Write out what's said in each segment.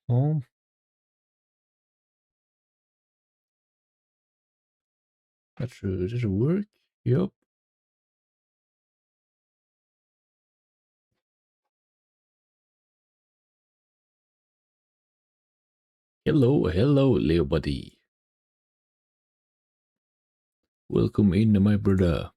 Oh, that should work. Yep. Hello, hello, Leo buddy. Welcome in, my brother.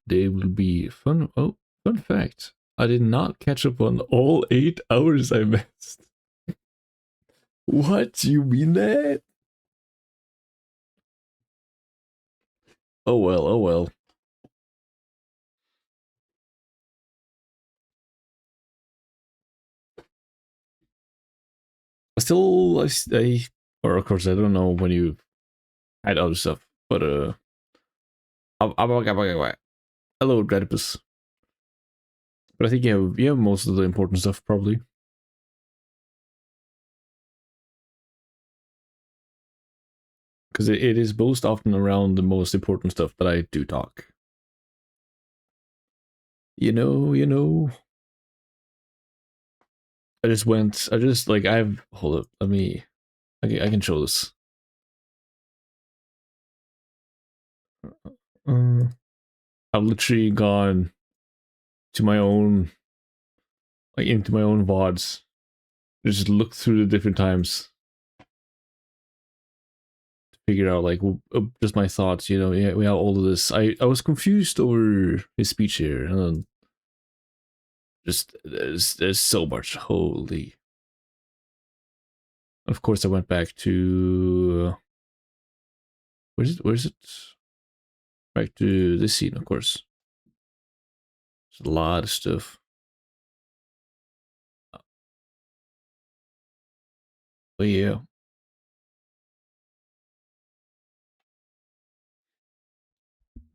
Today will be fun. Oh, fun fact. I did not catch up on all 8 hours I missed. What? You mean that? Oh well, oh well. Still, or of course, I don't know when you had other stuff, but hello, Dredipus. But I think you have most of the important stuff probably, because it is most often around the most important stuff that I do talk. You know. I just like I've hold up. Let me. I can show this. Uh, I've literally gone to my own, like into my own VODs. Just look through the different times to figure out like just my thoughts. Yeah, we have all of this. I was confused over his speech here, and then just there's so much. Holy. Of course, I went back to where's it? Where's it? Back to this scene, of course. There's a lot of stuff. But yeah,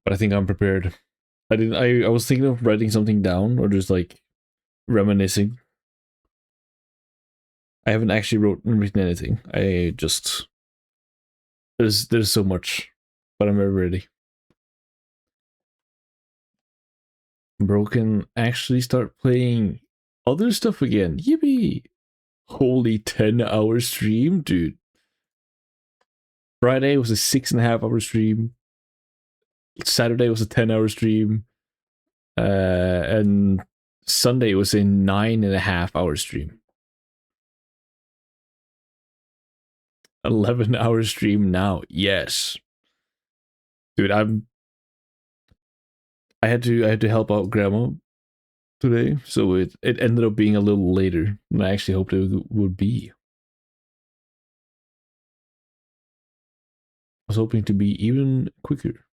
but I think I'm prepared. I didn't. I was thinking of writing something down or just like reminiscing. I haven't actually written anything. I just there's so much, but I'm very ready. Broken actually start playing other stuff again. Yippee! Holy 10-hour stream, dude. Friday was a 6.5 hour stream. Saturday was a 10-hour stream. And Sunday was a 9.5 hour stream. 11-hour stream now. Yes. Dude, I had to help out grandma today, so it ended up being a little later than I actually hoped it would be. I was hoping to be even quicker.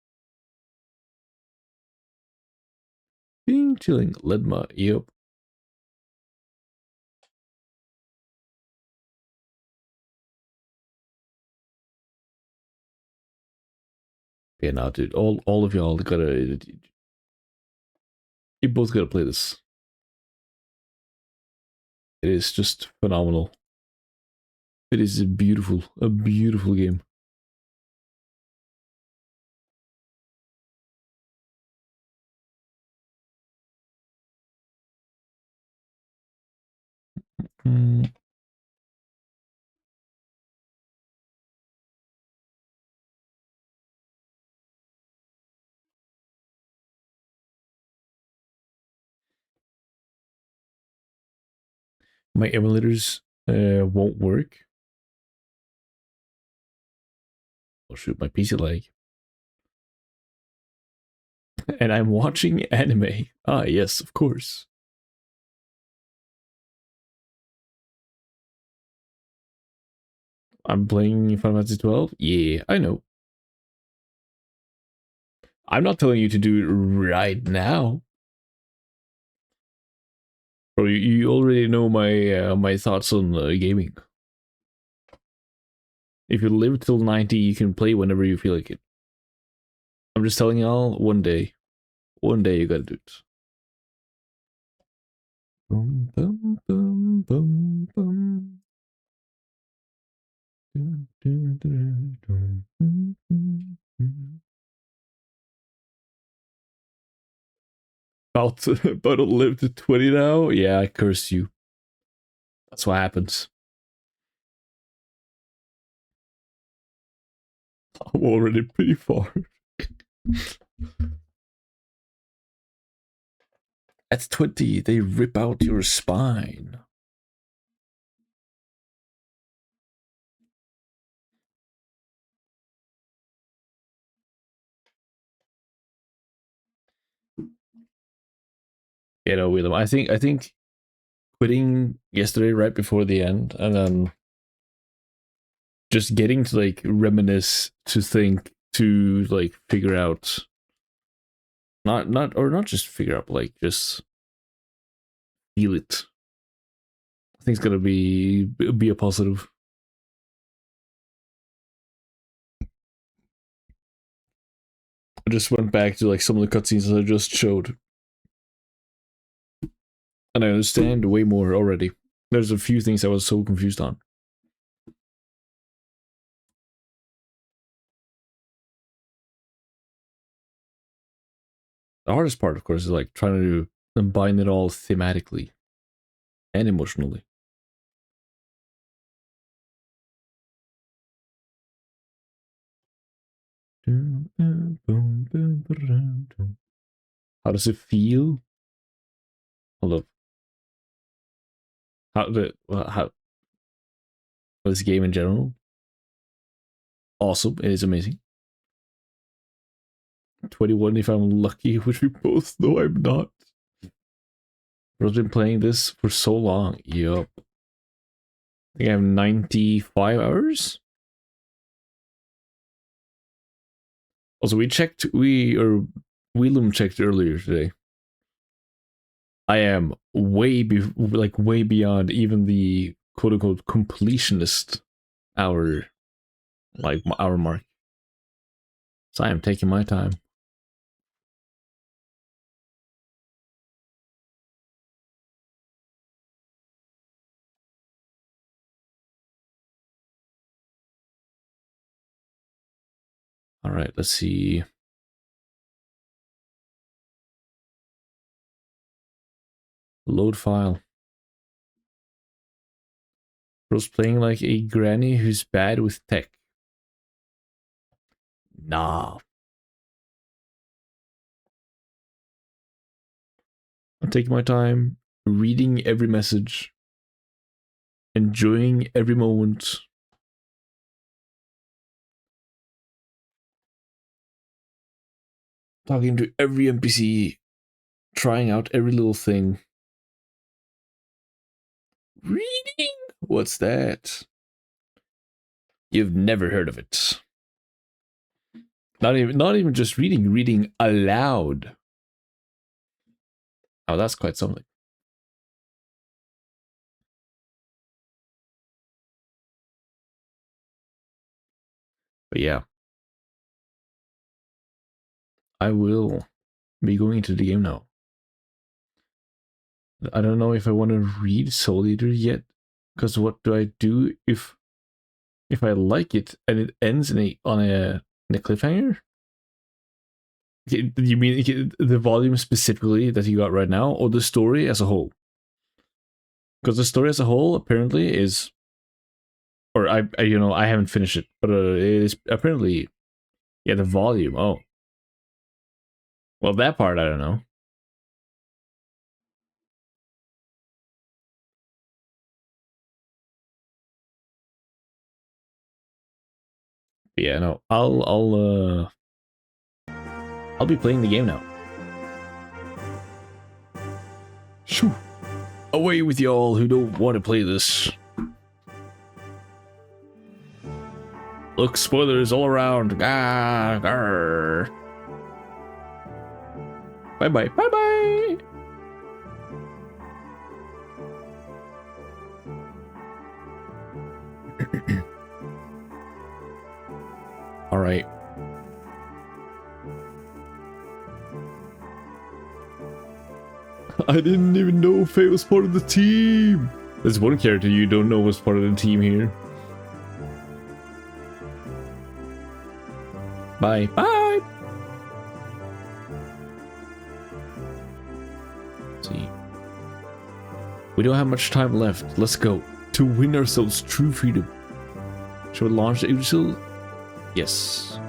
Being chilling, Ledma, yep. Yeah, now, dude, all of y'all gotta, you both gotta play this. It is just phenomenal. It is a beautiful game. Mm. My emulators won't work. Oh shoot, my PC lag. And I'm watching anime. Ah, yes, of course. I'm playing Final Fantasy 12. Yeah, I know. I'm not telling you to do it right now. Bro, you already know my thoughts on gaming. If you live till 90, you can play whenever you feel like it. I'm just telling y'all, one day. One day you gotta do it. Bum, bum, bum, bum, bum. About to live to 20 now? Yeah, I curse you. That's what happens. I'm already pretty far. At 20, they rip out your spine. You know, Willem, I think quitting yesterday right before the end, and then just getting to like reminisce, to think, to like figure out, not just figure out, but like just feel it. I think it's gonna be a positive. I just went back to like some of the cutscenes that I just showed, and I understand way more already. There's a few things I was so confused on. The hardest part, of course, is like trying to combine it all thematically and emotionally. How does it feel? Hold up. How this game in general? Awesome. It is amazing. 21 if I'm lucky, which we both know I'm not. I've been playing this for so long. Yup. I think I have 95 hours. Also, Willem checked earlier today. I am way beyond even the quote unquote completionist hour mark. So I am taking my time. All right, let's see. Load file. Bro's playing like a granny who's bad with tech. Nah. I'm taking my time, reading every message, enjoying every moment. Talking to every NPC, trying out every little thing. Reading? What's that? You've never heard of it. Not even just reading aloud. Oh, that's quite something. But yeah. I will be going into the game now. I don't know if I want to read Soul Eater yet, because what do I do if I like it and it ends on a cliffhanger? You mean the volume specifically that you got right now, or the story as a whole? Because the story as a whole apparently is, or I haven't finished it, but it is apparently, yeah, the volume. Oh, well, that part I don't know. But yeah, no, I'll be playing the game now. Shoo. Away with y'all who don't want to play this. Look, spoilers all around. Ah, grr. Bye bye. Bye bye. All right. I didn't even know Faye was part of the team. There's one character you don't know was part of the team here. Bye. Bye. Let's see. We don't have much time left. Let's go. To win ourselves true freedom. Shall we launch the Util? Yes.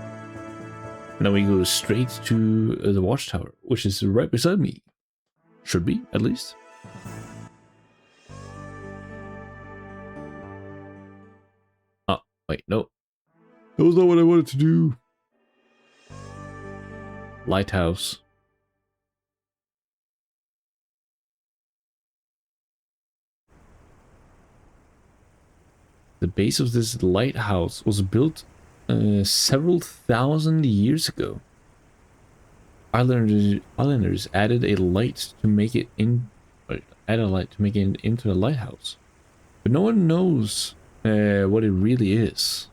Now we go straight to the watchtower, which is right beside me. Should be, at least. Oh, wait, no. That was not what I wanted to do. Lighthouse. The base of this lighthouse was built several thousand years ago. Islanders added a light to make it into the lighthouse, but no one knows what it really is.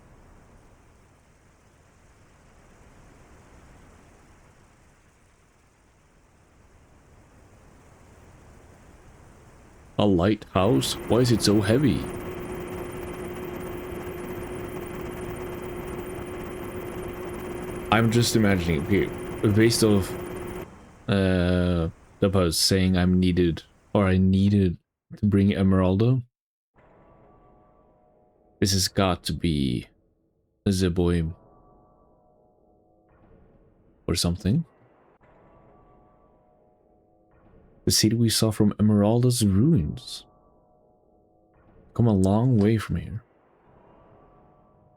A lighthouse? Why is it so heavy? I'm just imagining here, based off the post saying I needed to bring Emeraldo. This has got to be the boy or something. The city we saw from Emeralda's ruins. Come a long way from here.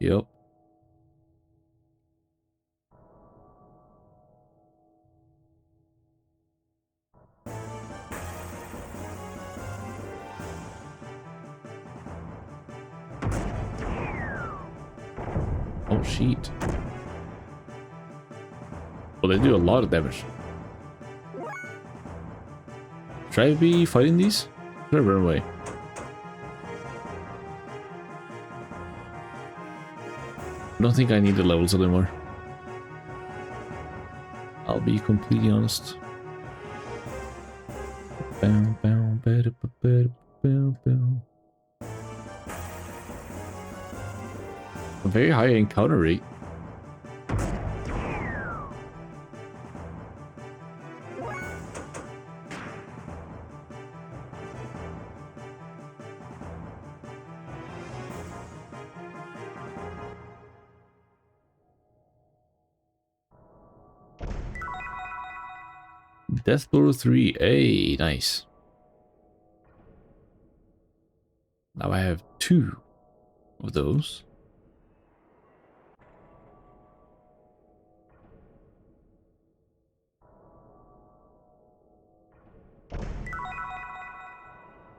Yep. Oh, shit. Well, they do a lot of damage. Should I be fighting these? Should I run away? I don't think I need the levels anymore. I'll be completely honest. A very high encounter rate. Death Blow 3. Hey, nice. Now I have 2 of those.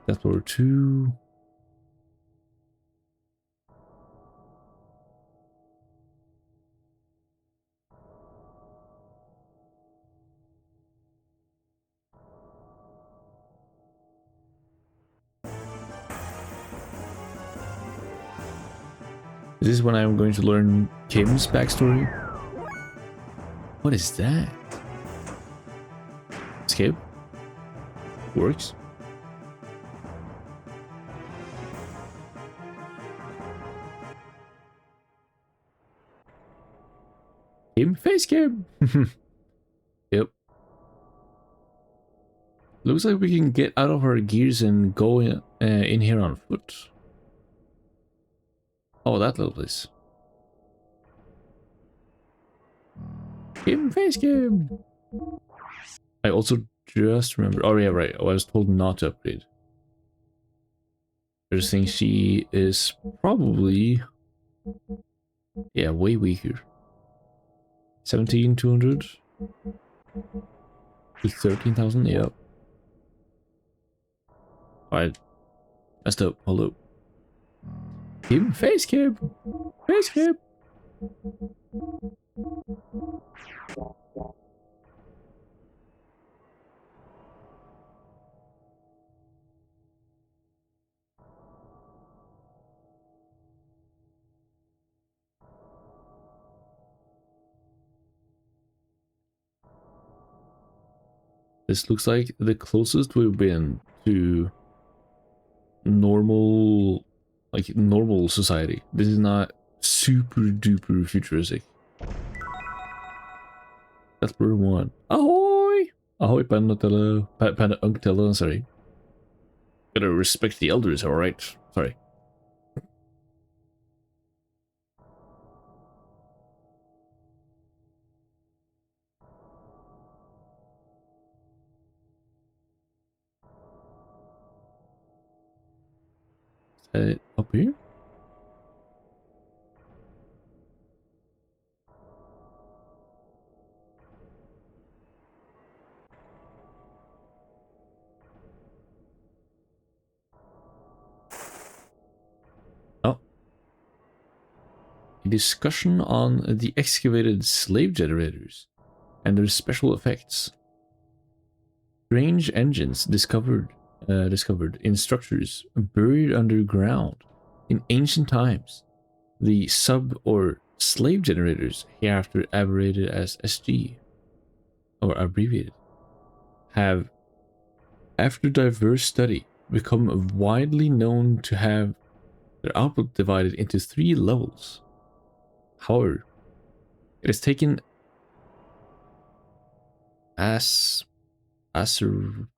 Death Blow 2. Is this when I'm going to learn Kim's backstory? What is that? Escape? Works? Kim? Face cam! Yep. Looks like we can get out of our gears and go in here on foot. Oh, that little place. Kim, face cam! I also just remembered. Oh yeah, right. Oh, I was told not to upgrade. I just think she is probably, yeah, way weaker. 17,200 to 13,000. Yep. Alright. Messed up. Hold up. Kim, face cam! Face cam! This looks like the closest we've been to normal, like normal society. This is not super duper futuristic. That's bird one. Ahoy! Ahoy, Panatella. Panatella, sorry. Gotta respect the elders, alright? Sorry. Is that it up here? Oh. A discussion on the excavated slave generators and their special effects. Strange engines discovered in structures buried underground in ancient times. The sub or slave generators, hereafter abbreviated as SG, or abbreviated, have, after diverse study, become widely known to have their output divided into 3 levels. However, it is taken as ascertained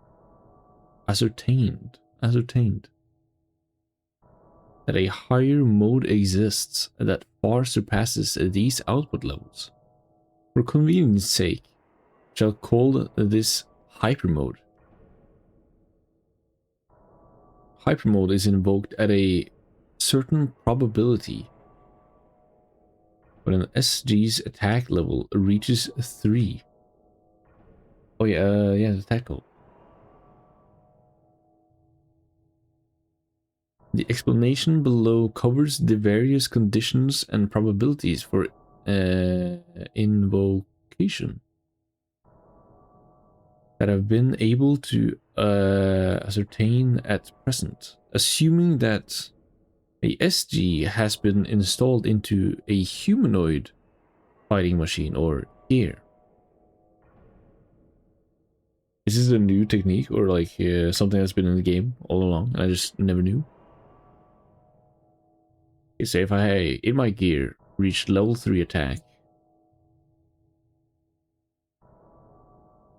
that a higher mode exists that far surpasses these output levels. For convenience sake, shall call this hypermode. Hypermode is invoked at a certain probability when an SG's attack level reaches 3. Oh yeah, yeah, the attack level. The explanation below covers the various conditions and probabilities for invocation that have been able to ascertain at present, assuming that a SG has been installed into a humanoid fighting machine or gear. Is this a new technique or like something that's been in the game all along and I just never knew? You say if I, in my gear, reached level 3 attack,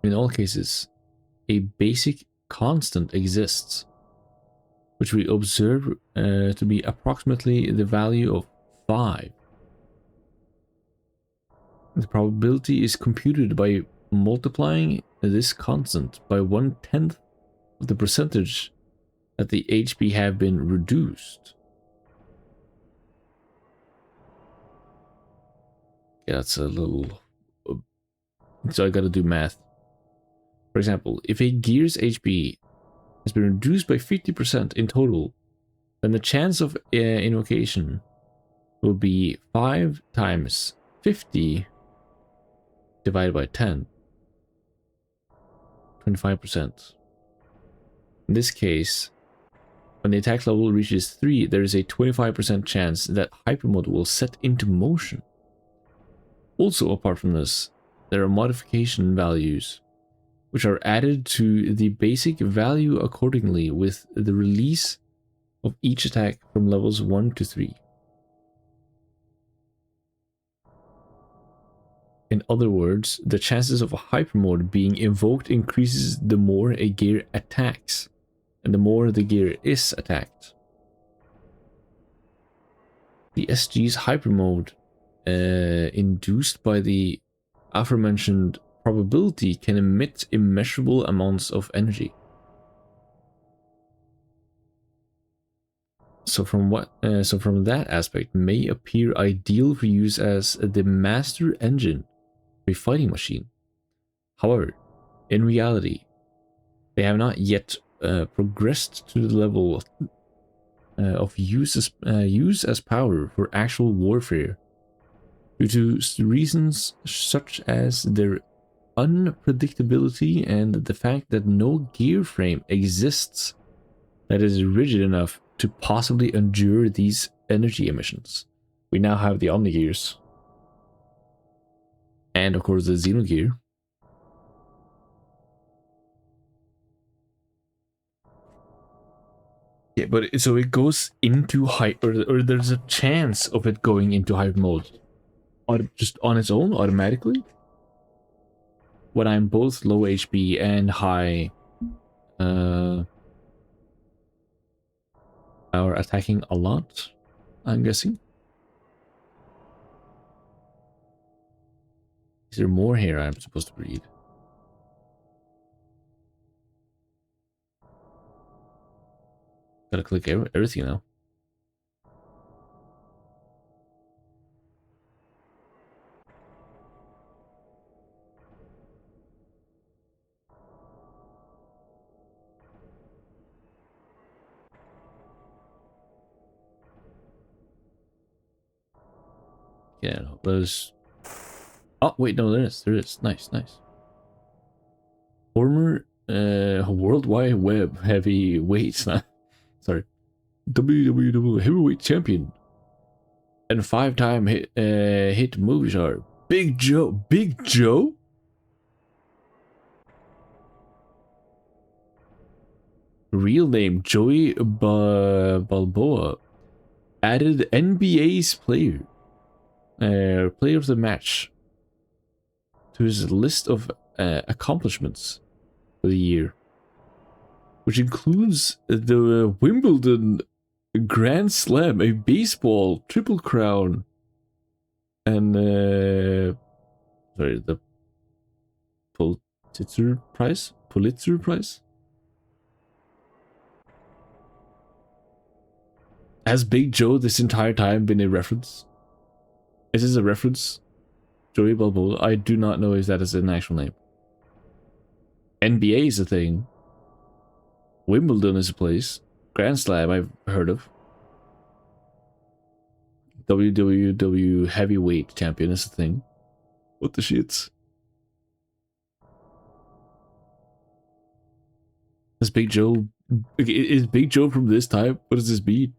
in all cases, a basic constant exists, which we observe to be approximately the value of 5. The probability is computed by multiplying this constant by 1/10 of the percentage that the HP have been reduced. Yeah, that's a little... So I gotta do math. For example, if a gear's HP has been reduced by 50% in total, then the chance of invocation will be 5 times 50 divided by 10. 25%. In this case, when the attack level reaches 3, there is a 25% chance that hypermode will set into motion. Also, apart from this, there are modification values which are added to the basic value accordingly with the release of each attack from levels 1 to 3. In other words, the chances of a hypermode being invoked increases the more a gear attacks, and the more the gear is attacked. The SG's hypermode, induced by the aforementioned probability, can emit immeasurable amounts of energy. So from that aspect, may appear ideal for use as the master engine of a fighting machine. However, in reality, they have not yet progressed to the level of use as power for actual warfare, due to reasons such as their unpredictability and the fact that no gear frame exists that is rigid enough to possibly endure these energy emissions. We now have the Omnigears. And of course the Xenogear. Yeah, but so it goes into hype, or there's a chance of it going into hype mode, just on its own automatically. When I'm both low HP and high, are attacking a lot, I'm guessing. Is there more here I'm supposed to read? Gotta click everything now. Yeah, no, those. Oh wait, no, there is. Nice. Former World Wide Web heavyweight, sorry, WWW heavyweight champion, and 5-time hit movie star Big Joe. Big Joe. Real name Joey Balboa. Added NBA's player of the match to his list of accomplishments for the year, which includes the Wimbledon Grand Slam, a baseball triple crown, and sorry, the Pulitzer Prize. Has Big Joe this entire time been a reference? Is this a reference? Joey Balboa? I do not know if that is an actual name. NBA is a thing. Wimbledon is a place. Grand Slam I've heard of. WWW heavyweight champion is a thing. What the shits? Is Big Joe... Is Big Joe from this time? What does this mean?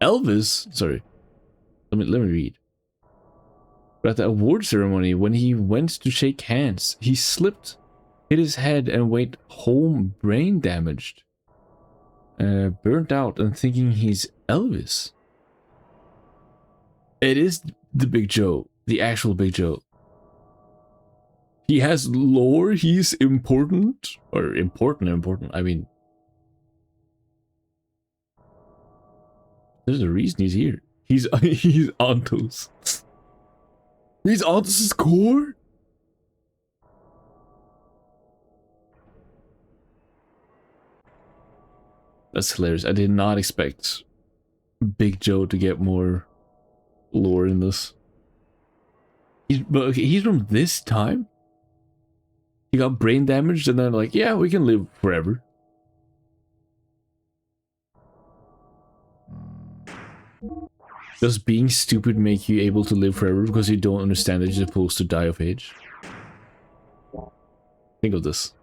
Elvis? Sorry. Let me read. But at the award ceremony, when he went to shake hands, he slipped, hit his head, and went home brain damaged. Burnt out and thinking he's Elvis. It is the Big Joe. The actual Big Joe. He has lore. He's important. Or important. I mean... There's a reason he's here. He's Antos. He's Antos' core? That's hilarious. I did not expect Big Joe to get more lore in this. But okay, he's from this time? He got brain damaged and then like, yeah, we can live forever. Does being stupid make you able to live forever because you don't understand that you're supposed to die of age? Think of this.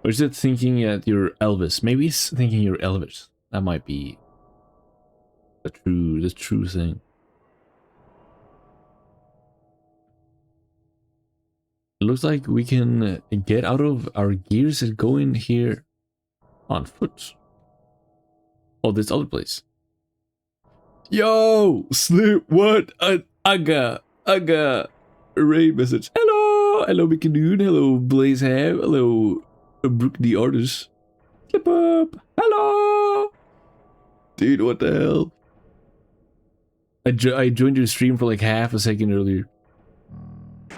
Or is it thinking that you're Elvis? Maybe it's thinking you're Elvis. That might be the true thing. It looks like we can get out of our gears and go in here on foot. Oh, this other place. Yo, Slip, what? I got a raid message. Hello, Mickey Dude. Hello, Blaze Ham. Hello, Brooke the Artist. Slip up. Hello. Dude, what the hell? I joined your stream for like half a second earlier.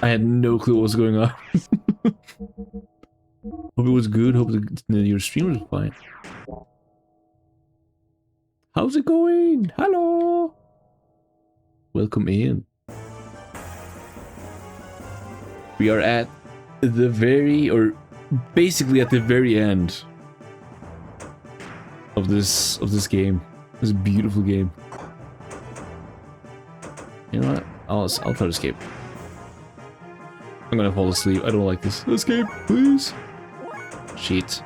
I had no clue what was going on. Hope it was good. Hope your stream was fine. How's it going? Hello. Welcome in. We are at the basically at the very end of this game. This beautiful game. You know what? I'll try to escape. I'm gonna fall asleep. I don't like this. Escape, please. Shit.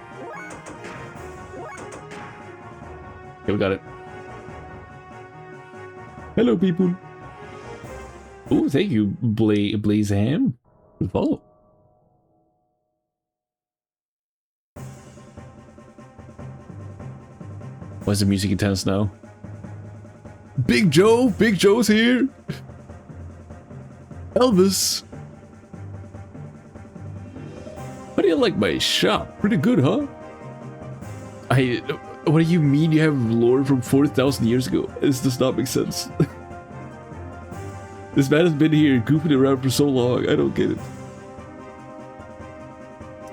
Okay, we got it. Hello, people. Oh, thank you, Blaze Ham. Good follow. Why is the music intense now? Big Joe! Big Joe's here! Elvis! How do you like my shop? Pretty good, huh? What do you mean you have lore from 4,000 years ago? This does not make sense. This man has been here goofing around for so long, I don't get it.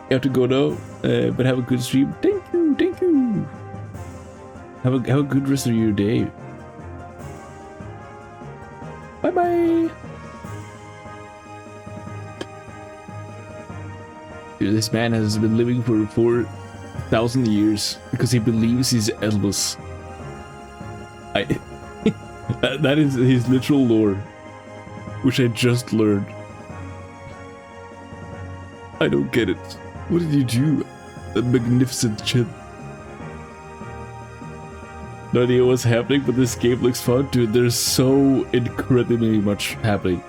You have to go now, but have a good stream. Thank you, thank you. Have a good rest of your day. Bye bye. Dude, this man has been living for 4,000 years because he believes he's Elvis. That is his literal lore, which I just learned. I don't get it. What did you do? A magnificent chin. No idea what's happening, but this game looks fun, dude. There's so incredibly much happening.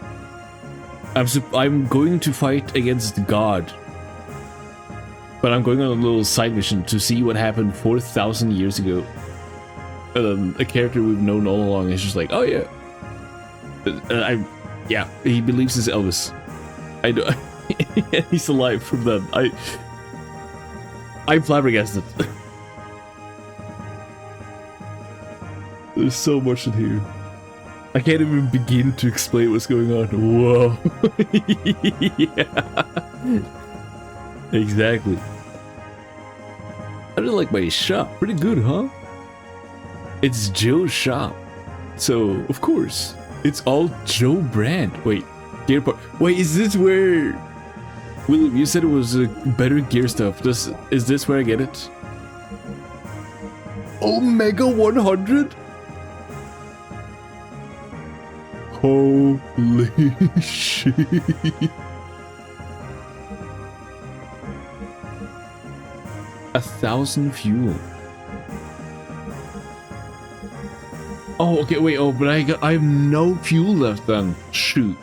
I'm going to fight against God, but I'm going on a little side mission to see what happened 4,000 years ago. A character we've known all along is just like, oh yeah, yeah, he believes he's Elvis. I know. He's alive from then. I'm flabbergasted. There's so much in here. I can't even begin to explain what's going on. Whoa. Yeah. Exactly. I really like my shop. Pretty good, huh? It's Joe's shop. So, of course, it's all Joe brand. Wait, gear part. Wait, is this where... William, you said it was better gear stuff. Is this where I get it? Omega 100? Holy shit. A 1,000 fuel. Oh, okay, wait, oh, but I have no fuel left then. Shoot.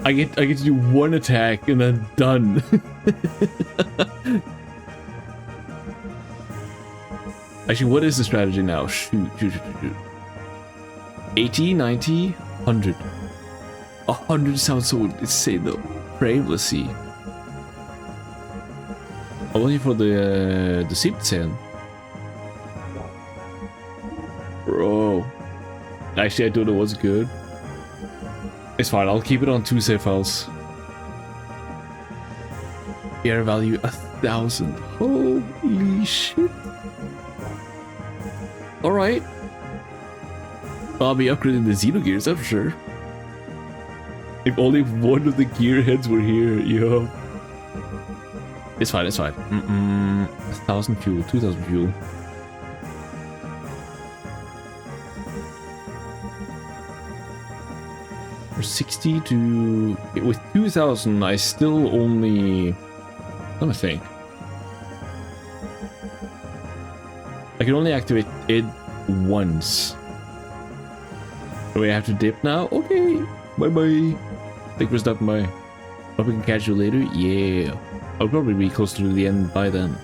I get to do one attack and then done. Actually, what is the strategy now? Shoot. 80, 90, 100. 100 sounds so insane though. Brave, let's see. I'm looking for the 17. Bro. Actually, I don't know what's good. It's fine, I'll keep it on 2 save files. Air value 1,000. Holy shit. Alright. I'll be upgrading the Xenogears, that's for sure. If only one of the gearheads were here, yo. It's fine, it's fine. 1,000 fuel, 2,000 fuel. For 60 to... With 2,000, I still only... Let me think. I can only activate it once. Do we have to dip now? Okay. Bye-bye. Thank you for stopping by. Hope we can catch you later. Yeah. I'll probably be close to the end by then.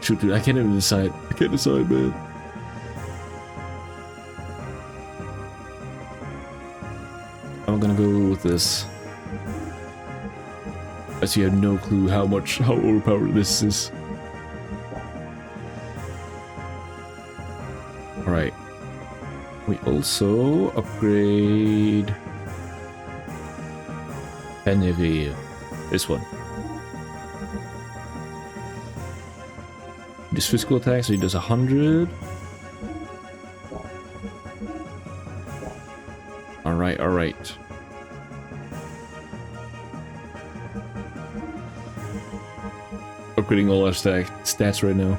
Shoot, dude, I can't even decide. I can't decide, man. I'm gonna go with this. I see, I have no clue how overpowered this is. Alright. We also upgrade Beneville. This one. This physical attack, so he does 100. Alright. Upgrading all our stats right now.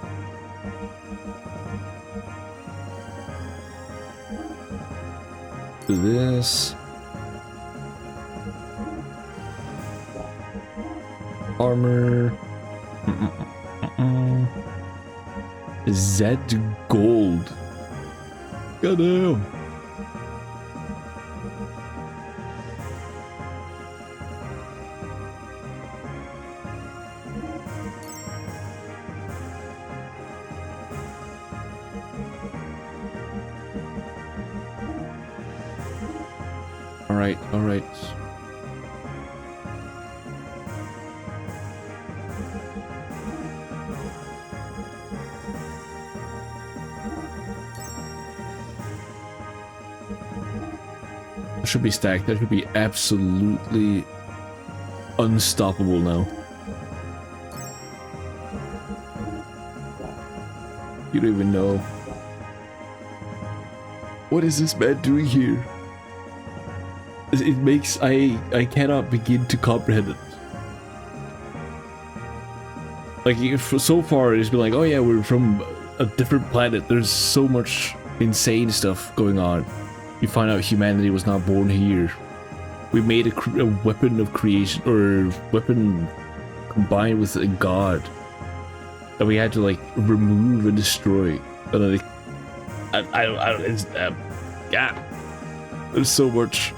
Do this. Armor. Z Gold. Goddamn. Alright, alright. That should be stacked. That should be absolutely unstoppable now. You don't even know. What is this man doing here? It makes I cannot begin to comprehend it. Like so far it's been like, oh yeah, we're from a different planet. There's so much insane stuff going on. You find out humanity was not born here. We made a weapon of creation, or weapon combined with a god that we had to like remove and destroy. And like, it's yeah. There's so much.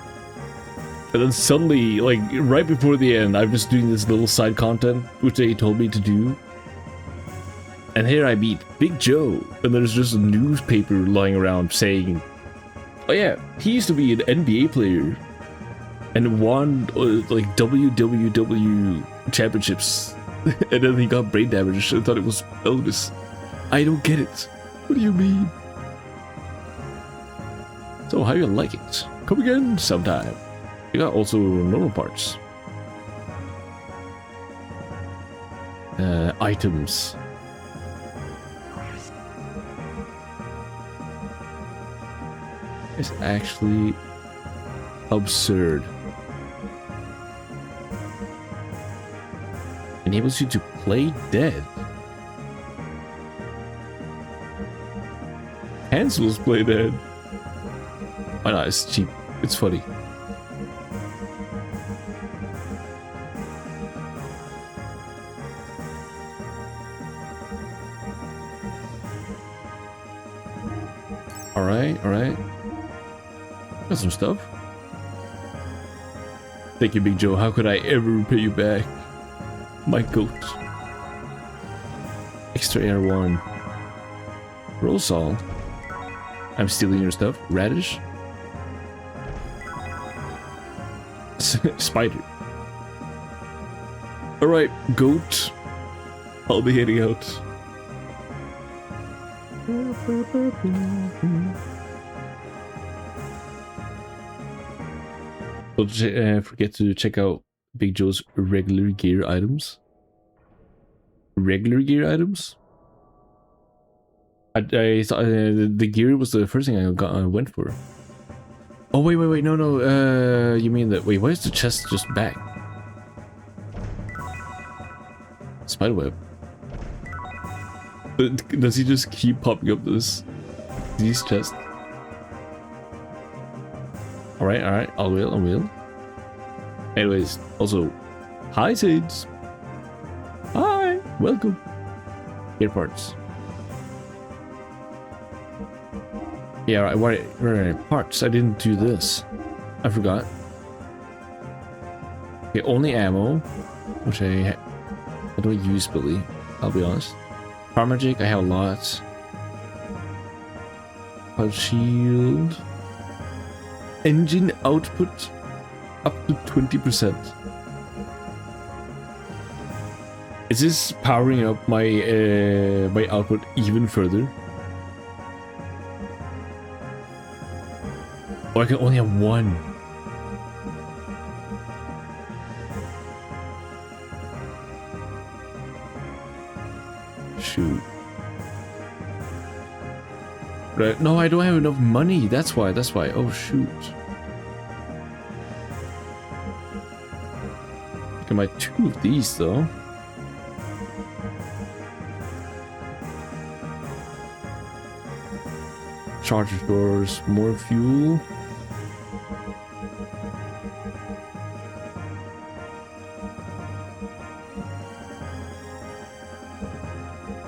And then suddenly, like, right before the end, I'm just doing this little side content, which they told me to do. And here I meet Big Joe, and there's just a newspaper lying around saying, oh yeah, he used to be an NBA player, and won, like, WWW championships. And then he got brain damage, and thought it was Elvis. I don't get it. What do you mean? So how you like it? Come again sometime. You got also normal parts. Items. It's actually absurd. Enables you to play dead. Hansel's play dead. Why not? It's cheap. It's funny. Alright. Got some stuff. Thank you, Big Joe. How could I ever repay you back? My goat. Extra air 1. Rosal. I'm stealing your stuff. Radish. Spider. Alright, goat. I'll be heading out. Don't forget to check out Big Joe's regular gear items. Regular gear items? I thought the gear was the first thing I went for. Oh wait, no. You mean that? Wait, why is the chest just back? Spiderweb. Does he just keep popping up these chests? Alright, I will. Anyways, also, hi Sage! Hi! Welcome! Gear parts. Yeah, right, parts. I didn't do this. I forgot. Okay, only ammo, which I don't use Billy, I'll be honest. Magic, I have a lot. Power shield. Engine output up to 20%. Is this powering up my my output even further? Oh, I can only have one. Shoot. Right. No, I don't have enough money. That's why. Oh, shoot. I can buy 2 of these, though. Charger doors, more fuel.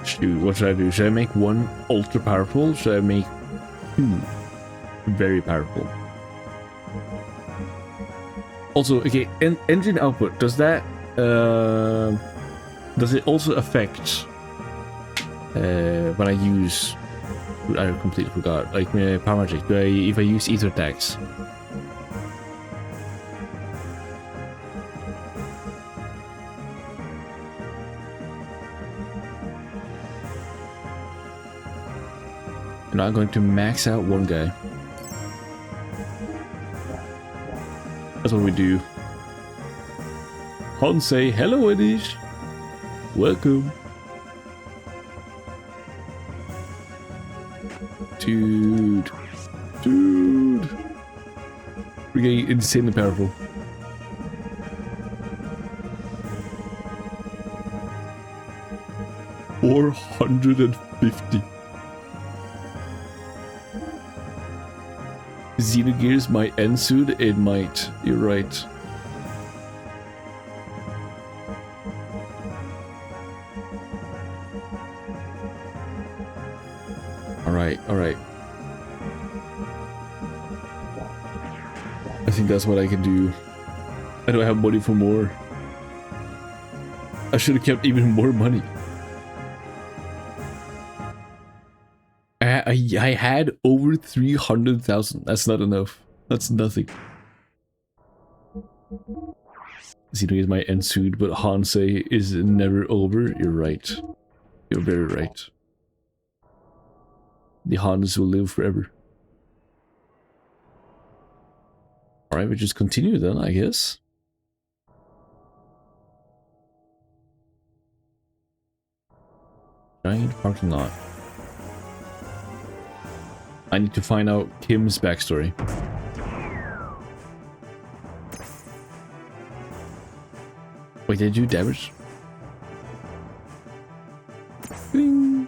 Shoot, what should I do? Should I make one ultra powerful? Should I make two very powerful? Also, okay, engine output, does that does it also affect when I use, I completely forgot, like power magic, if I use ether attacks? And I'm going to max out one guy. That's what we do. Hansei, hello Edish. Welcome. Dude. We're getting insanely powerful. $450. Xenogears might end soon. It might. You're right. Alright. I think that's what I can do. I don't have money for more. I should have kept even more money. I had over 300,000. That's not enough. That's nothing. Xenogears might end soon, but Hansei is never over. You're right. You're very right. The Hans will live forever. Alright, we just continue then, I guess. Giant parking lot. I need to find out Kim's backstory. Wait, did you do damage? Bing.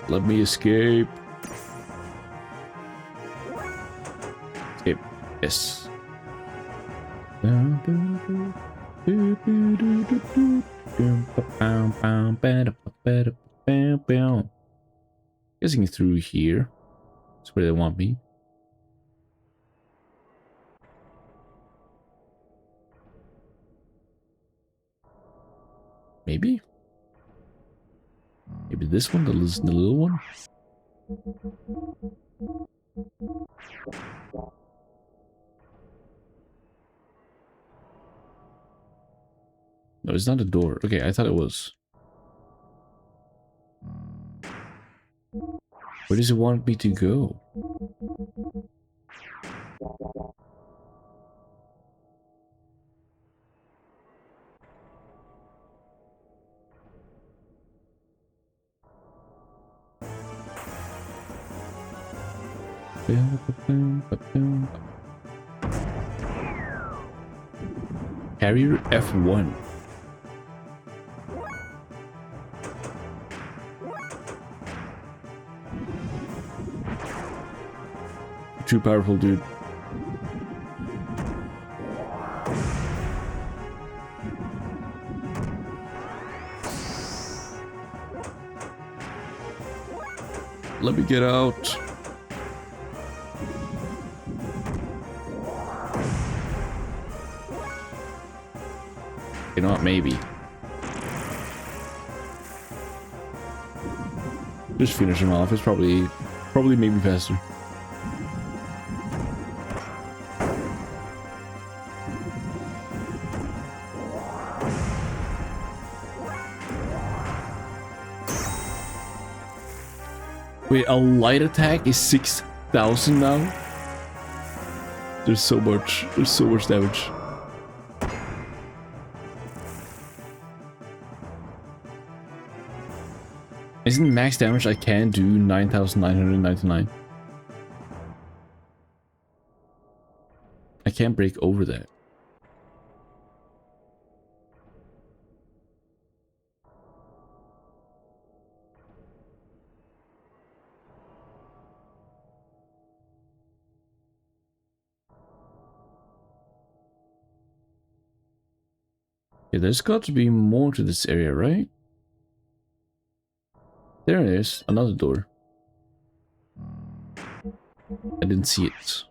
Let me escape. Escape. Yes. Guessing through here. That's where they want me. Maybe? Maybe this one, the little one? No, it's not a door. Okay, I thought it was. Where does it want me to go? Carrier F1. Too powerful, dude. Let me get out. You know what? Maybe. Just finish him off. It's probably maybe faster. Wait, a light attack is 6,000 now? There's so much damage. Isn't max damage I can do 9,999? I can't break over that. Yeah, there's got to be more to this area, right? There it is, another door. I didn't see it.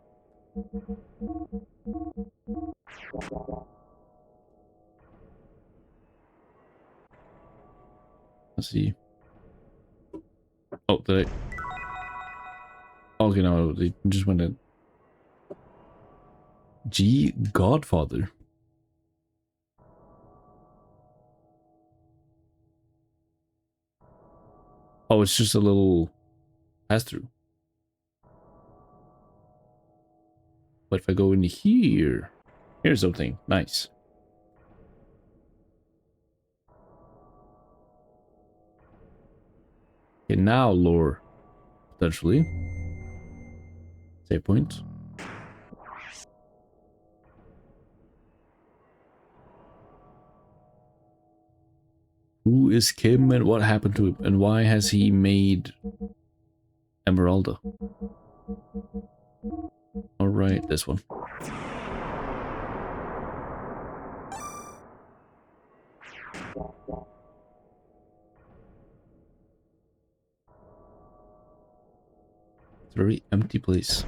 Let's see. Oh, did I? Okay, no, they just went in. G Godfather. Oh, it's just a little pass-through. But if I go in here, here's something nice. Okay, now lore, potentially. Save point. Who is Kim and what happened to him? And why has he made Emeralda? Alright, this one. It's a very empty place.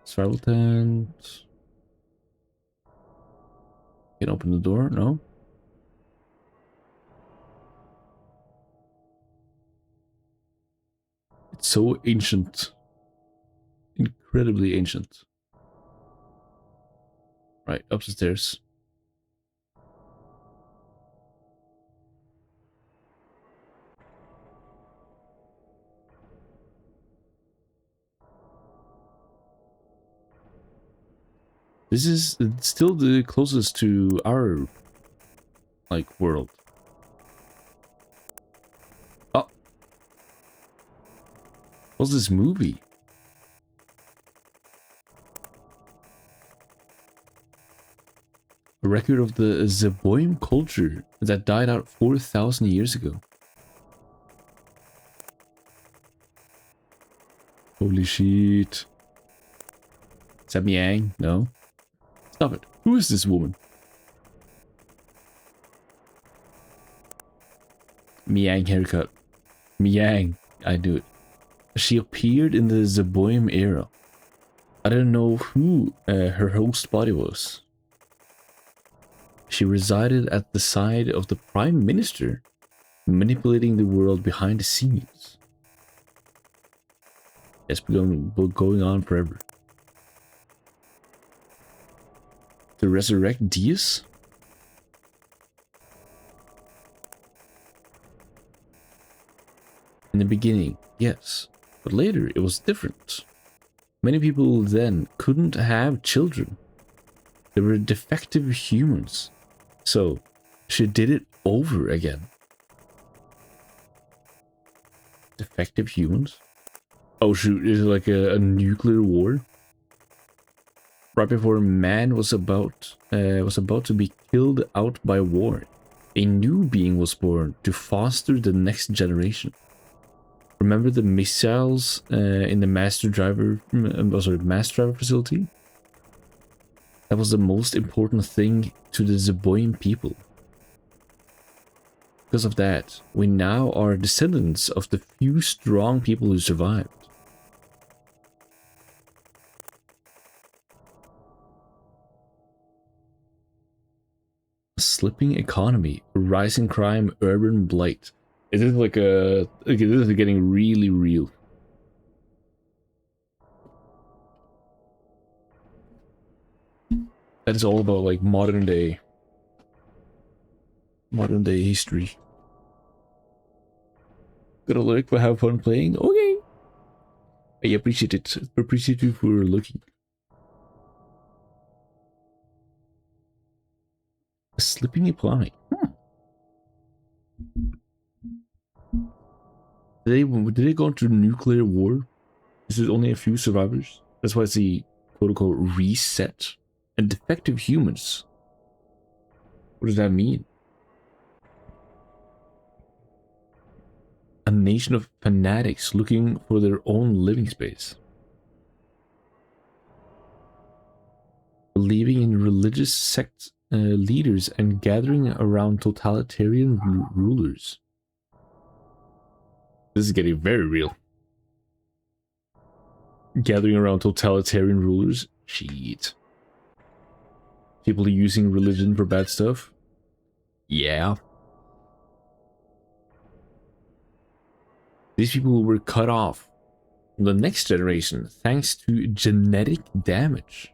Survival tent. Can open the door? No? It's so ancient. Incredibly ancient. Right, up the stairs. This is still the closest to our, like, world. Oh. What's this movie? A record of the Zeboim culture that died out 4,000 years ago. Holy shit. Is that Miang? No. Stop it. Who is this woman? Miang haircut. Miang. I do it. She appeared in the Zeboim era. I don't know who her host body was. She resided at the side of the Prime Minister, manipulating the world behind the scenes. It's been going on forever. To resurrect Diaz? In the beginning, yes, but later it was different. Many people then couldn't have children. They were defective humans. So, she did it over again. Defective humans? Oh shoot, is it like a nuclear war? Right before man was about to be killed out by war, a new being was born to foster the next generation. Remember the missiles in the mass driver facility? That was the most important thing to the Zeboim people. Because of that, we now are descendants of the few strong people who survived. A slipping economy, rising crime, urban blight. It is like a... Okay, this is getting really real. That is all about like modern day history. Gonna look, but have fun playing. Okay, I appreciate it. Appreciate you for looking. A slipping economy. Did they go into nuclear war? Is there only a few survivors? That's why it's the quote-unquote reset. And defective humans. What does that mean? A nation of fanatics looking for their own living space. Believing in religious sects leaders and gathering around totalitarian rulers. This is getting very real. Gathering around totalitarian rulers? Shit. People using religion for bad stuff? Yeah. These people were cut off from the next generation thanks to genetic damage,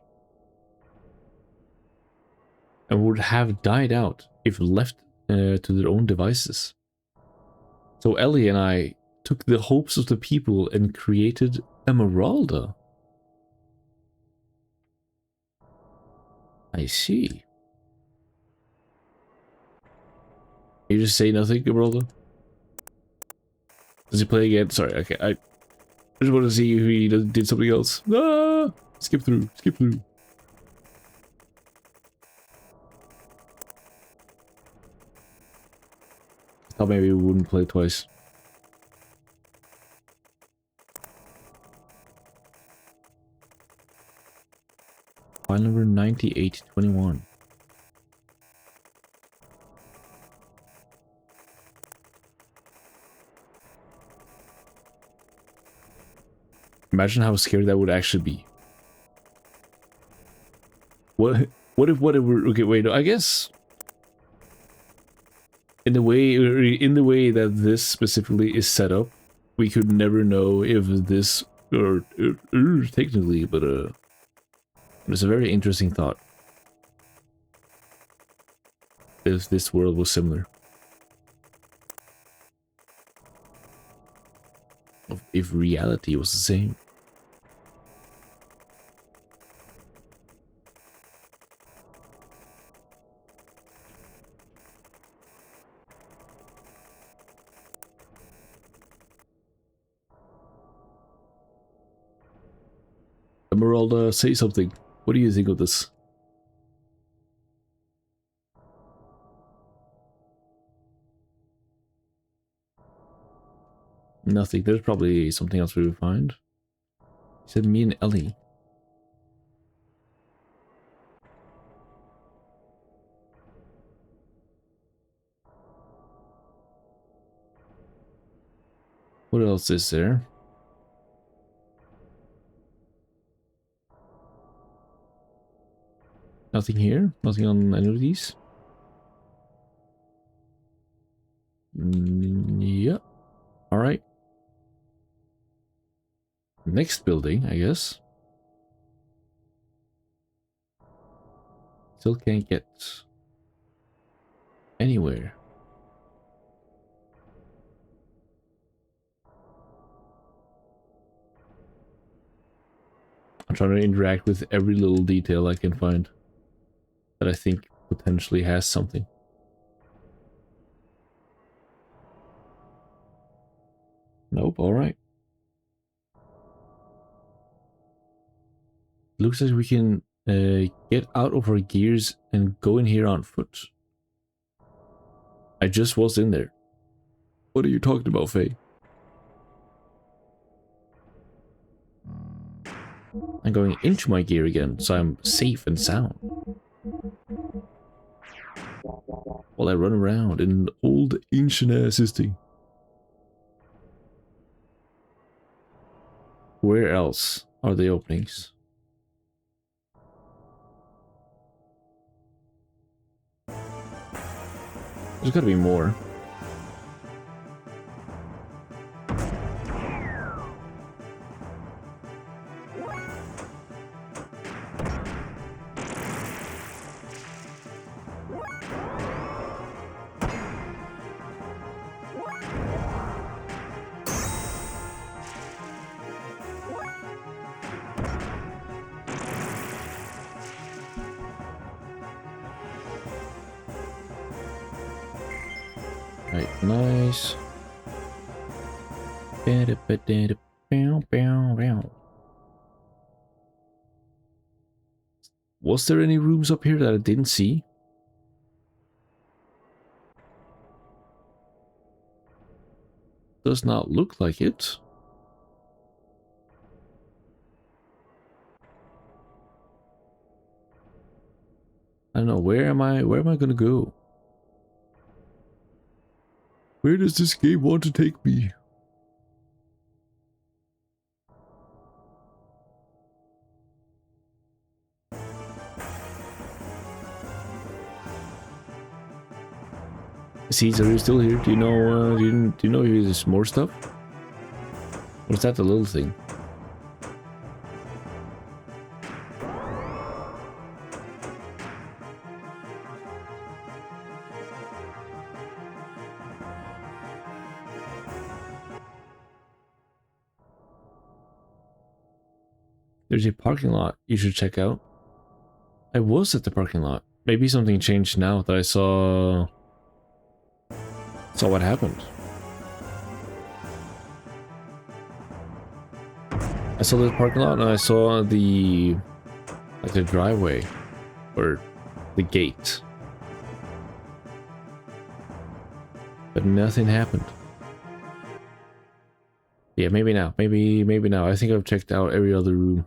and would have died out if left to their own devices. So Ellie and I took the hopes of the people and created Emeralda. I see. You just say nothing, Emeralda? Does he play again? Sorry, okay, I just want to see if he did something else. Ah! Skip through, skip through. I thought maybe we wouldn't play twice. File number 9821. Imagine how scary that would actually be. What if we're okay? Wait, I guess in the way that this specifically is set up, we could never know if this or technically, but it's a very interesting thought. If this world was similar, if reality was the same. Emeralda, say something. What do you think of this? Nothing. There's probably something else we would find. He said me and Ellie. What else is there? Nothing here? Nothing on any of these? Yep. Alright. Next building, I guess. Still can't get anywhere. I'm trying to interact with every little detail I can find that I think potentially has something. Nope, alright. Looks like we can get out of our gears and go in here on foot. I just was in there. What are you talking about, Faye? I'm going into my gear again, so I'm safe and sound. While I run around in an old ancient ass system. Where else are the openings? There's gotta be more. Right, nice. Was there any rooms up here that I didn't see? Does not look like it. I don't know, where am I gonna go? Where does this game want to take me? Caesar, are you still here? Do you know, do you know if there's more stuff? Or is that the little thing? There's a parking lot you should check out. I was at the parking lot. Maybe something changed now that I saw what happened. I saw the parking lot and I saw the driveway or the gate. But nothing happened. Yeah, maybe now. Maybe now. I think I've checked out every other room.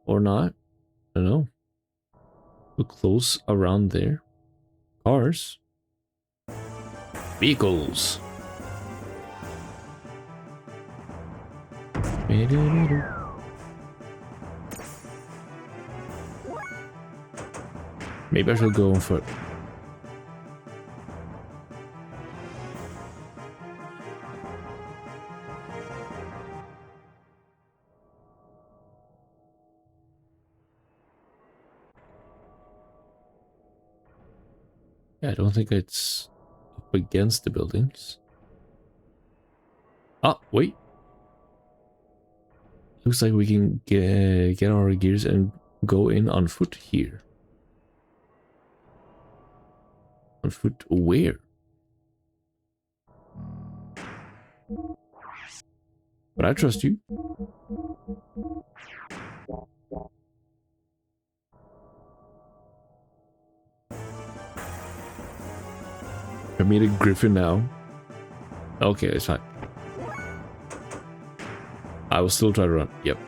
Or not. I don't know. Look close around there. Cars. Vehicles. Maybe I should go on foot. Yeah, I don't think it's up against the buildings. Ah, wait. Looks like we can get our gears and go in on foot here. On foot where? But I trust you. I made a griffin now. Okay, it's fine. I will still try to run. Yep.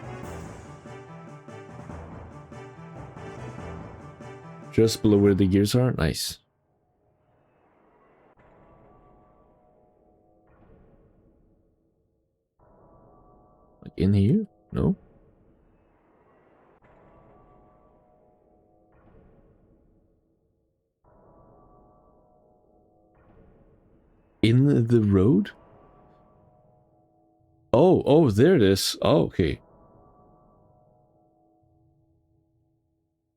Just below where the gears are. Nice. Like in here? No. In the road? Oh, there it is. Oh, okay.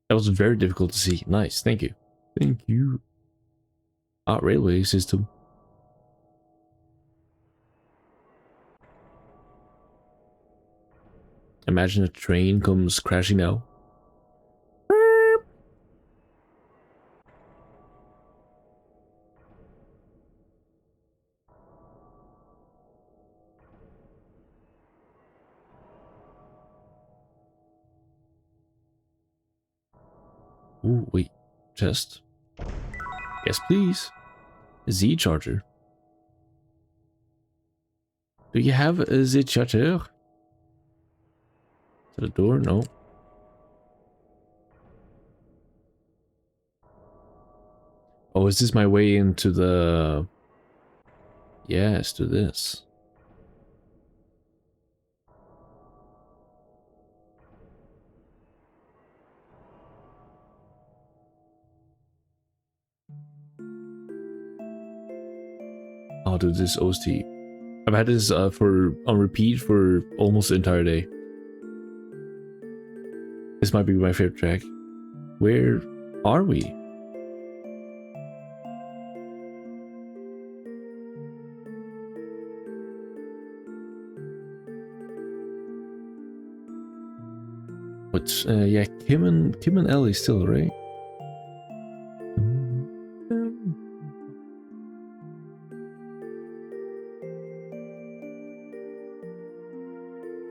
That was very difficult to see. Nice, thank you. Thank you. Ah, railway system. Imagine a train comes crashing now. Ooh, wait. Chest? Yes, please. A Z charger. Do you have a Z charger? To the door? No. Oh, is this my way into the... Yes, to this. I'll do this OST. I've had this on repeat for almost the entire day. This might be my favorite track. Where are we? What's yeah, Kim and Ellie still, right?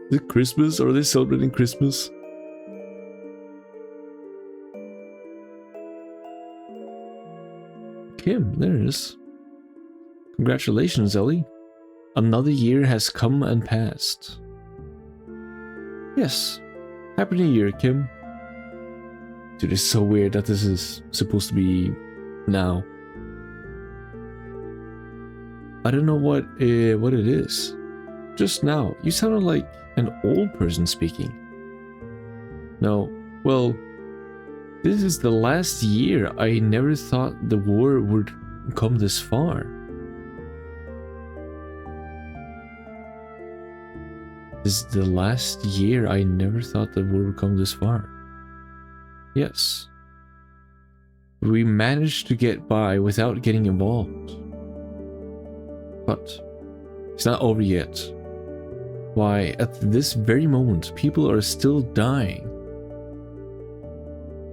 Is it Christmas? Are they celebrating Christmas? there it is. Congratulations, Ellie. Another year has come and passed. Yes. Happy New Year, Kim. Dude, it's so weird that this is supposed to be now. I don't know what it is. Just now, you sounded like an old person speaking. No, well, this is the last year. I never thought the war would come this far. This is the last year. I never thought the war would come this far. Yes. We managed to get by without getting involved. But it's not over yet. Why, at this very moment, people are still dying.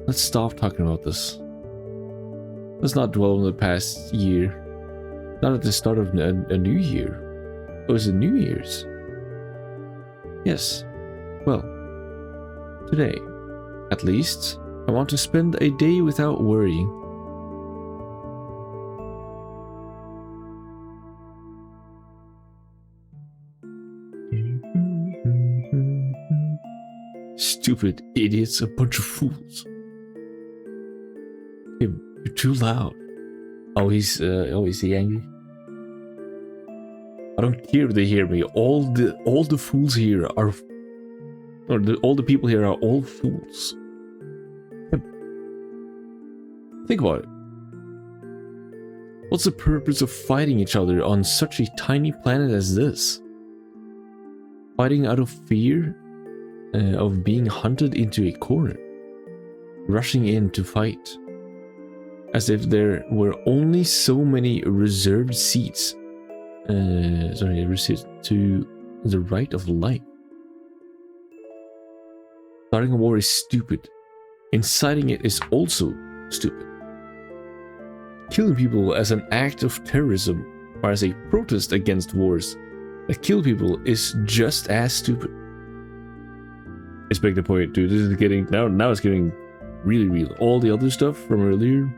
Let's stop talking about this. Let's not dwell on the past year. Not at the start of a new year. It was a New Year's. Yes. Well, today, at least, I want to spend a day without worrying. Stupid idiots, a bunch of fools. You're too loud. Oh, is he angry? I don't care if they hear me. All the fools here are, all the people here are all fools. Think about it. What's the purpose of fighting each other on such a tiny planet as this? Fighting out of fear of being hunted into a corner. Rushing in to fight. As if there were only so many reserved seats. To the right of life. Starting a war is stupid. Inciting it is also stupid. Killing people as an act of terrorism or as a protest against wars that kill people is just as stupid. It's making the point, dude. This is getting now it's getting really real. All the other stuff from earlier.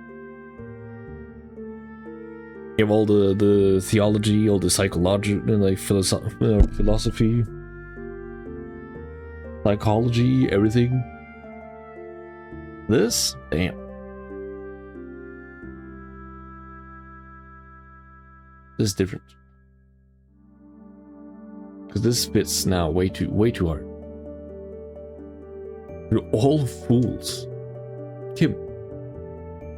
You have all the theology, all the psychology, like philosophy, psychology, everything. This, damn. This is different. Because this fits now way too hard. You're all fools. Kim,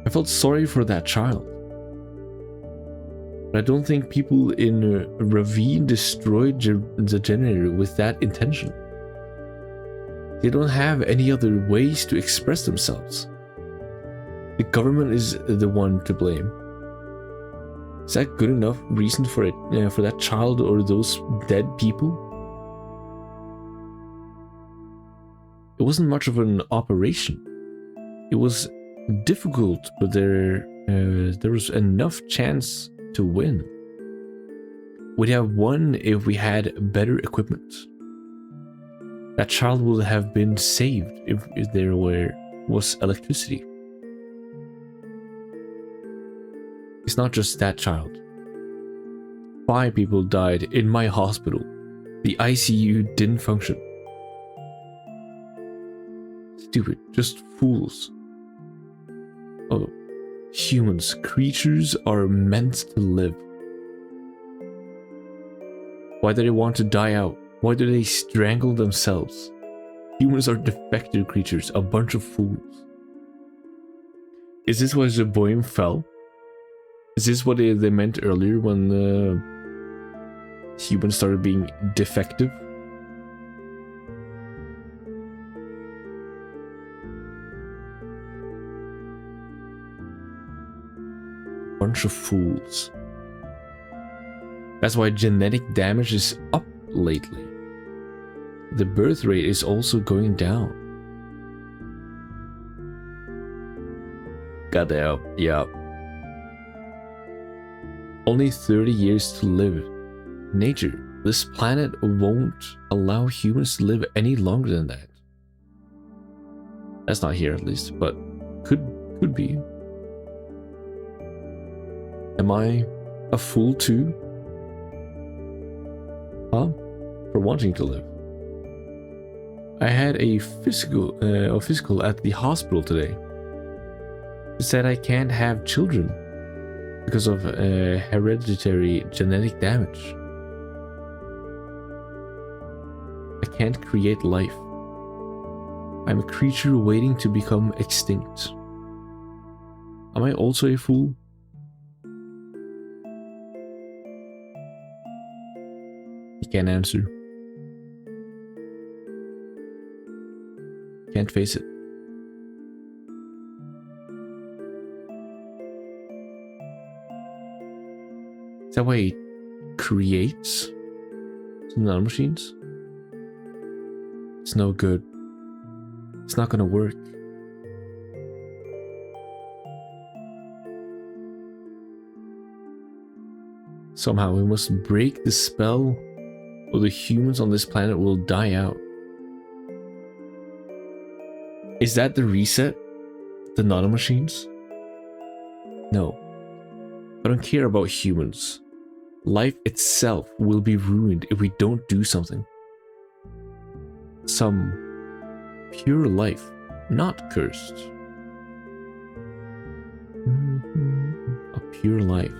I felt sorry for that child. But I don't think people in a ravine destroyed the generator with that intention. They don't have any other ways to express themselves. The government is the one to blame. Is that good enough reason for it, for that child or those dead people? It wasn't much of an operation. It was difficult, but there was enough chance to win. We'd have won if we had better equipment. That child would have been saved if there was electricity. It's not just that child. 5 people died in my hospital. The ICU didn't function. Stupid, just fools. Oh, humans, creatures are meant to live. Why do they want to die out? Why do they strangle themselves? Humans are defective creatures, a bunch of fools. Is this why Zeboim fell? Is this what they meant earlier when humans started being defective? Bunch of fools. That's why genetic damage is up lately. The birth rate is also going down. Goddamn, yeah. Only 30 years to live. Nature, this planet won't allow humans to live any longer than that. That's not here at least, but could be. Am I a fool too? Huh? For wanting to live. I had a physical at the hospital today. It said I can't have children because of hereditary genetic damage. I can't create life. I'm a creature waiting to become extinct. Am I also a fool? He can't answer. Can't face it. Is that why he creates some nanomachines? It's no good. It's not gonna work. Somehow we must break the spell, or the humans on this planet will die out. Is that the reset? The nanomachines? No. I don't care about humans. Life itself will be ruined if we don't do something. Some pure life, not cursed. A pure life.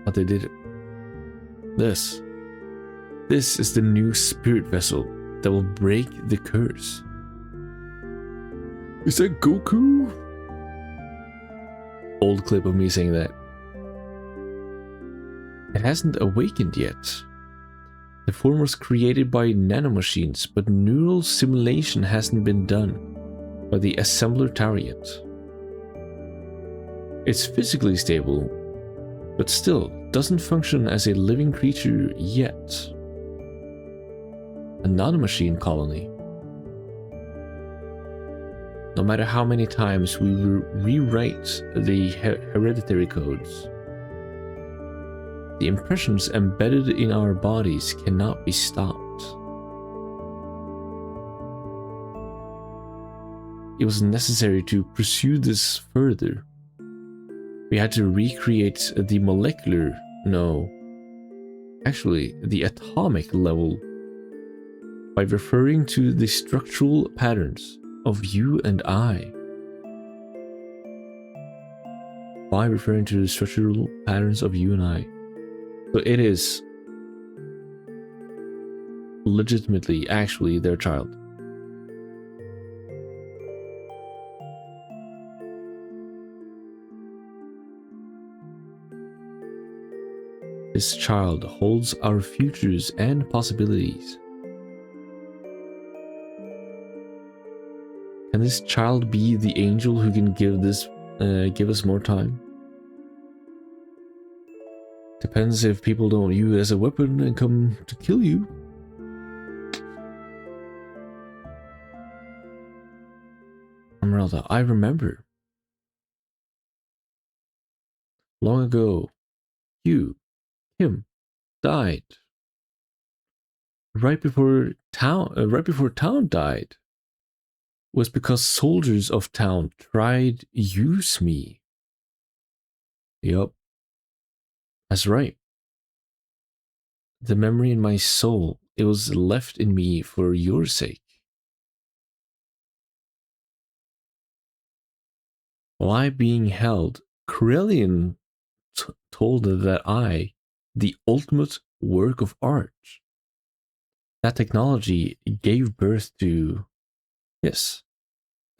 But they did it. This is the new spirit vessel that will break the curse. Is that Goku? Old clip of me saying that. It hasn't awakened yet. The form was created by nanomachines, but neural simulation hasn't been done by the assembler tower yet. It's physically stable, but still doesn't function as a living creature yet. A nanomachine colony. No matter how many times we rewrite the hereditary codes, the impressions embedded in our bodies cannot be stopped. It was necessary to pursue this further. We had to recreate the molecular, actually the atomic level by referring to the structural patterns of you and I. By referring to the structural patterns of you and I. So it is legitimately, actually, their child. This child holds our futures and possibilities. Can this child be the angel who can give us more time? Depends if people don't use it as a weapon and come to kill you. Emeralda, I remember. Long ago, him, died. Right before town died. Was because soldiers of town tried use me. Yup. That's right. The memory in my soul, it was left in me for your sake. While I being held, Corellian told that I, the ultimate work of art, that technology gave birth to, yes,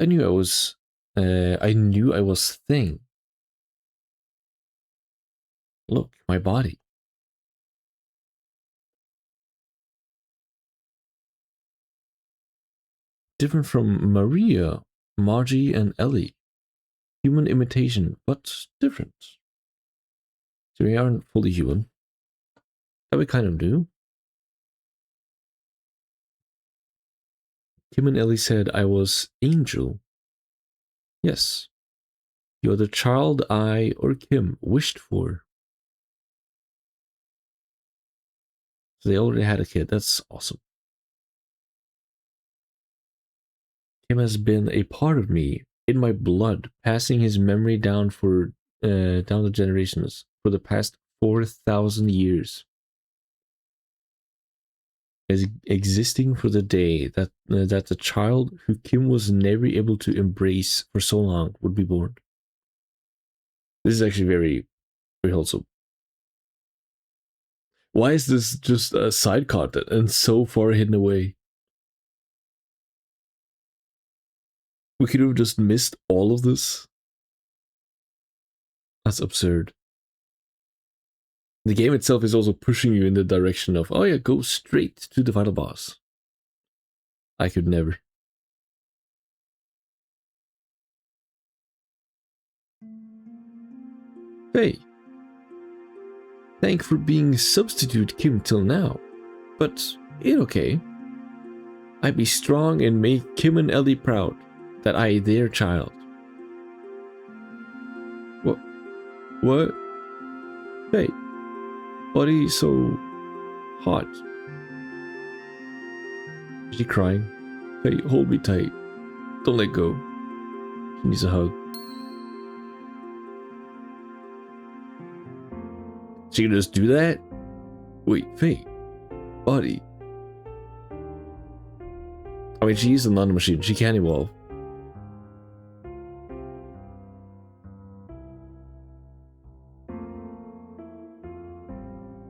I knew I was thing. Look, my body. Different from Maria, Margie, and Ellie. Human imitation, but different. So we aren't fully human. That we kind of do. Kim and Ellie said I was Angel. Yes. You're the child I or Kim wished for. So they already had a kid. That's awesome. Kim has been a part of me, in my blood, passing his memory down down the generations for the past 4,000 years. As existing for the day that the child who Kim was never able to embrace for so long would be born. This is actually very, very wholesome. Why is this just a side content and so far hidden away? We could have just missed all of this. That's absurd. The game itself is also pushing you in the direction of, oh yeah, go straight to the final boss. I could never. Hey. Thank for being substitute Kim till now, but it okay. I be strong and make Kim and Ellie proud that I their child. What? Hey, buddy, so hot. Is she crying? Hey, hold me tight. Don't let go. She needs a hug. She can just do that? Wait, Faye. Buddy. I mean, she is a nanomachine. She can evolve.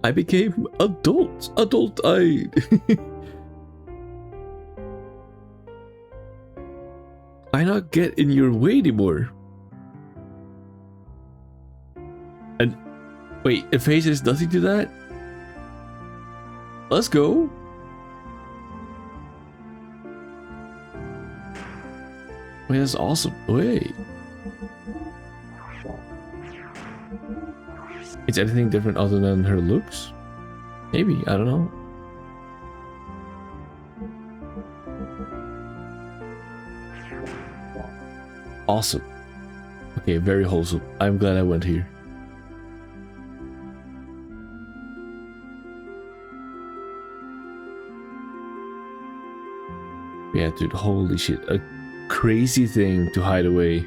I became adult-eyed. I not get in your way anymore. And wait, if Faye says nothing to that? Let's go. Wait, that's awesome. Wait. Is anything different other than her looks? Maybe, I don't know. Awesome. Okay, very wholesome. I'm glad I went here. Yeah, dude, holy shit. A crazy thing to hide away.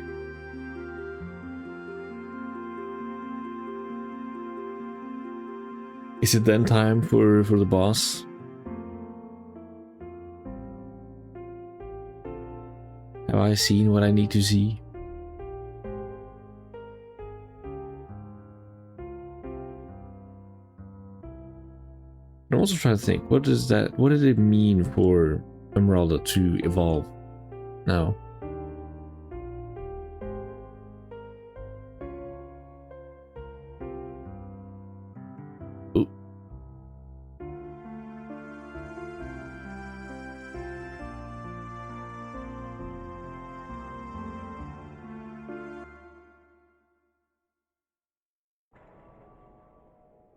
Is it then time for the boss? Have I seen what I need to see? I'm also trying to think, what does it mean for Emeralda to evolve now? Ooh.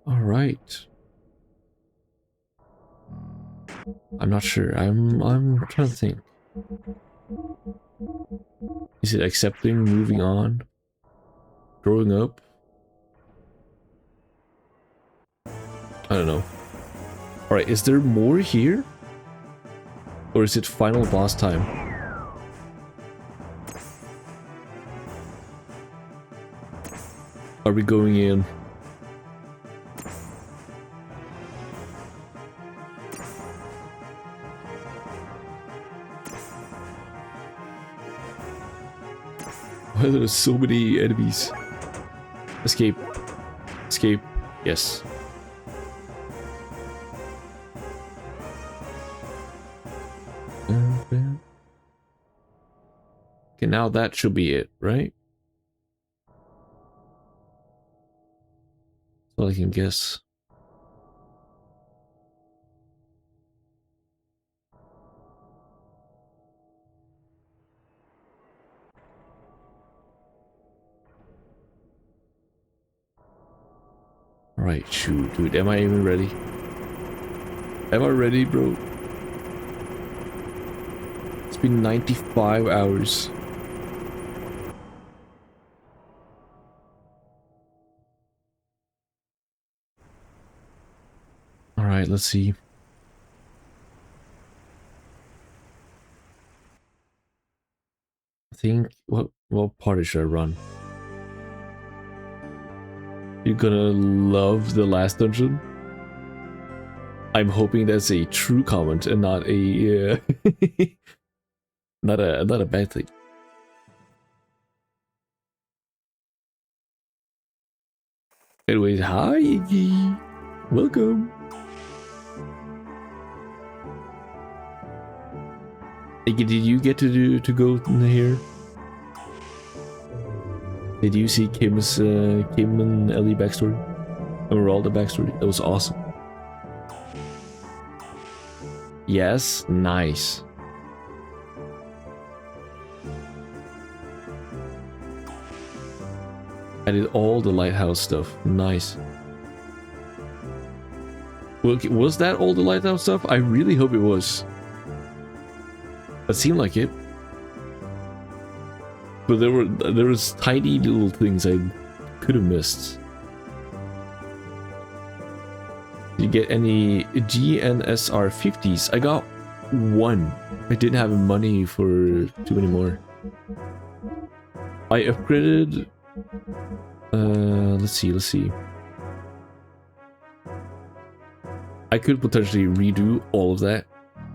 All right. I'm not sure. I'm trying to think. Is it accepting, moving on, growing up? I don't know. All right, is there more here? Or is it final boss time? Are we going in? Why are there so many enemies? Escape. Escape. Yes. Okay, now that should be it, right? That's all I can guess. Alright, shoot, dude. Am I even ready? Am I ready, bro? It's been 95 hours. Alright, let's see. I think what party should I run? You're gonna love the last dungeon. I'm hoping that's a true comment and not a not a bad thing. Anyways, hi Iggy, welcome. Iggy, did you get to go in here? Did you see Kim's Kim and Ellie backstory? Emeralda backstory? That was awesome. Yes, nice. I did all the lighthouse stuff. Nice. Well, was that all the lighthouse stuff? I really hope it was. That seemed like it. But there was tiny little things I could have missed. Did you get any GNSR 50s? I got one. I didn't have money for too many more. I upgraded. Let's see. I could potentially redo all of that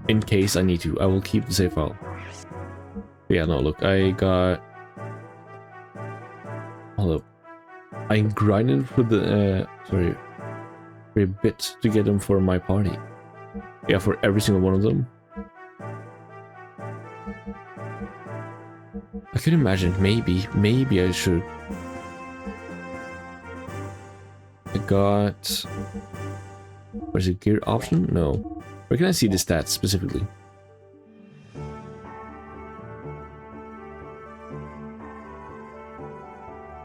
in case I need to. I will keep the save file. Yeah, no, look, I got. Hold up. I grinded for the for a bit to get them for my party. Yeah, for every single one of them. I could imagine maybe I should. I got. Where's the gear option? No. Where can I see the stats specifically?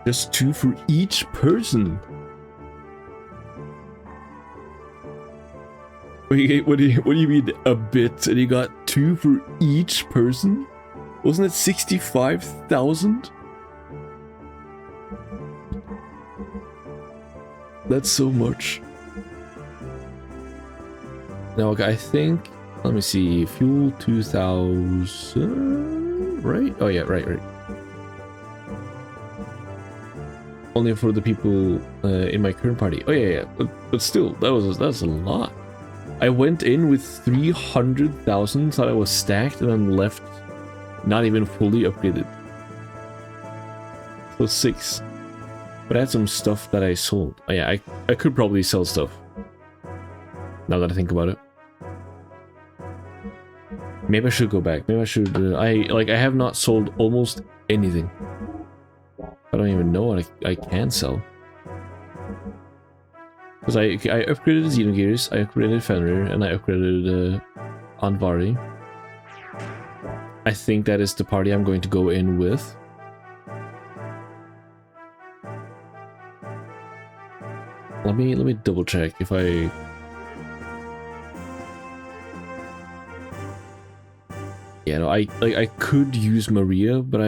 Just 2 for each person. Wait, what do you mean a bit? And you got 2 for each person? Wasn't it 65,000? That's so much. Now, okay, I think. Let me see. Fuel 2,000. Right? Oh yeah, right. Only for the people in my current party. Oh yeah. But still, that's a lot. I went in with 300,000, thought I was stacked, and then left not even fully upgraded. So 6. But I had some stuff that I sold. Oh yeah, I could probably sell stuff. Now that I think about it. Maybe I should go back. Maybe I should. I have not sold almost anything. I don't even know what I can sell. Because I upgraded Xenogears, I upgraded Fenrir, and I upgraded Andvari. I think that is the party I'm going to go in with. Let me double check if I. Yeah, no, I could use Maria, but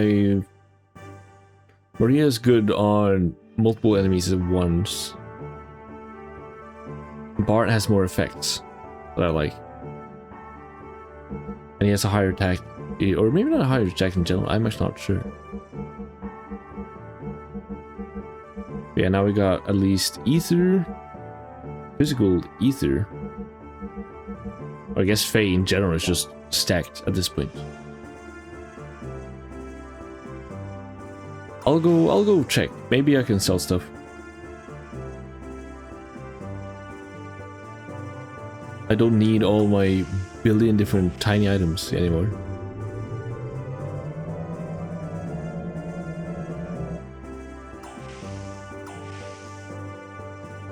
Maria is good on multiple enemies at once. Bart has more effects that I like. And he has a higher attack, or maybe not a higher attack in general, I'm actually not sure. But yeah, now we got at least Ether, physical Ether. Or I guess Faye in general is just stacked at this point. I'll go check. Maybe I can sell stuff. I don't need all my billion different tiny items anymore.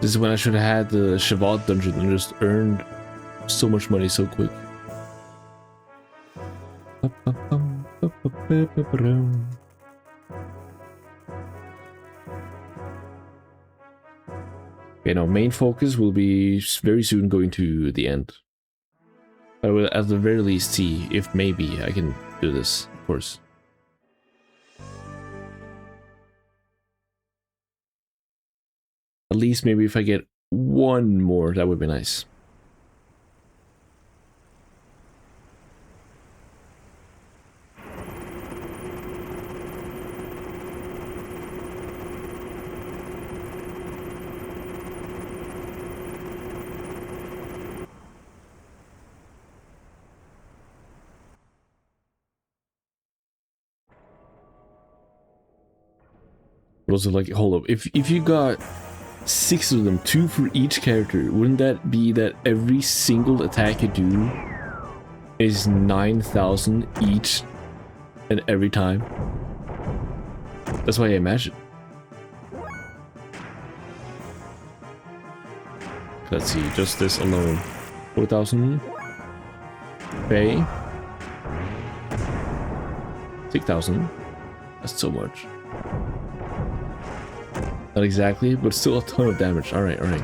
This is when I should have had the Shavat dungeon and just earned so much money so quick. You know, main focus will be very soon going to the end. I will at the very least see if maybe I can do this, of course. At least maybe if I get one more, that would be nice. But also, like, hold up. If you got 6 of them, 2 for each character, wouldn't that be that every single attack you do is 9,000 each and every time? That's why I imagine. Let's see, just this alone. 4,000. Pay. 6,000. That's so much. Not exactly, but still a ton of damage. Alright, alright.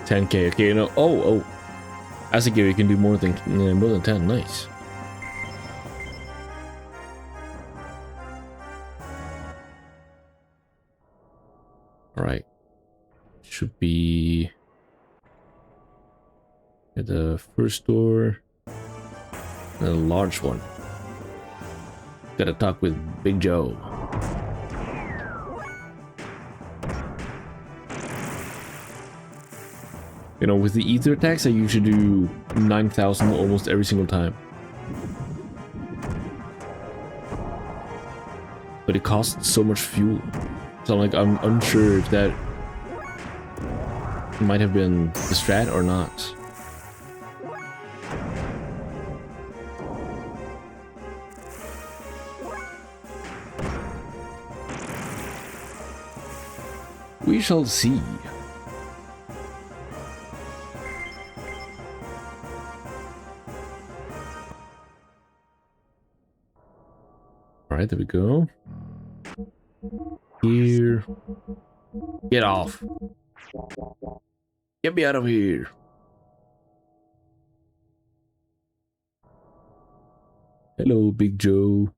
$10K. Okay, you know. Oh. As a gear, you can do more than 10. Nice. All right. Should be at the first door. And a large one. Gotta talk with Big Joe. You know, with the ether attacks, I usually do 9,000 almost every single time. But it costs so much fuel. So I'm unsure if that might have been the strat or not. We shall see. Alright, there we go. Here. Get off. Get me out of here. Hello, Big Joe.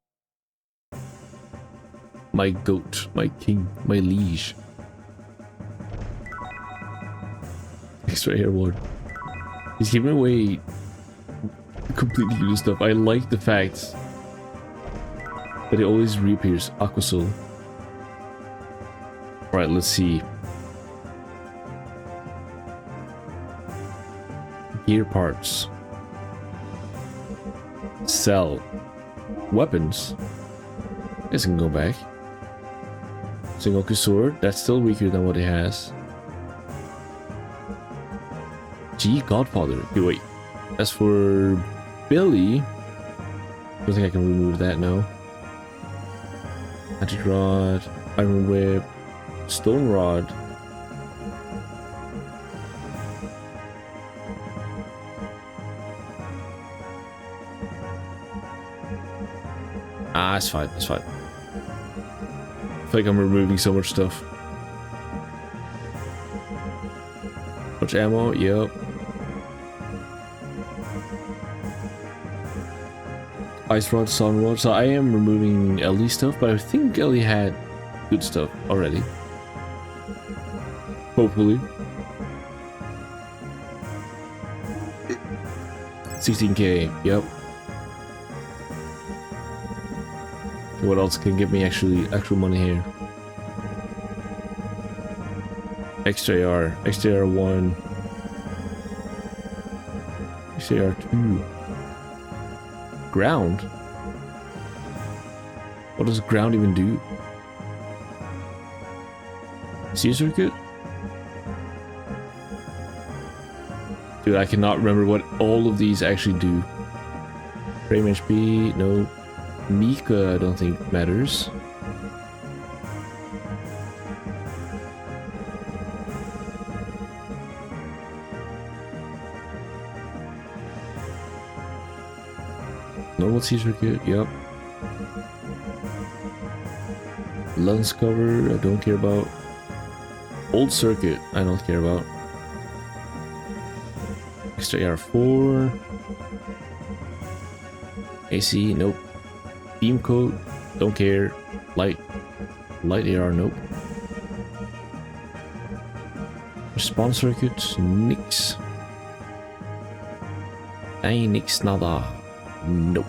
My goat, my king, my liege. Extra hair ward. He's giving away completely useless stuff. I like the fact that it always reappears. Aquasoul. Alright, let's see. Gear parts. Sell. Weapons. Guess I can go back. Xenogears sword. That's still weaker than what it has. G Godfather. Okay, wait. As for Billy, I don't think I can remove that now. Magic Rod, Iron Whip, Stone Rod. Ah, it's fine, it's fine. I feel like I'm removing so much stuff. Much ammo, yep. Ice Rod, Sun Rod. So I am removing Ellie stuff, but I think Ellie had good stuff already. Hopefully. 16K, yep. What else can give me actual money here? XJR, XJR1, XJR2. Ground? What does ground even do? Sea circuit? Dude, I cannot remember what all of these actually do. Frame HP, no. Mika, I don't think matters. Normal sea circuit, yep. Lens cover, I don't care about. Old circuit, I don't care about. Extra AR4. AC, nope. Beam coat, don't care. Light AR, nope. Response circuit, nix. Ain't nix nada. Nope.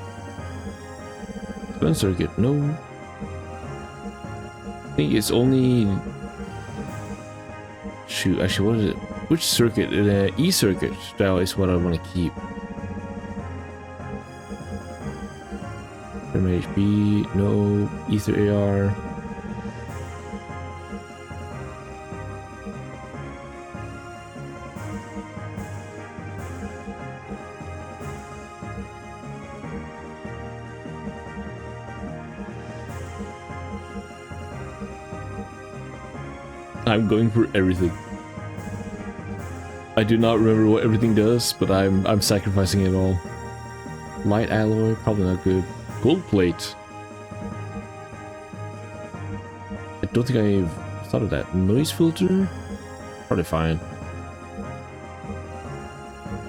Gun circuit, no. I think it's only... Shoot, actually, what is it? Which circuit? E circuit. That is what I want to keep. HP, no. Ether AR. I'm going for everything. I do not remember what everything does, but I'm sacrificing it all. Light alloy, probably not good. Gold plate. I don't think I've thought of that. Noise filter? Probably fine.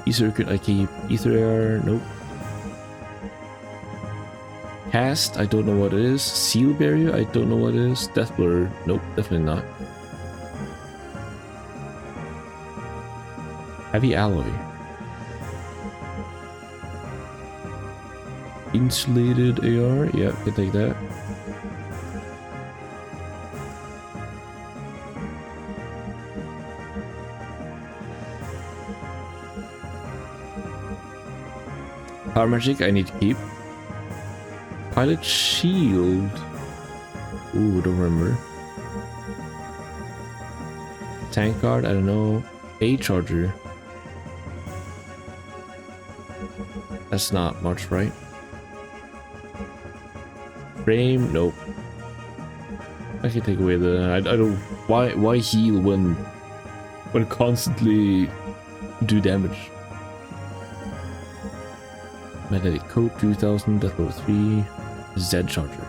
E-circuit I keep. Ether AR, nope. Cast, I don't know what it is. Seal barrier, I don't know what it is. Death blur, nope, definitely not. Heavy alloy. Insulated AR, yeah, can take that. Power magic, I need to keep. Pilot shield. Ooh, don't remember. Tank guard, I don't know. A charger. That's not much, right? Frame, nope. I can take away the. I don't. Why heal when constantly do damage? Magnetic coat 2000, death level 3, Z charger.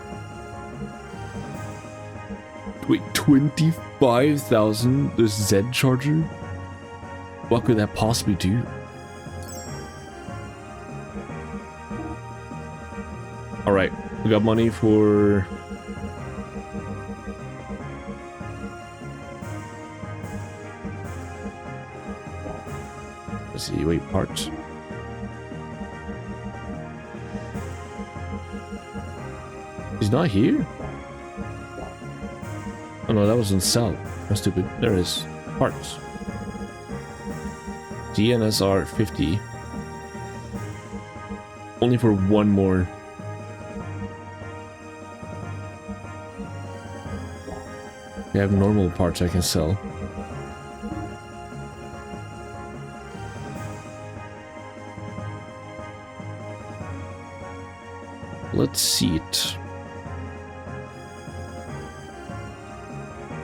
Wait, 25,000? The Z charger? What could that possibly do? Alright, we got money for... Let's see, wait, parts. He's not here? Oh no, that was in sell. That's stupid. There it is. Parts. DNSR 50. Only for one more. I have normal parts I can sell. Let's see it.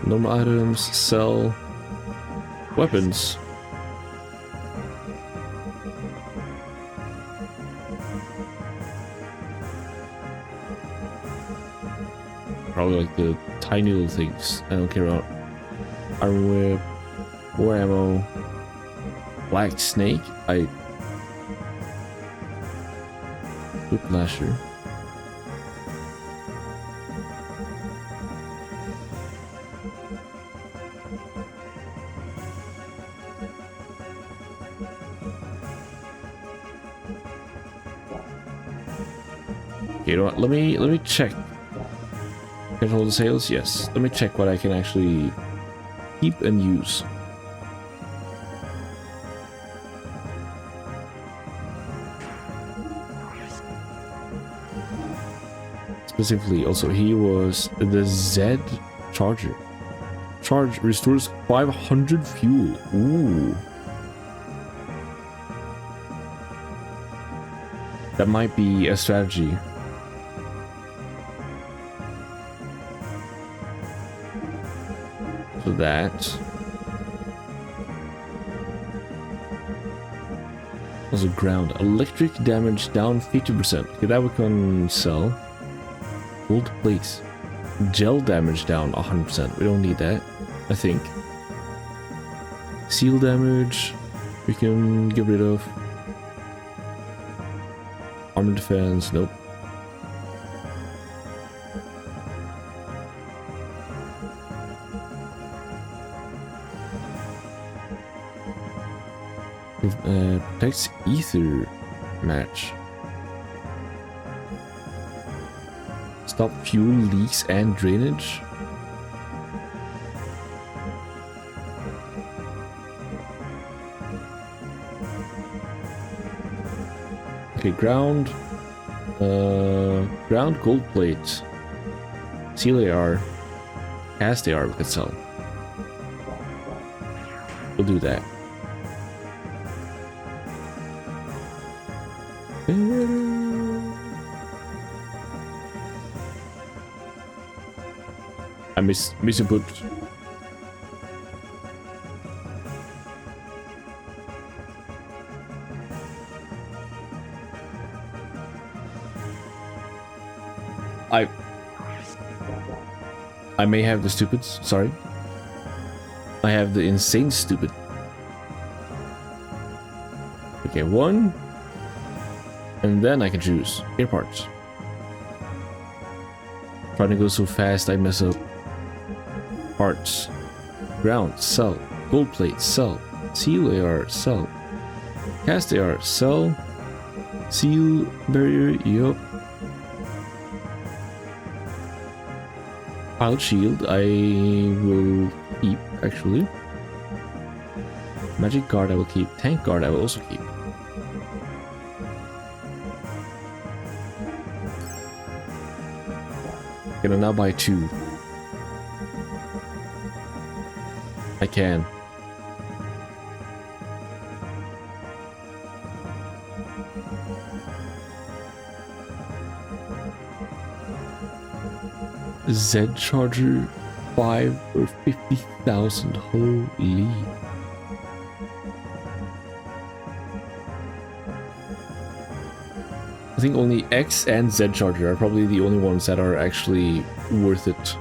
Normal items, sell. Weapons. Probably like the tiny little things. I don't care about. Iron whip, war ammo, black snake. Whiplasher. Okay, you know what? Let me check. Control the sales? Yes. Let me check what I can actually keep and use. Specifically, also, he was the Z charger. Charge restores 500 fuel. Ooh. That might be a strategy. So that was a ground. Electric damage down 50%. Okay, that we can sell. Gold plates. Gel damage down 100%. We don't need that, I think. Seal damage we can get rid of. Armor defense, nope. Protects ether match. Stop fuel leaks and drainage. Okay, ground. Ground gold plate. Seal AR. Cast AR we could sell. We'll do that. I miss a put. I may have the stupids, sorry. I have the insane stupid. Okay, one. And then I can choose air parts. Trying to go so fast I mess up. Parts. Ground, sell. Gold plate, sell. Seal AR, sell. Cast AR, sell. Seal barrier, yup. Pilot shield, I will keep, actually. Magic guard, I will keep. Tank guard, I will also keep. Can I now buy 2? I can. Z charger 5 or 50,000. Holy. I think only X and Z charger are probably the only ones that are actually worth it.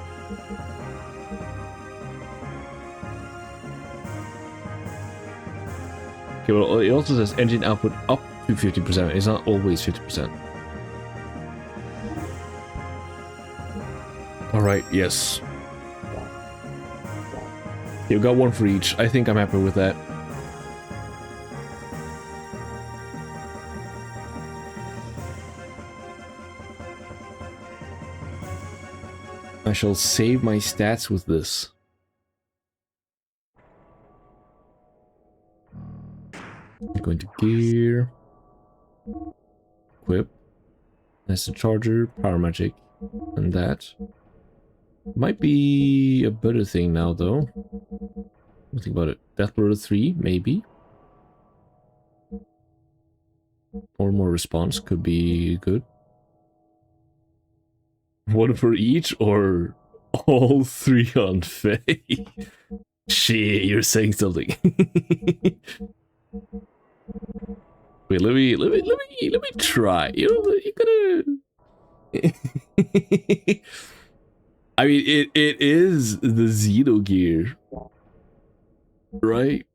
Okay, well, it also says engine output up to 50%. It's not always 50%. Alright, yes. You've got one for each. I think I'm happy with that. I shall save my stats with this. I'm going to gear. Equip. That's the charger, power magic, and that. Might be a better thing now, though. Think about it. Death Blow 3, maybe. Or more response could be good. One for each, or all 3 on Faye? Shit, you're saying something. Wait, let me try. You know, you gotta. I mean, it is the Xenogear, right?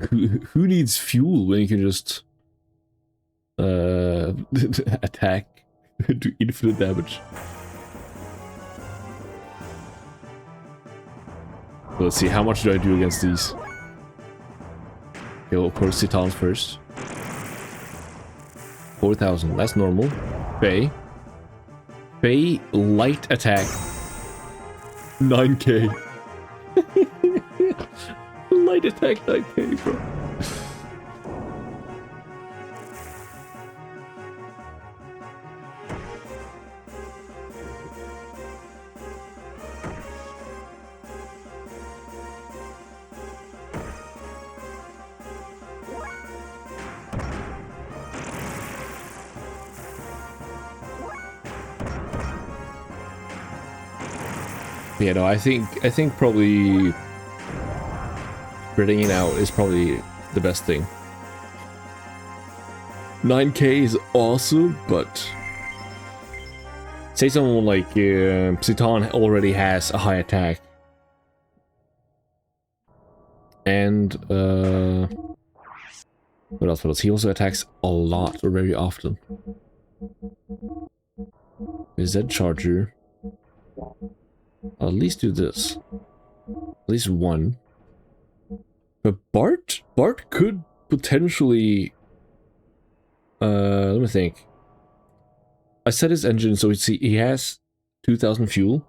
Who needs fuel when you can just attack do infinite damage? Let's see, how much do I do against these? Okay, well, of course, Titans first. 4,000, that's normal. Faye. Faye, light attack. 9k. Light attack 9k, bro. Yeah, no, I think probably spreading it out is probably the best thing. 9k is awesome, but say someone like Citan already has a high attack, and what else? What else? He also attacks a lot or very often. Is that charger? I'll at least do this. At least one. But Bart could potentially. Let me think. I set his engine so he has 2,000 fuel.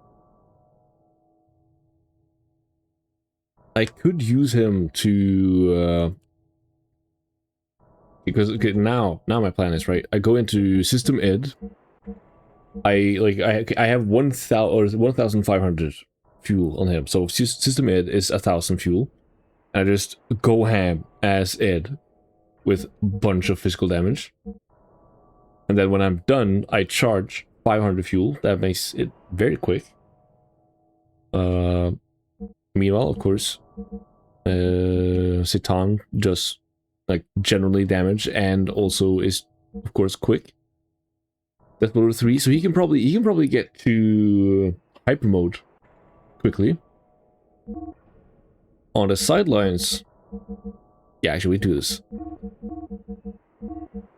I could use him to because okay, now my plan is right. I go into system ed. I have 1,000 or 1,500 fuel on him. So system ed is 1,000 fuel. And I just go ham as ed with a bunch of physical damage. And then when I'm done, I charge 500 fuel. That makes it very quick. Meanwhile, of course, Citan just like generally damage and also is of course quick. That's level 3, so he can probably get to hyper mode quickly. On the sidelines, yeah, actually we do this.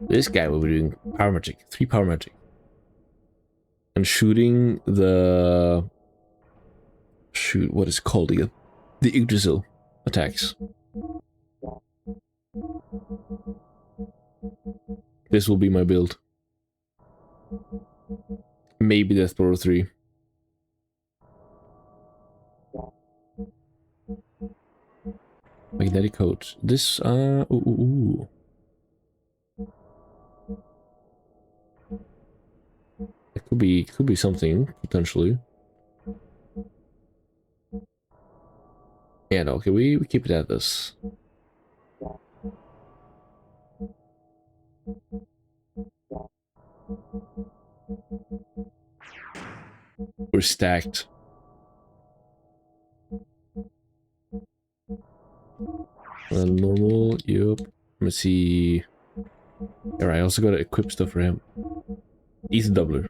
This guy will be doing power magic, 3 power magic, and shooting the what is it called again? The Yggdrasil attacks. This will be my build. Maybe Death Thrower 3. Magnetic coat. This ooh. It could be something potentially. Yeah, no, okay, we keep it at this. We're stacked. Normal, yep. Let me see. Alright, I also gotta equip stuff for him. Ether doubler.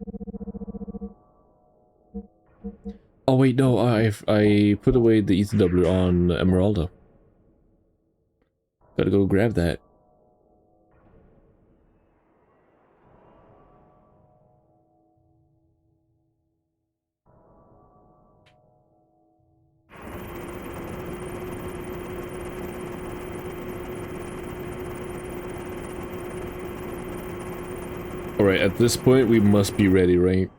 Oh wait, no, I put away the ether doubler on Emeralda. Gotta go grab that. Alright, at this point we must be ready, right?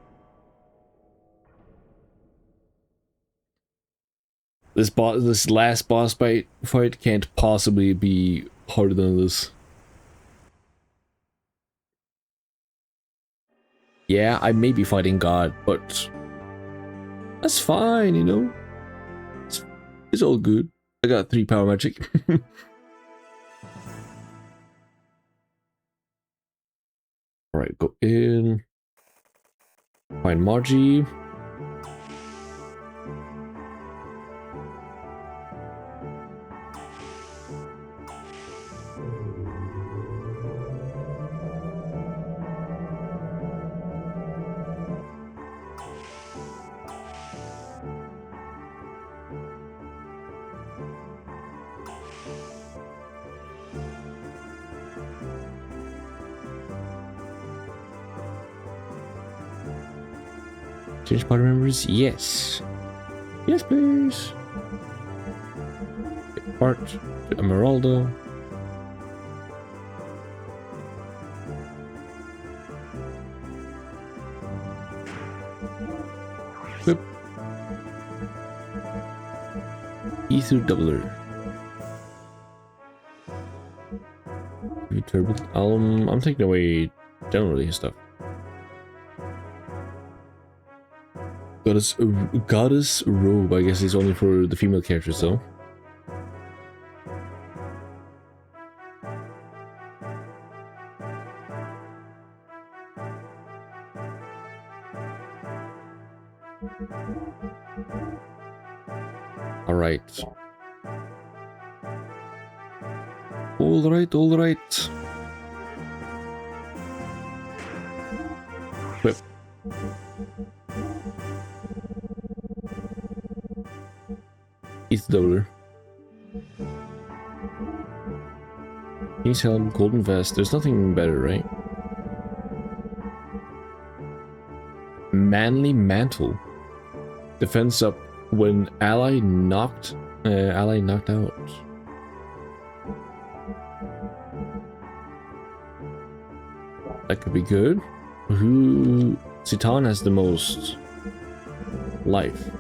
This last boss fight can't possibly be harder than this. Yeah, I may be fighting God, but that's fine, you know? It's all good. I got 3 power magic. Alright, go in. Find Margie. Change party members? Yes. Yes, please. Part to Emeralda. Whip. Ether doubler. Turbo. I'm taking away generally stuff. Goddess robe, I guess, is only for the female characters, though. Alright. Alright. Whip. Ether doubler. King's helm, golden vest. There's nothing better, right? Manly mantle. Defense up when ally knocked out. That could be good. Who... Citan has the most life.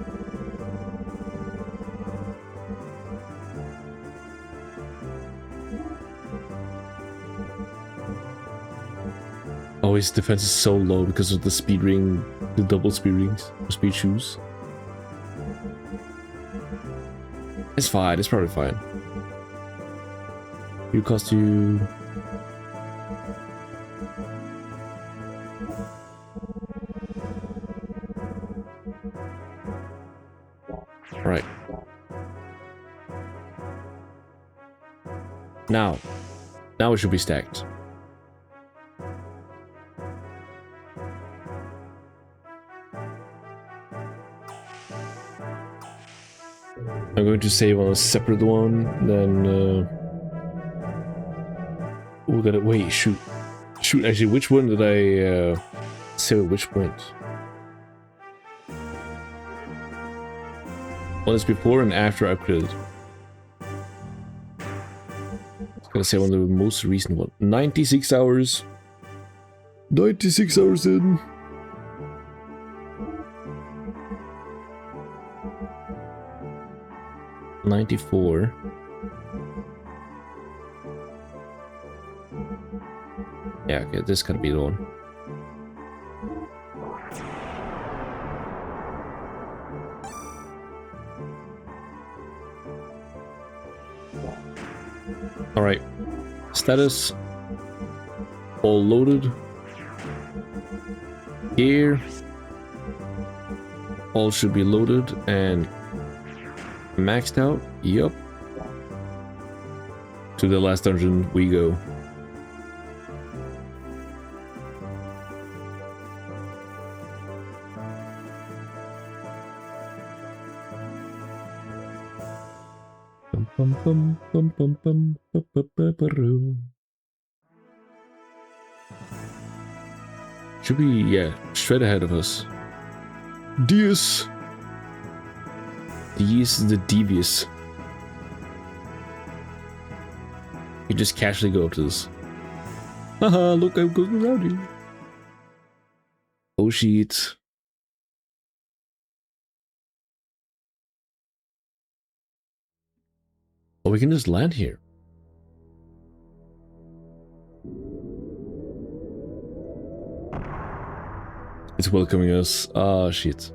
Oh, his defense is so low because of the speed ring, the double speed rings, or speed shoes. It's fine, it's probably fine. You cost you... Right. Now it should be stacked. I'm going to save on a separate one, then we're gonna wait. Shoot. Actually, which one did I save at which point? One is before and after I upgraded. I'm gonna say one of the most recent one. 96 hours. 96 hours in. $94. Yeah, okay, this gotta be the one. Alright. Status. All loaded. Gear. All should be loaded and maxed out. Yup. To the last dungeon we go. Should be, yeah, straight ahead of us. Deus! Deus is the devious. You just casually go up to this. Haha, look, I'm going around here. Oh shit. Oh, we can just land here. It's welcoming us. Ah, shit.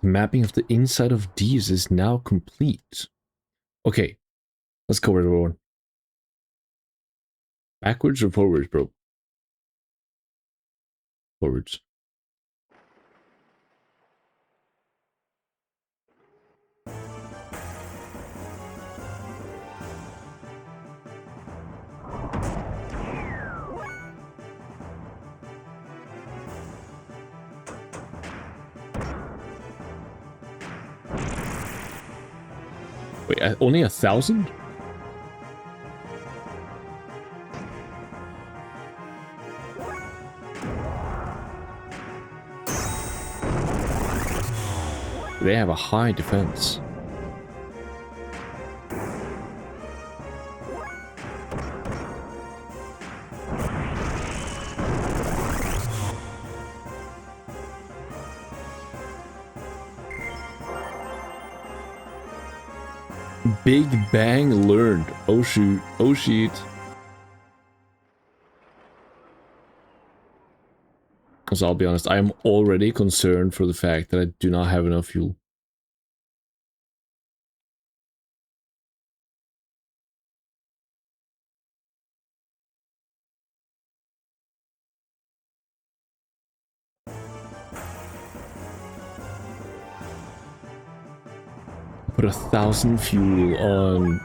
Mapping of the inside of Deus is now complete. Okay, let's go everyone. Backwards or forwards, bro? Forwards. Wait, only 1,000? They have a high defense. Big Bang learned. Oh shoot. Oh shit. Because I'll be honest, I am already concerned for the fact that I do not have enough fuel. Put 1,000 fuel on.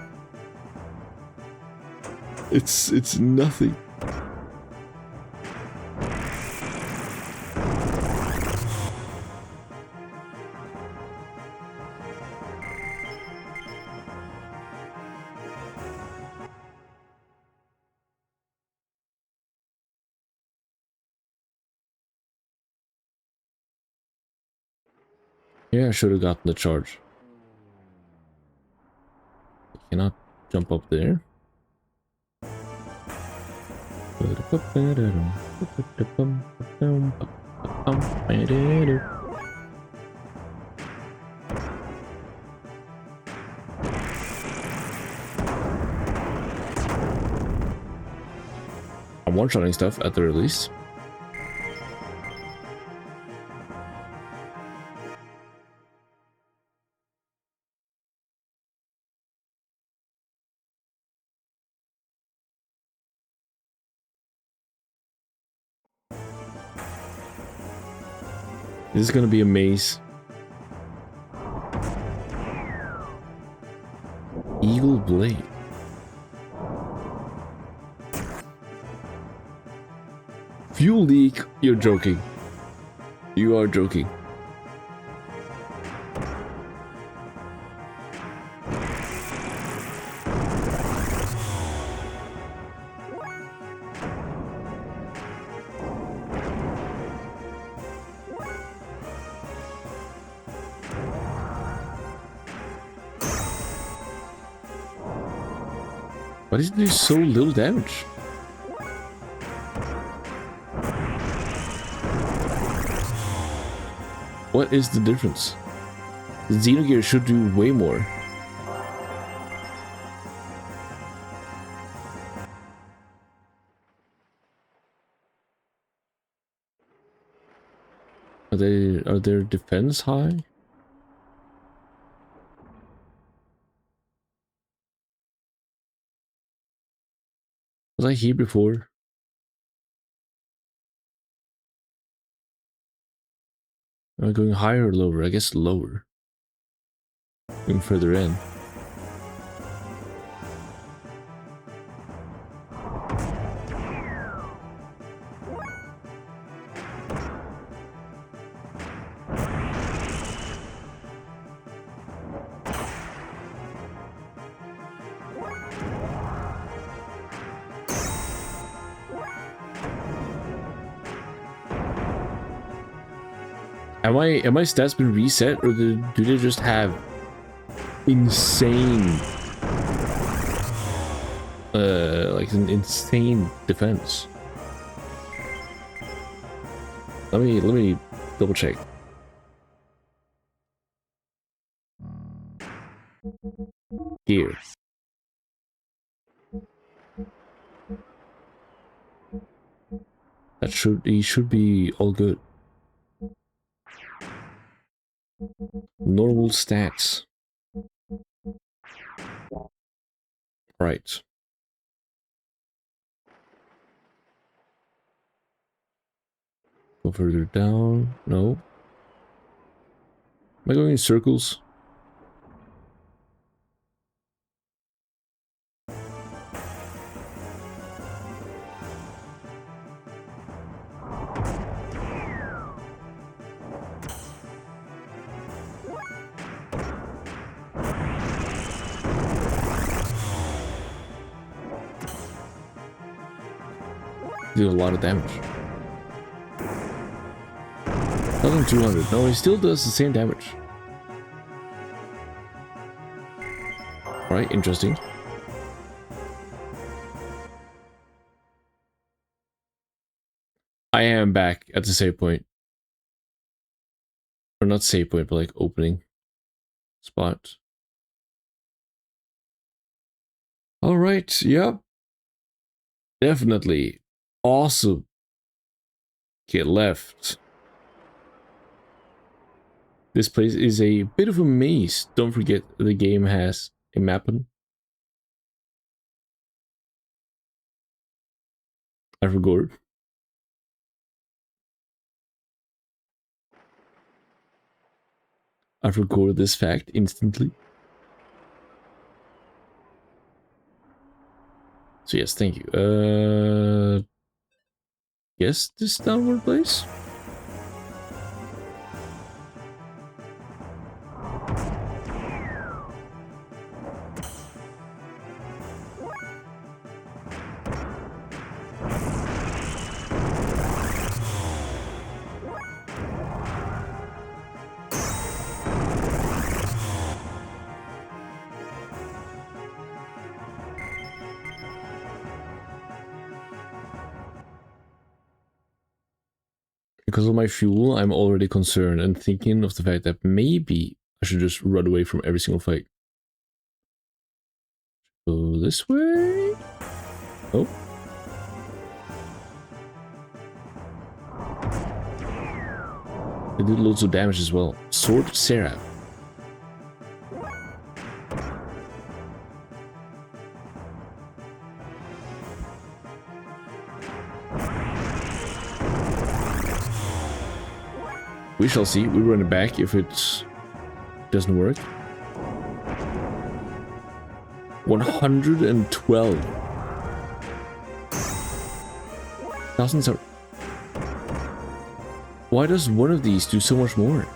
It's nothing. Yeah, I should have gotten the charge. Cannot jump up there. I'm one-shotting stuff at the very least. This is gonna be a maze. Eagle Blade. Fuel leak? You're joking. You are joking. Why does it do so little damage? What is the difference? The Xenogears should do way more. Are their defense high? Was I here before? Am I going higher or lower? I guess lower. Going further in. Am my stats been reset, or do they just have insane like an insane defense? Let me double check. Here. He should be all good. Normal stats. Right. Go further down. No. Am I going in circles? Did a lot of damage. 1200. No, he still does the same damage. Alright, interesting. I am back at the save point. Or not save point, but like opening spot. Alright, yep. Definitely. Awesome. Get left. This place is a bit of a maze. Don't forget the game has a mapping. I forgot. I forgot this fact instantly. So yes, thank you. Yes, this downward place? Because of my fuel, I'm already concerned and thinking of the fact that maybe I should just run away from every single fight. Go this way? Oh. They did loads of damage as well. Sword Seraph. We shall see. We run it back if it doesn't work. 112. Thousands are... Why does one of these do so much more?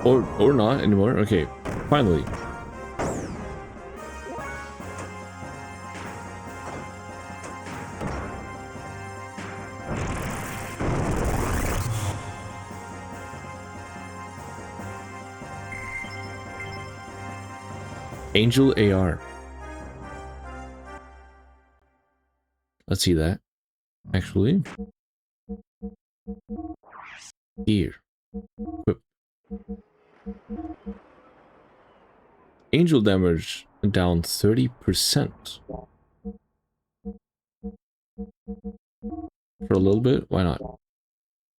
Or not anymore? Okay, finally. Angel AR. Let's see that. Actually. Here. Equip. Angel damage down 30%. For a little bit? Why not? Oh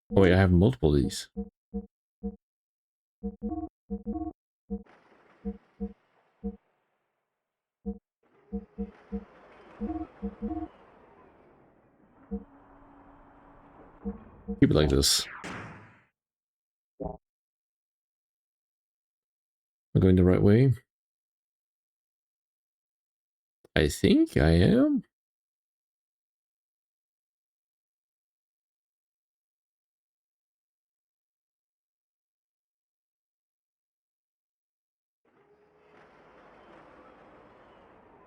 wait, I have multiple of these. Keep it like this. Am I going the right way? I think I am.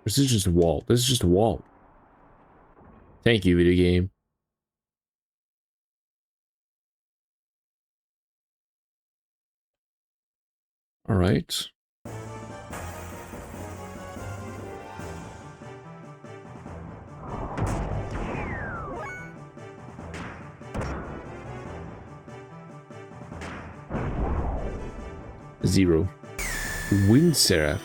This is just a wall. This is just a wall. Thank you, video game. All right. Zero. Wind Seraph.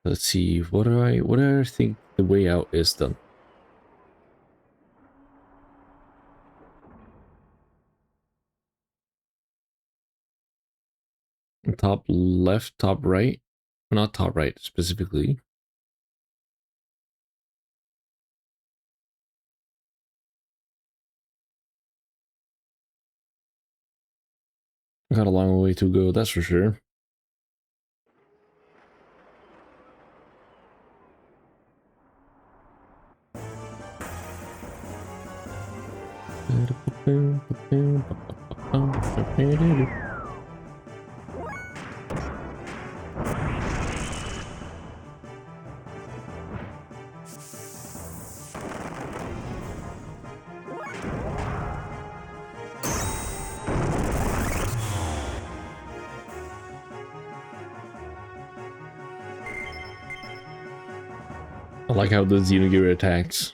Let's see, what do I think the way out is then? Top left, top right? Not top right specifically. Got a long way to go, that's for sure. I like how the Xenogears attacks.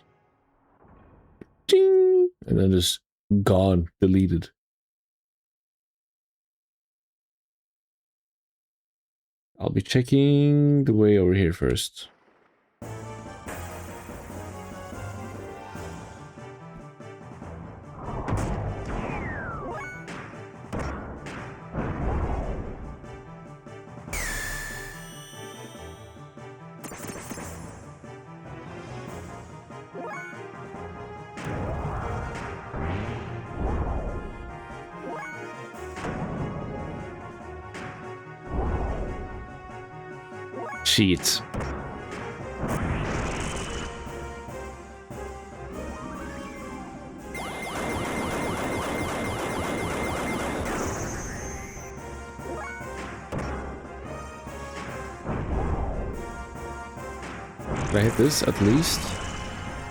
Ding! And then just gone, deleted. I'll be checking the way over here first. Cheats. Can I hit this at least?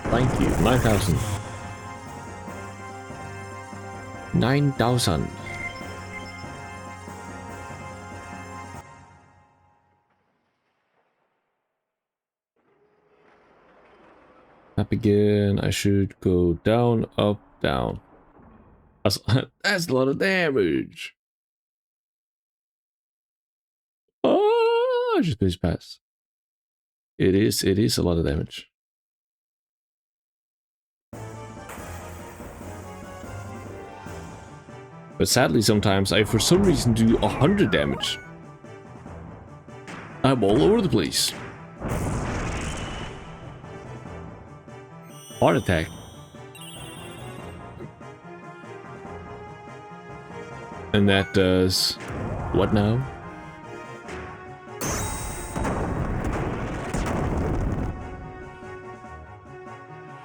Thank you. 9,000. 9,000. Up again. I should go down, up, down. That's a lot of damage. Oh, I just paced past. It is a lot of damage. But sadly, sometimes I, for some reason, do 100 damage. I'm all over the place. Heart attack. And that does... what now?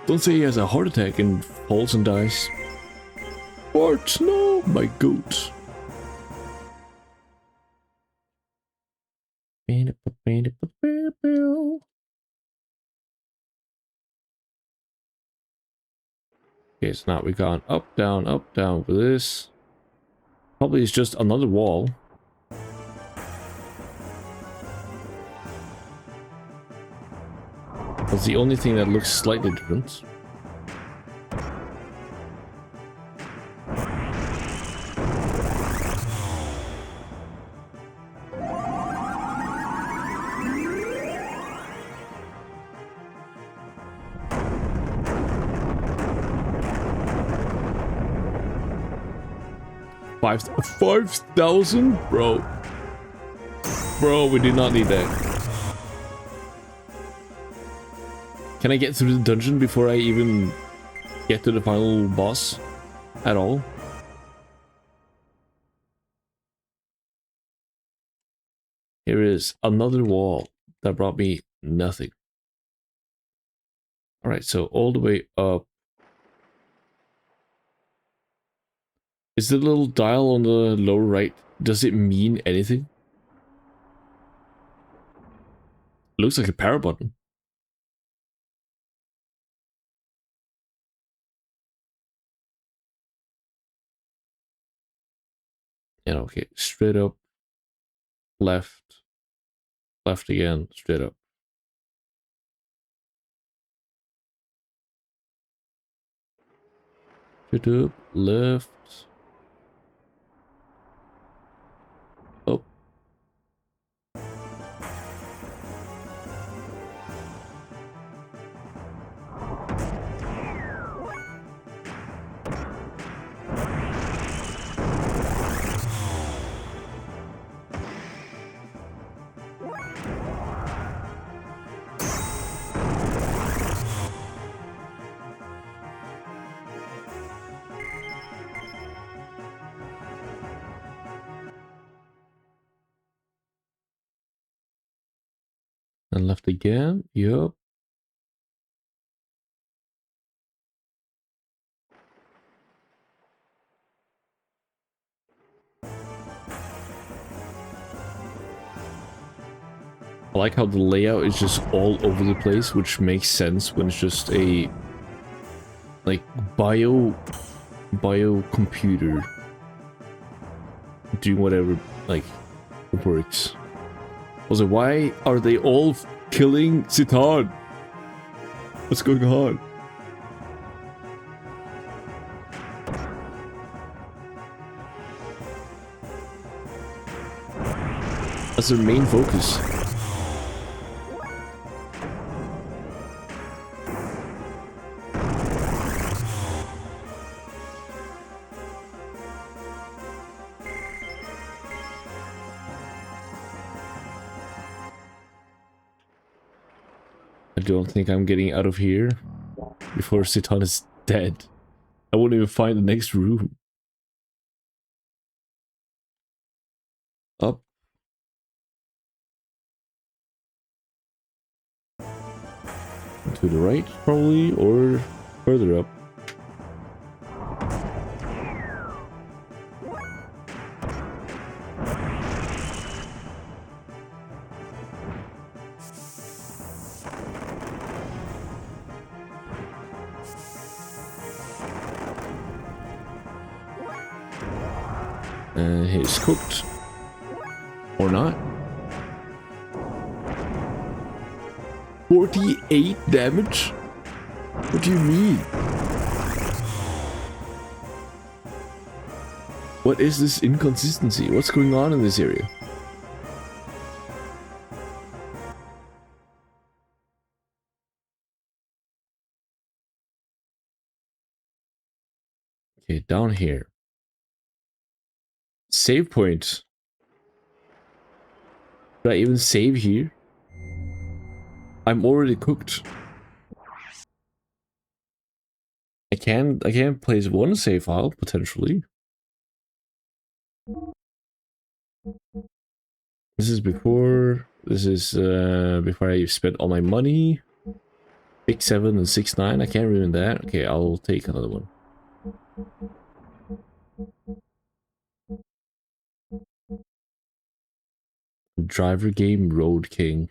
Don't say he has a heart attack and falls and dies. Bart, no, my goat. Okay, so now we've gone up, down with this. Probably it's just another wall. That's the only thing that looks slightly different. $5,000? Bro, we did not need that. Can I get through the dungeon before I even get to the final boss at all? Here is another wall that brought me nothing. Alright, so all the way up. Is the little dial on the lower right, does it mean anything? It looks like a power button. And okay, straight up, left, left again, straight up. Straight up, left. Up. And left again, yup. I like how the layout is just all over the place, which makes sense when it's just a like bio computer doing whatever like works. Also, why are they all killing Citan? What's going on? That's their main focus. I don't think I'm getting out of here before Citan is dead. I won't even find the next room. Up. To the right, probably, or further up. He's cooked. Or not. 48 damage? What do you mean? What is this inconsistency? What's going on in this area? Okay, down here. Save point. Should I even save here? I'm already cooked. I can place one save file, potentially. This is before I spent all my money. 6-7 and 6-9. I can't ruin that. Okay, I'll take another one. Driver game Road King.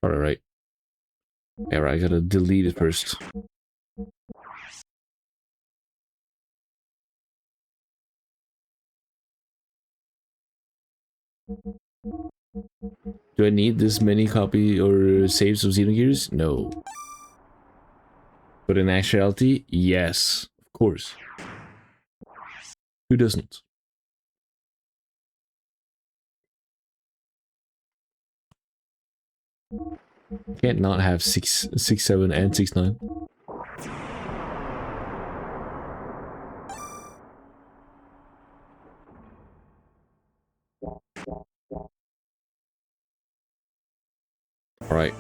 Alright. Yeah, right, I gotta delete it first. Do I need this many copy or saves of Xenogears? No. But in actuality, yes. Of course. Who doesn't? Can't not have 6-7 and 6-9. Alright.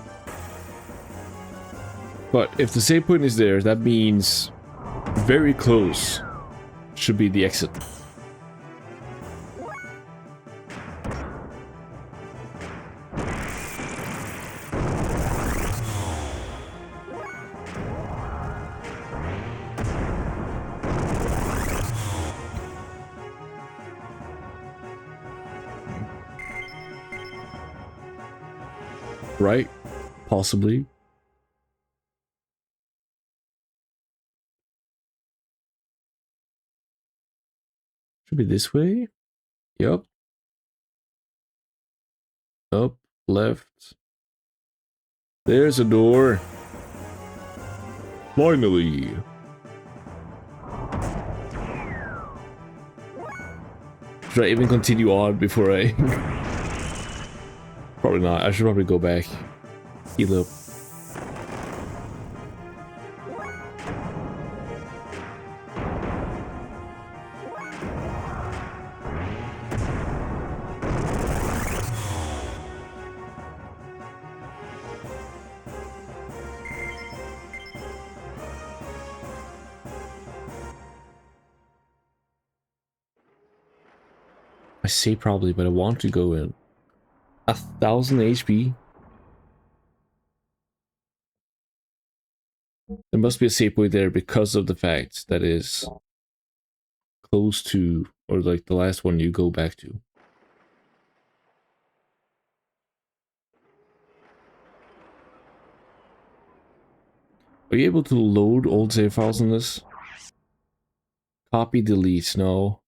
But if the save point is there, that means very close should be the exit. Right? Possibly. Should be this way. Yup. Up, left. There's a door. Finally. Should I even continue on before I... Probably not. I should probably go back. Heal up. I say probably, but I want to go in. 1,000 HP. There must be a save point there because of the fact that is close to, or like the last one you go back to. Are you able to load old save files in this? Copy, delete, no.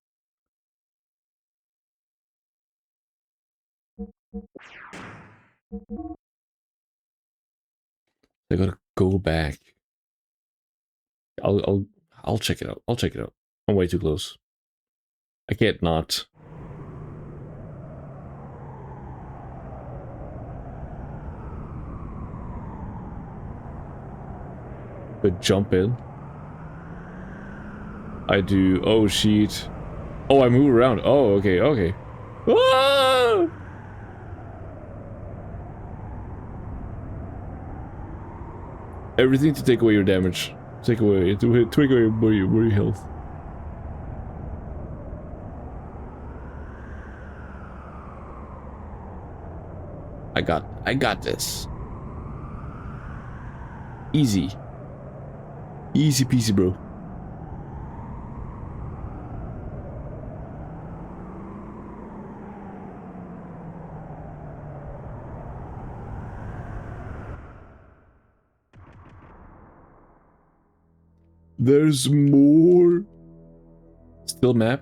I gotta go back. I'll check it out. I'll check it out. I'm way too close. I can't not. But jump in. I do. Oh, sheet. Oh, I move around. Oh, okay, okay. Ah! Everything to take away your damage. Take away your health. I got this. Easy. Easy peasy, bro. There's more. Still map.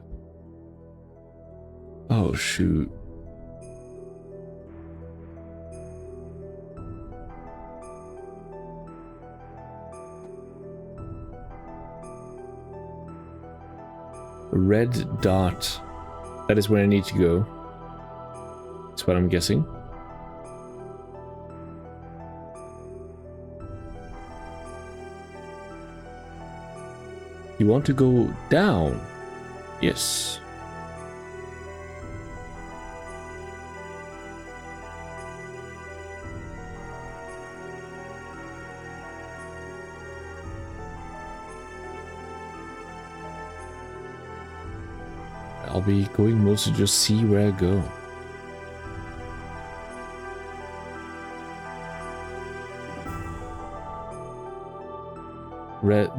Oh shoot. Red dot. That is where I need to go. That's what I'm guessing. You want to go down? Yes. I'll be going mostly just see where I go.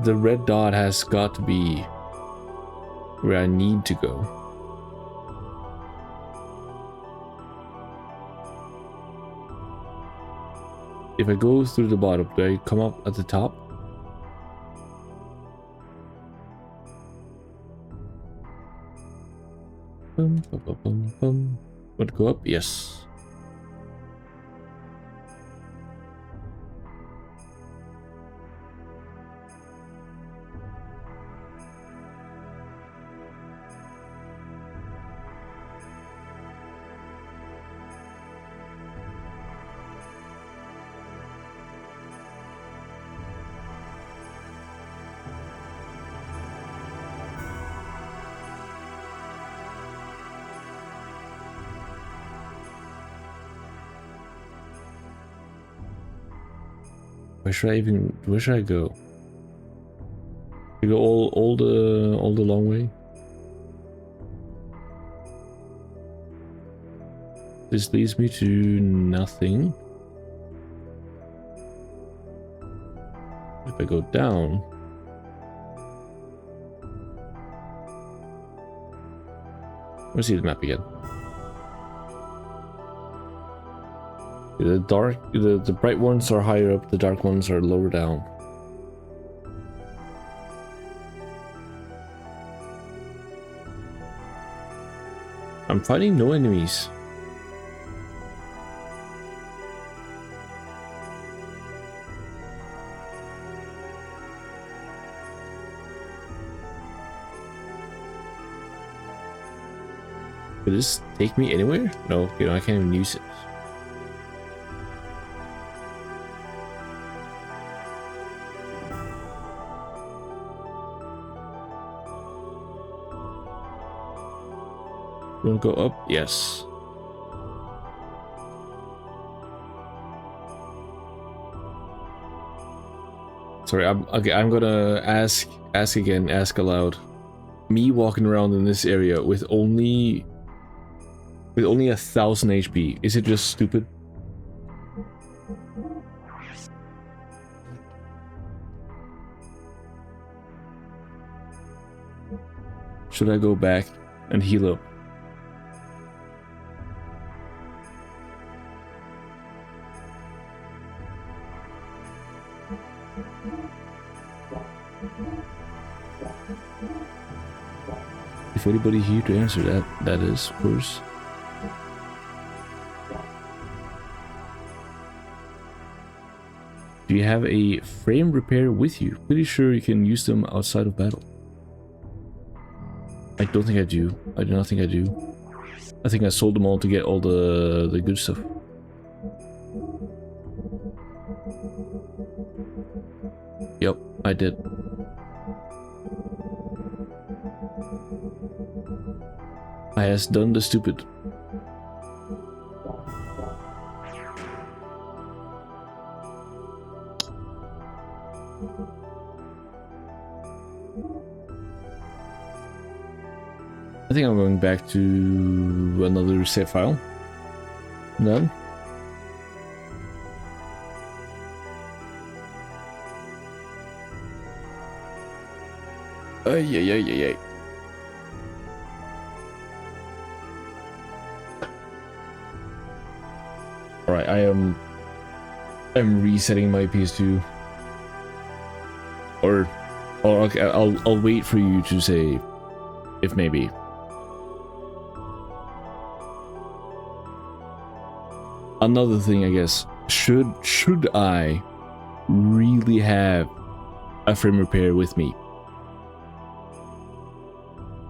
The red dot has got to be where I need to go. If I go through the bottom, do I come up at the top? Bum, bum, bum, bum, bum. Want to go up? Yes. Where should I go? You go all the long way? This leads me to nothing. If I go down, let's see the map again. The bright ones are higher up, the dark ones are lower down. I'm finding no enemies. Could this take me anywhere? No, you know, I can't even use it. You want to go up? Yes. Sorry, I'm gonna ask again, ask aloud. Me walking around in this area with only 1,000 HP. Is it just stupid? Should I go back and heal up? If anybody here to answer that is, of course. Do you have a frame repair with you? Pretty sure you can use them outside of battle. I don't think I do. I do not think I do. I think I sold them all to get all the good stuff. Yep, I did. I has done the stupid. I think I'm going back to another save file. Then Ay, ay, ay, ay, ay. Alright, I'm resetting my PS2. Or okay, I'll wait for you to say if maybe. Another thing, I guess, should I really have a frame repair with me?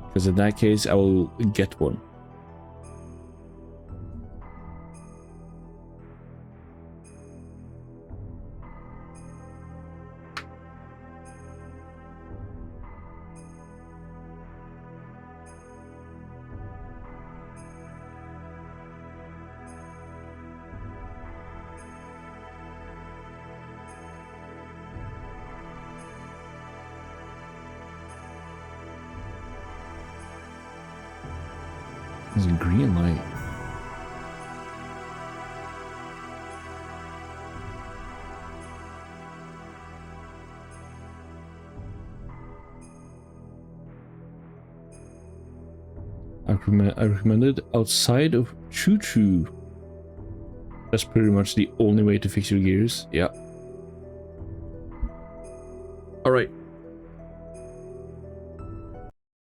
Because in that case, I will get one. There's a green light. I recommend it outside of Choo Choo. That's pretty much the only way to fix your gears. Yeah. Alright.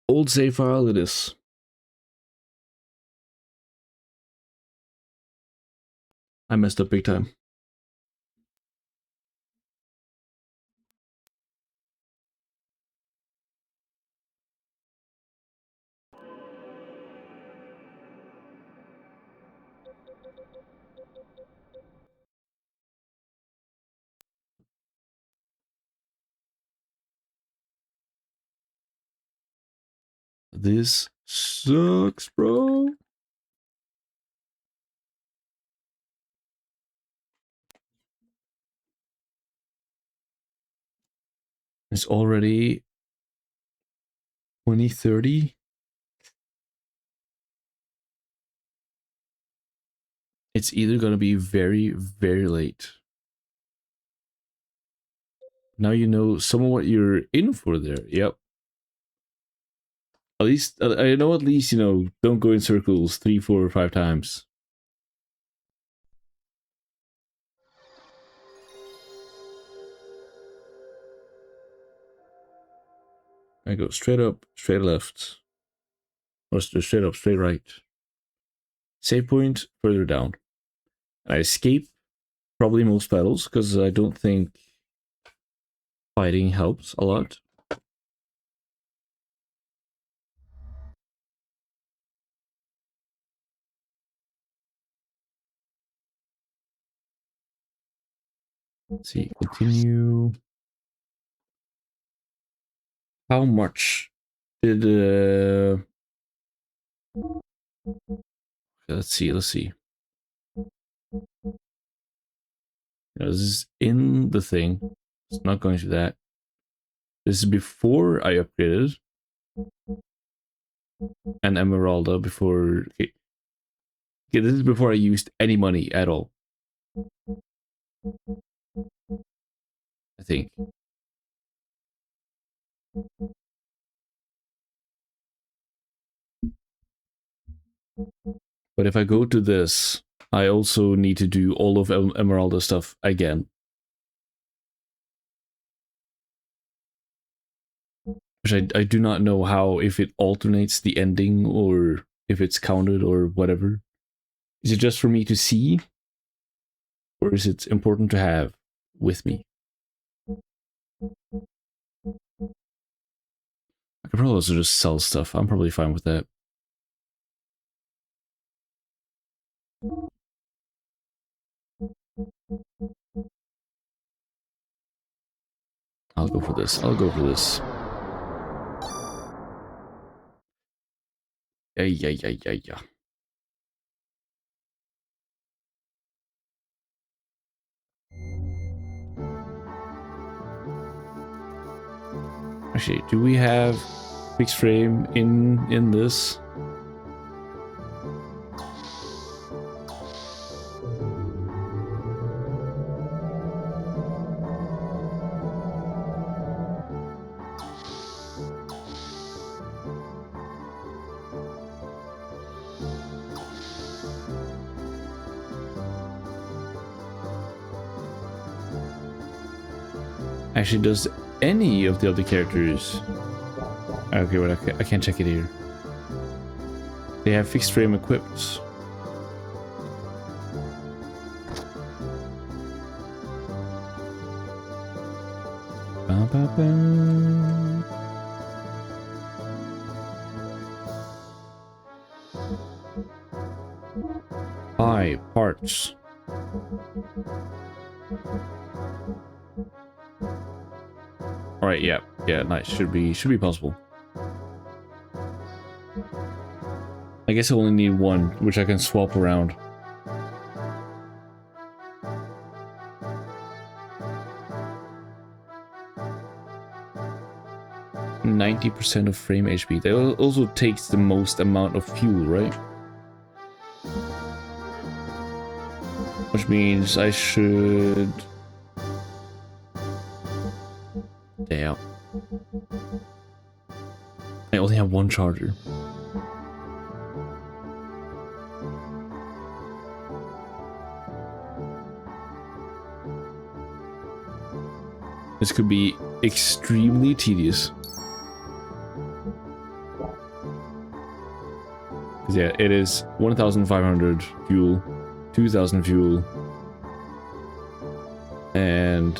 Old save file it is. I messed up big time. This sucks, bro. It's already 2030. It's either going to be very, very late. Now you know some of what you're in for there. Yep. At least, I know at least, you know, don't go in circles 3, 4, or 5 times. I go straight up, straight left. Or straight up, straight right. Save point further down. I escape probably most battles because I don't think fighting helps a lot. Let's see, continue. How much did let's see. This is in the thing. It's not going through that. This is before I upgraded. And Emeralda before... Okay, this is before I used any money at all. I think. But if I go to this, I also need to do all of Emeralda stuff again. Which I do not know how, if it alternates the ending or if it's counted or whatever. Is it just for me to see? Or is it important to have with me? I could probably also just sell stuff. I'm probably fine with that. I'll go for this. I'll go for this. Yeah. Actually, do we have fixed frame in this? Actually, does any of the other characters... Okay, well, I can't check it here. They have fixed frame equipped. Ba, ba, ba. Buy parts. All right, yeah, nice. Should be possible. I guess I only need one, which I can swap around. %90 of frame HP. That also takes the most amount of fuel, right? Which means I should... Damn. I only have one charger. This could be extremely tedious. Yeah, it is 1,500 fuel, 2,000 fuel, and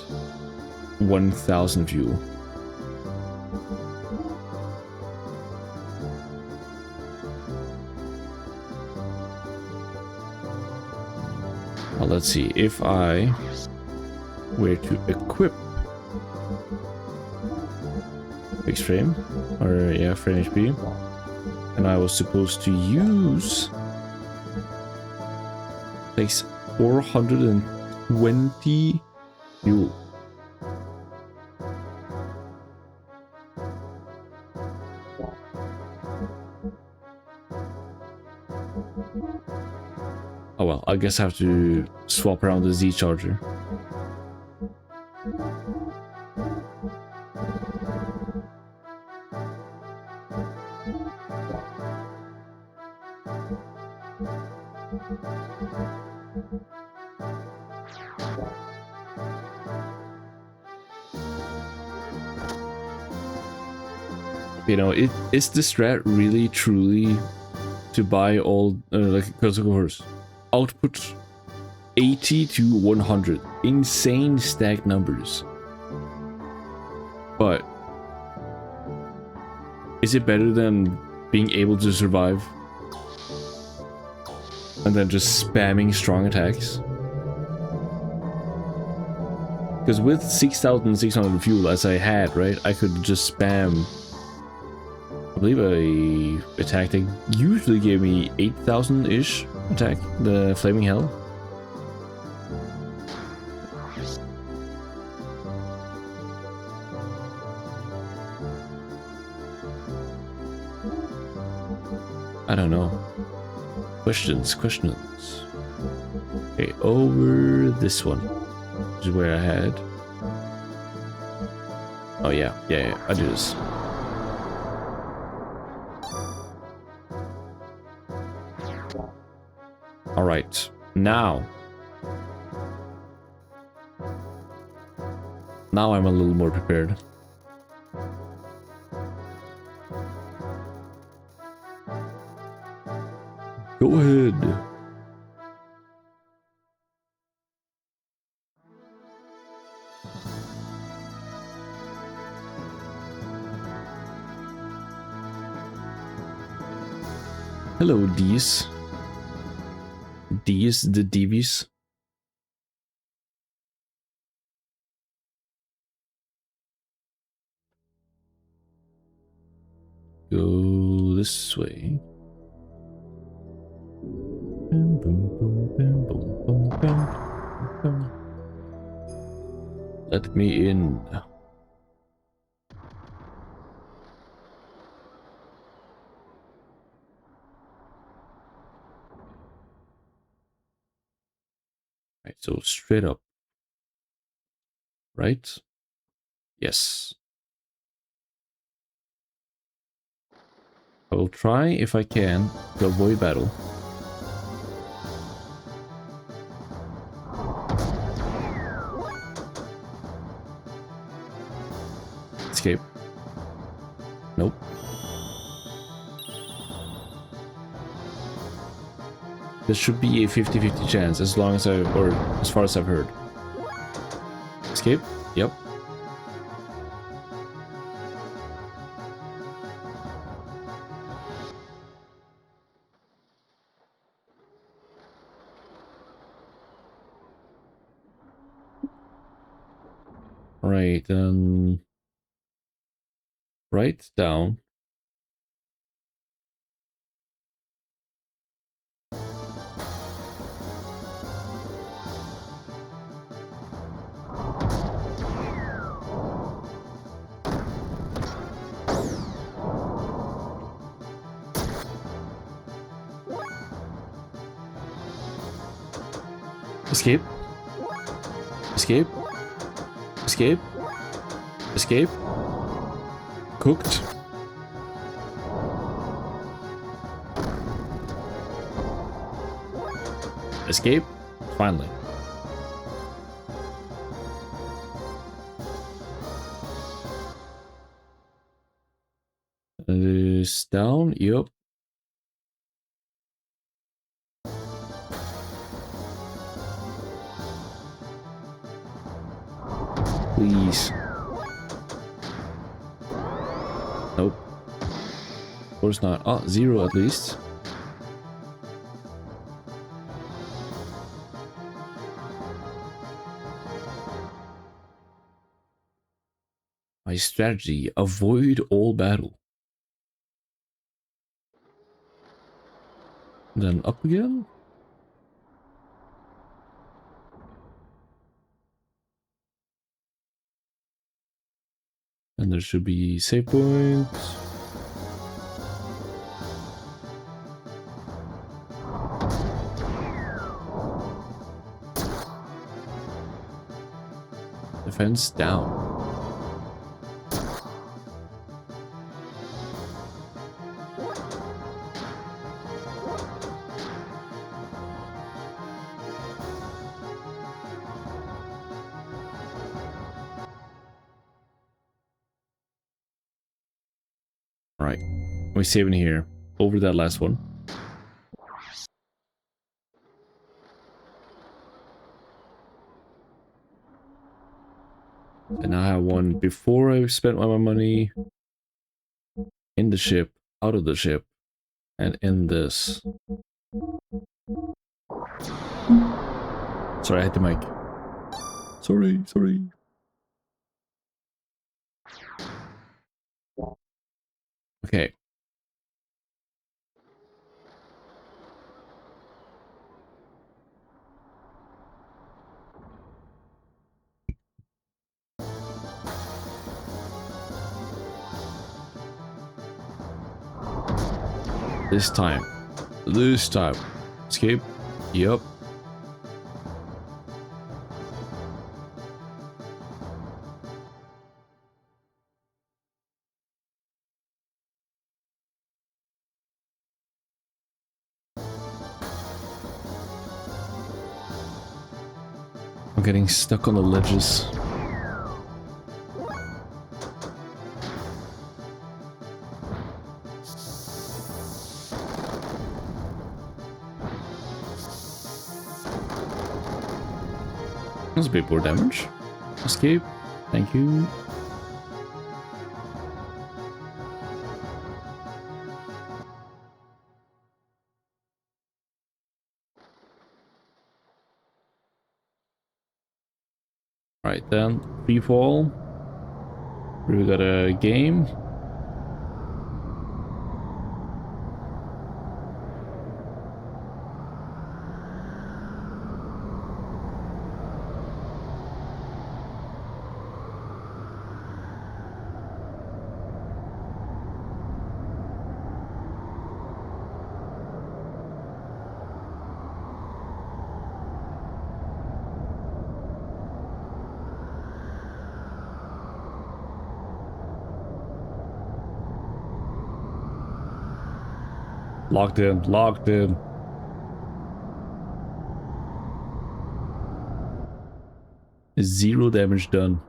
1,000 fuel. Now let's see, if I were to equip fixed frame, or yeah, frame HP, and I was supposed to use takes 420 fuel. Oh well, I guess I have to swap around the Z charger. You know, is the strat really truly to buy all like, because of course output 80 to 100 insane stacked numbers, but is it better than being able to survive and then just spamming strong attacks? Because with 6,600 fuel as I had, right, I could just spam. I believe a attack that usually gave me 8,000-ish attack, the Flaming Hell. I don't know. Questions. Okay, over this one, which is where I had. Oh yeah, I do this. All right, now I'm a little more prepared. Go ahead. Hello, D's. D's, the DVs. Go this way. Let me in. Right, so straight up. Right? Yes. I will try, if I can, to avoid battle. Escape. Nope. There should be a 50-50 chance as long as or as far as I've heard. Escape? Yep. Right, then right down. Escape. Escape. Escape. Escape. Cooked. Escape. Finally. This down. Yep. Please. Nope. Of course not. Oh, 0 at least. My strategy, avoid all battle. Then up again. And there should be save points. Defense down. Right. We're saving here. Over that last one. And now I have one before I spent my money. In the ship. Out of the ship. And in this. Sorry, I hit the mic. Sorry. Okay. This time. Escape. Yep. I'm getting stuck on the ledges. That's a bit poor damage. Escape. Thank you. Right then, free fall. We got a game. Locked in. 0 damage done.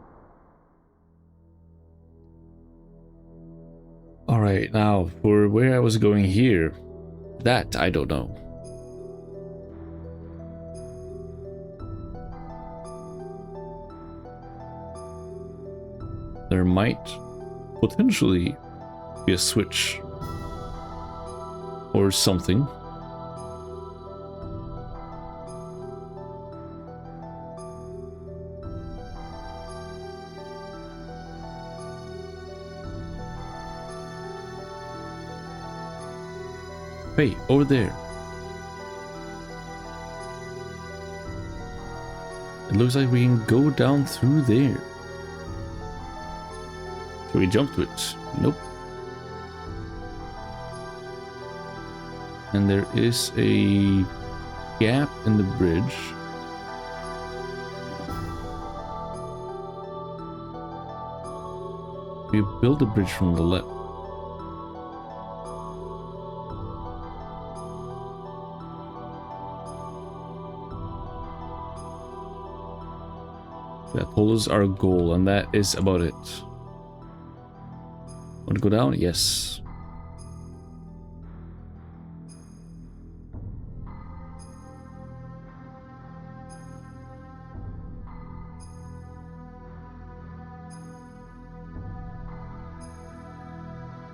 Alright, now for where I was going here, that I don't know. There might potentially be a switch or something. Hey, over there. It looks like we can go down through there. Can we jump to it? Nope. And there is a gap in the bridge. We build the bridge from the left. That told us our goal, and that is about it. Want to go down? Yes.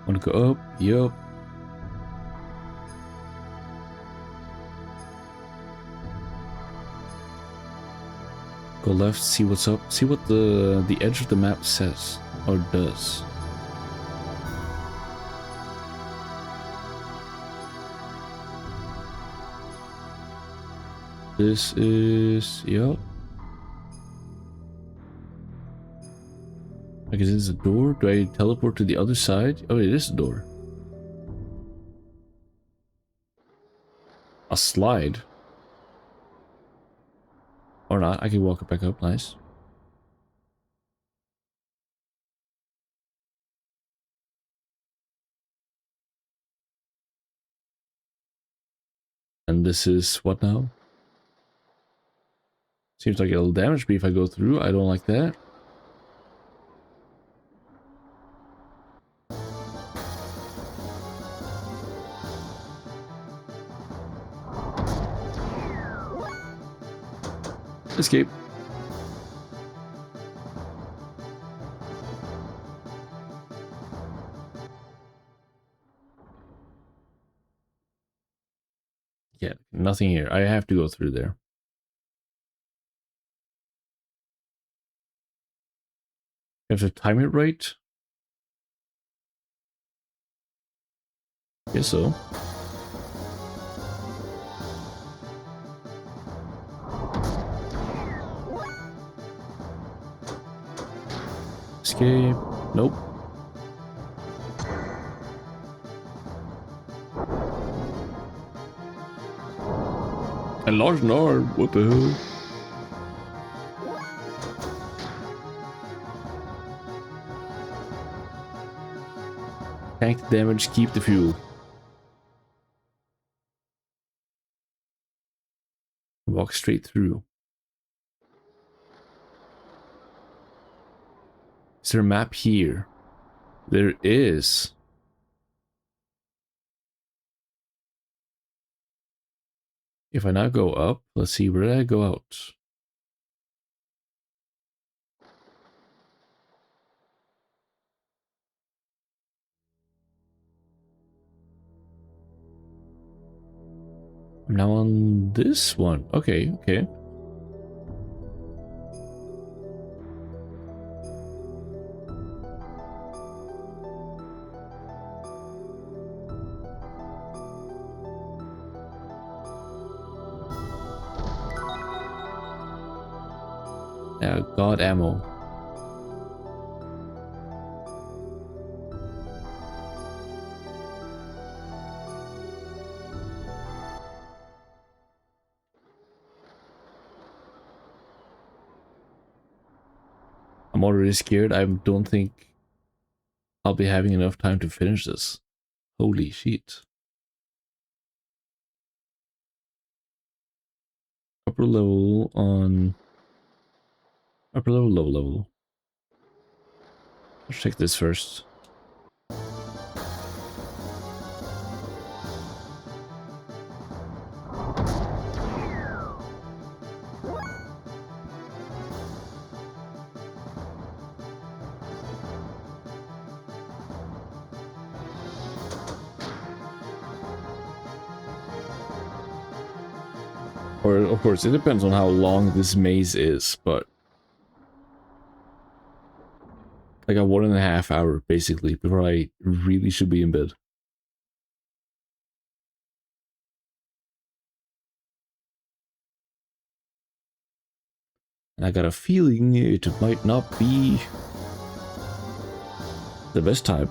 Want to go up? Yup. Go left, see what's up. See what the edge of the map says or does. This is, yup. I guess it's a door. Do I teleport to the other side? Oh, it is a door. A slide. Or not. I can walk it back up. Nice. And this is what now? Seems like it'll damage me if I go through. I don't like that. Escape. Yeah, nothing here. I have to go through there. You have to time it right. Guess so. Escape. Nope. A large arm. What the hell? Tank the damage, keep the fuel. Walk straight through. Is there a map here? There is. If I now go up, let's see, where did I go out? I'm now on this one. Okay, okay. Yeah, God ammo. I'm already scared. I don't think I'll be having enough time to finish this. Holy shit. Upper level on... Upper level, low level. Let's check this first. Or, of course, it depends on how long this maze is, but... Like a 1.5 hour, basically, before I really should be in bed. And I got a feeling it might not be the best time.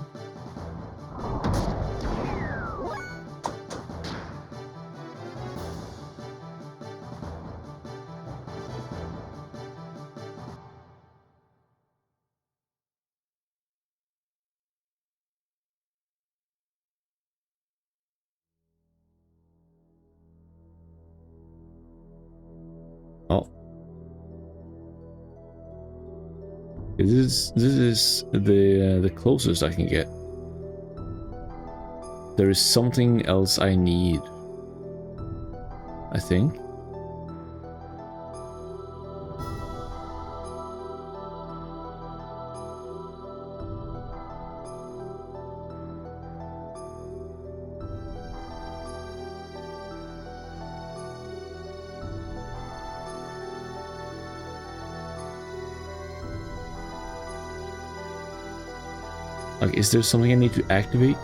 Oh. This is the closest I can get. There is something else I need, I think. Like, is there something I need to activate?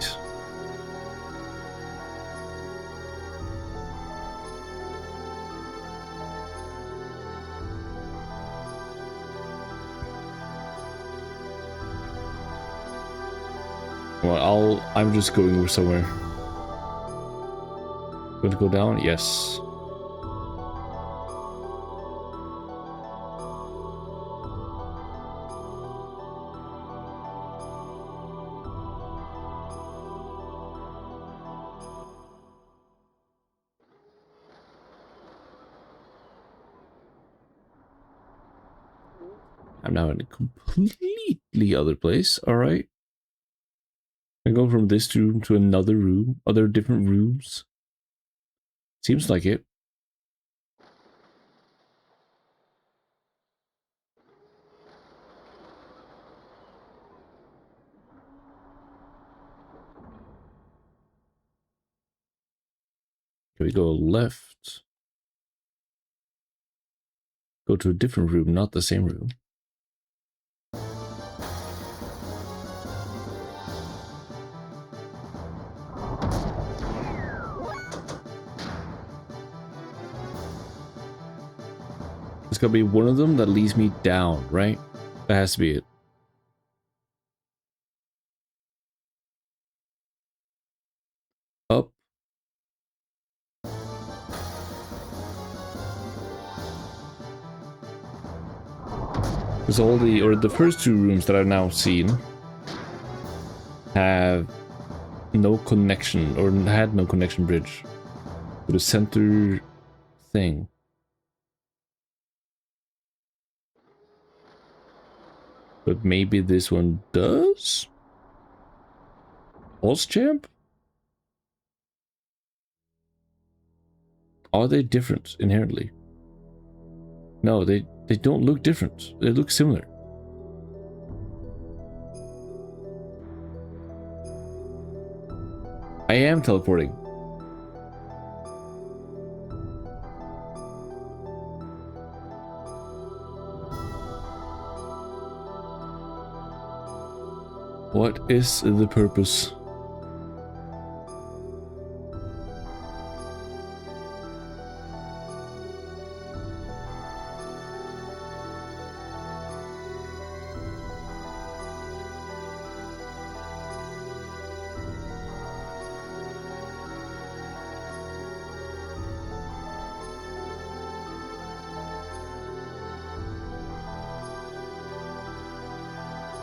Well, I'm just going somewhere. Going to go down? Yes. I'm now in a completely other place. All right. I go from this room to another room, other different rooms. Seems like it. Can we go left? Go to a different room, not the same room. It's gotta be one of them that leads me down, right? That has to be it. Up. Because all the first two rooms that I've now seen have no connection, or had no connection bridge to the center thing. But maybe this one does? Boss champ? Are they different inherently? No, they don't look different. They look similar. I am teleporting. What is the purpose?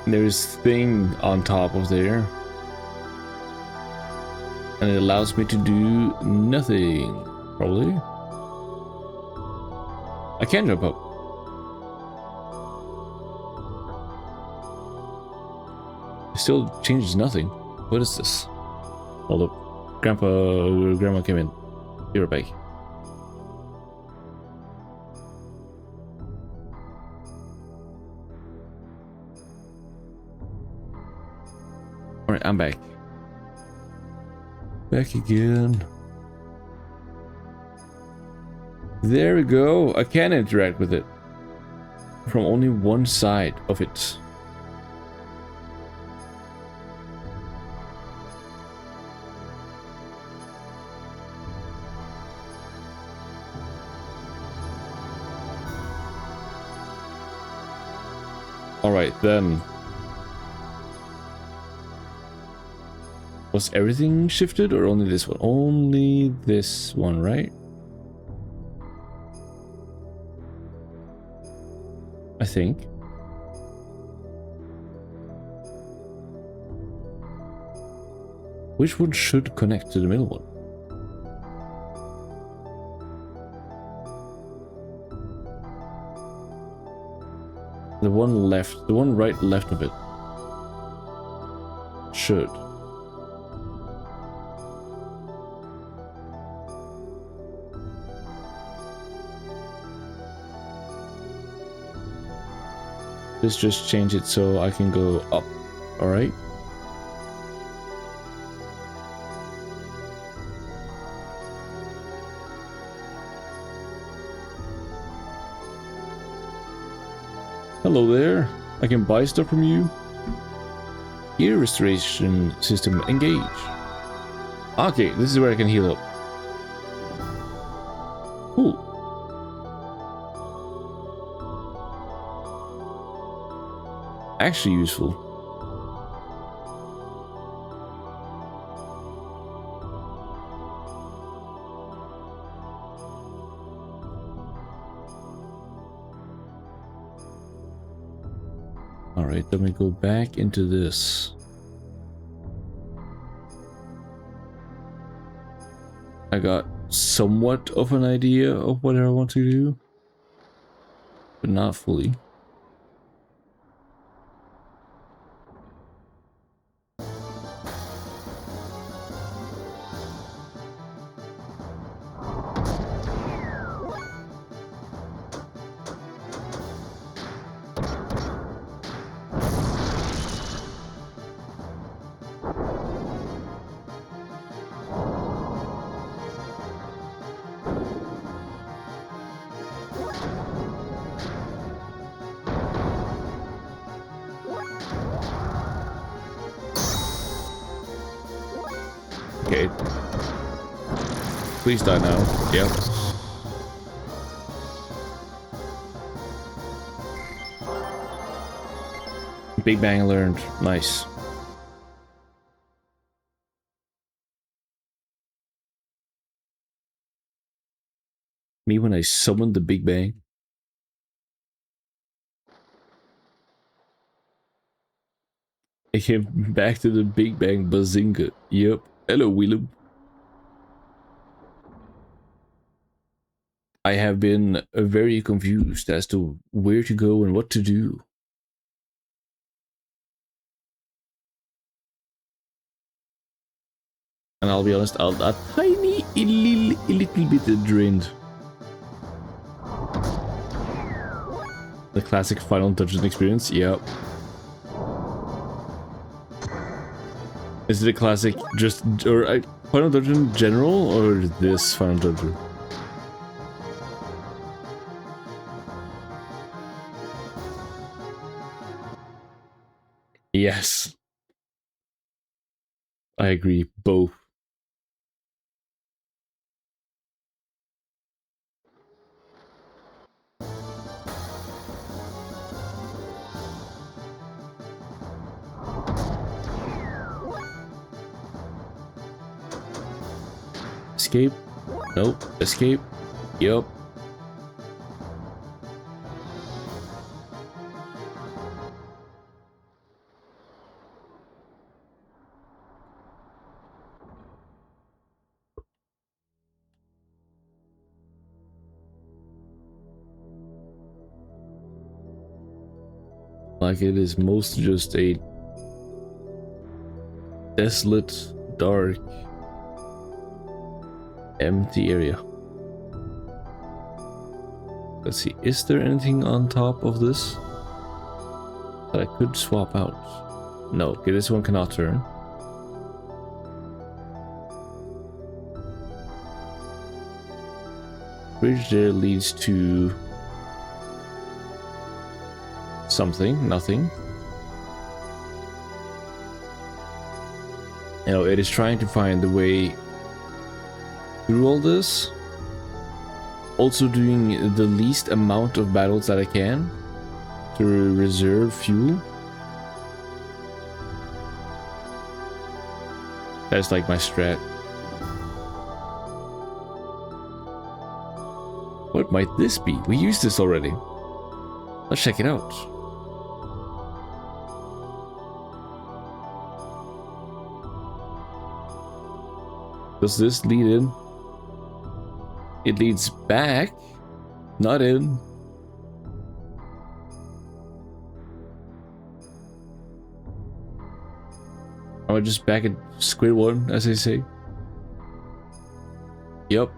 There's thing on top of there. And it allows me to do nothing, probably. I can jump up. It still changes nothing. What is this? Hold up. Grandma came in. You're back. Alright, I'm back. Back again. There we go. I can interact with it from only one side of it. Alright, then. Was everything shifted or only this one? Only this one, right? I think. Which one should connect to the middle one? The one left, the one right left of it. Should. Let's just change it so I can go up. Alright. Hello there. I can buy stuff from you. Gear restoration system engage. Okay, this is where I can heal up. Cool. Actually useful. Alright, let me go back into this. I got somewhat of an idea of what I want to do, but not fully. Okay. Please die now. Yep. Big Bang learned. Nice. Me when I summoned the Big Bang. I came back to the Big Bang Bazinga. Yep. Hello, Willem. I have been very confused as to where to go and what to do. And I'll be honest, I'm a tiny little bit drained. The classic Final Dungeon experience, yep. Is it a classic just, or Final Dungeon general, or this Final Dungeon? Yes. I agree, both. Escape? Nope. Escape? Yup. Like it is mostly just a desolate, dark, empty area. Let's see, is there anything on top of this that I could swap out? No, okay, this one cannot turn. bridge there leads to something, nothing. You know, it is trying to find the way through all this. Also doing the least amount of battles that I can to reserve fuel. That's like my strat. What might this be? We used this already. Let's check it out. Does this lead in? It leads back, not in. Am I just back at square one, as they say? Yep.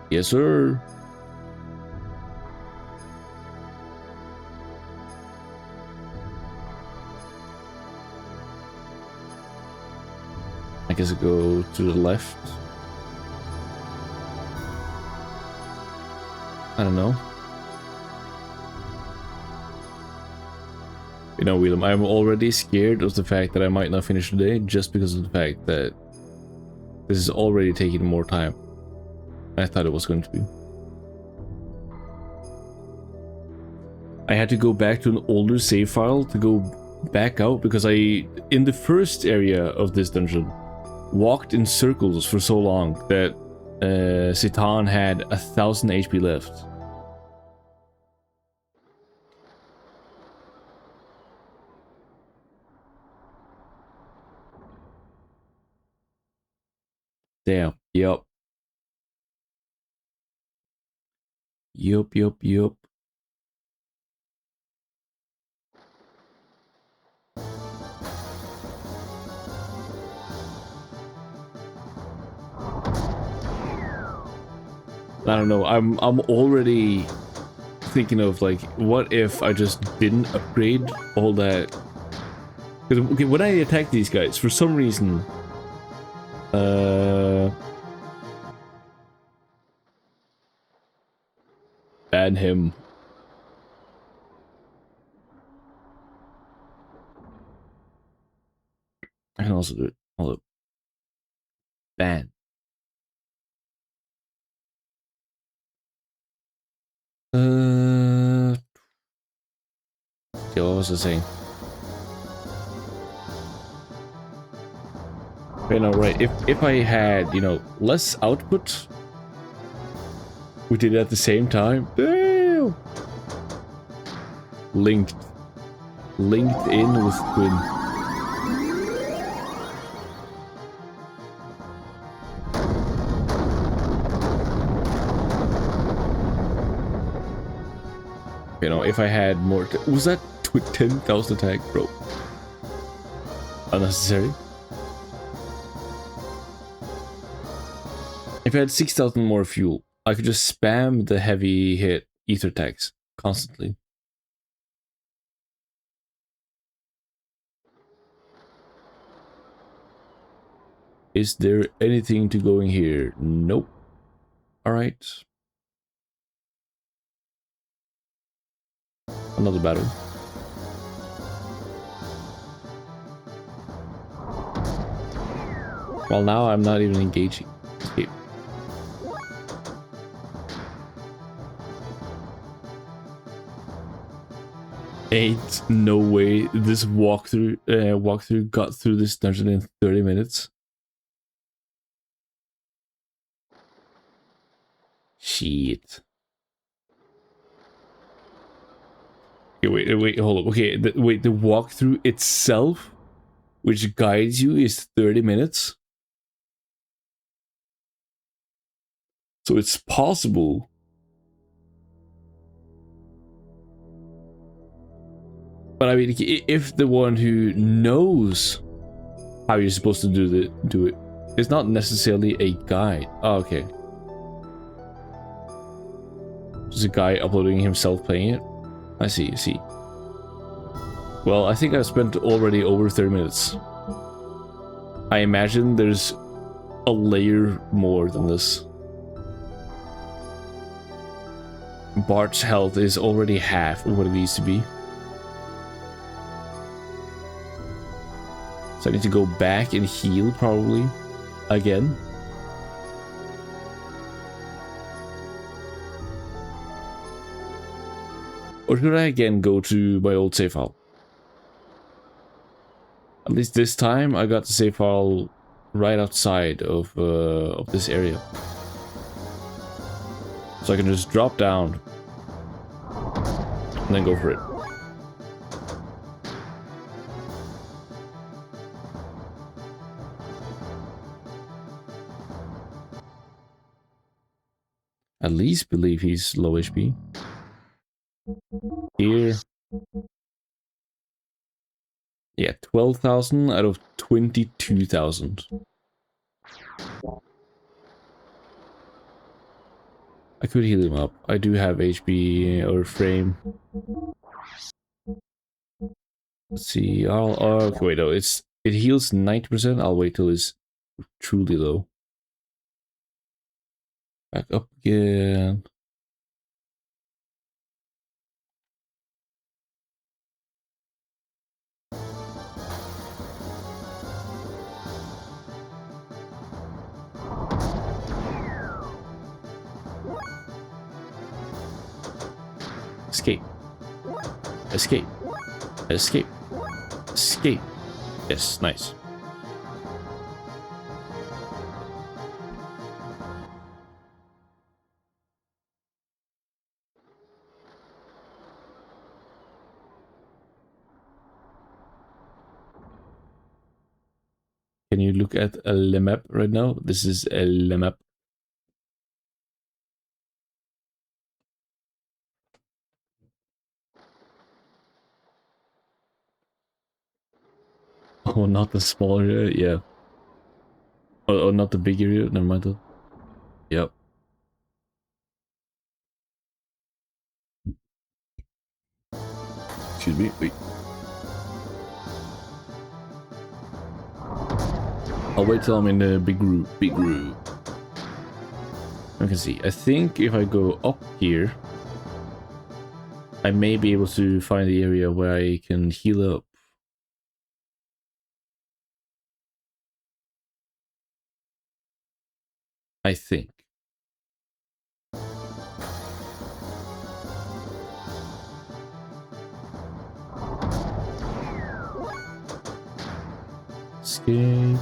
Yes, sir. I guess I go to the left. I don't know. You know, Willem, I'm already scared of the fact that I might not finish today just because of the fact that this is already taking more time than I thought it was going to be. I had to go back to an older save file to go back out because I, in the first area of this dungeon, walked in circles for so long that Citan had 1000 HP left. Damn. Yep. Yup. I don't know. I'm already thinking of like, what if I just didn't upgrade all that? Because okay, when I attack these guys, for some reason, ban him. I can also do it. Hold up. Ban. Okay, what was I saying? Okay, no, right. If I had, you know, less output, we did it at the same time. Damn. Linked in with Quinn. You know, if I had more, was that 10,000 attack, bro? Unnecessary. If I had 6,000 more fuel, I could just spam the heavy hit ether attacks constantly. Is there anything to going here? Nope. All right. Another battle. Well, now I'm not even engaging. Escape. Ain't no way this walkthrough got through this dungeon in 30 minutes. Shit. Okay, wait, hold up. Okay, the walkthrough itself, which guides you, is 30 minutes. So it's possible. But I mean, if the one who knows how you're supposed to do it, it's not necessarily a guide. Oh, okay. Just a guy uploading himself playing it. I see. Well, I think I've spent already over 30 minutes. I imagine there's a layer more than this. Bart's health is already half of what it needs to be. So I need to go back and heal probably again. Or should I again go to my old save file? At least this time I got the save file right outside of this area. So I can just drop down and then go for it. At least believe he's low HP. Here. Yeah, 12,000 out of 22,000. I could heal him up. I do have HP or frame. Let's see. Okay, wait, no, it heals 90%. I'll wait till it's truly low. Back up again. Escape. Escape. Escape. Escape. Yes, nice. Can you look at a map right now? This is a map. Oh, not the small area, yeah. Oh, not the big area, never mind though. Yep. Excuse me, wait. I'll wait till I'm in the big room. I can see. I think if I go up here, I may be able to find the area where I can heal up. I think. Escape.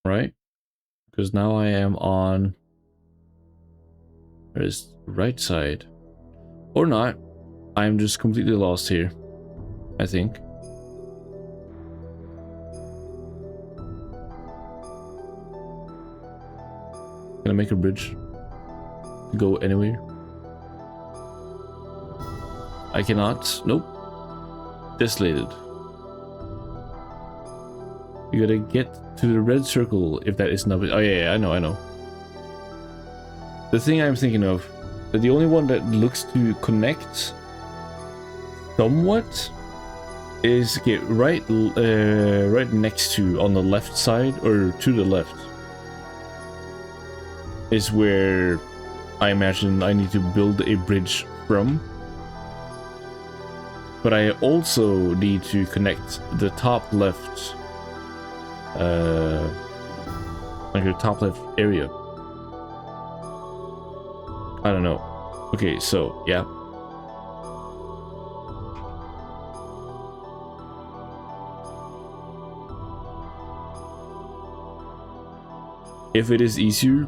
Right? Because now I am on... There's right side. Or not. I'm just completely lost here. I think. Can I make a bridge? Go anywhere? I cannot. Nope. Desolated. You gotta get to the red circle if that is not... Oh yeah, I know. The thing I'm thinking of, the only one that looks to connect somewhat is right next to, on the left side, or to the left, is where I imagine I need to build a bridge from. But I also need to connect the top left, like the top left area. I don't know. Okay, so yeah. If it is easier,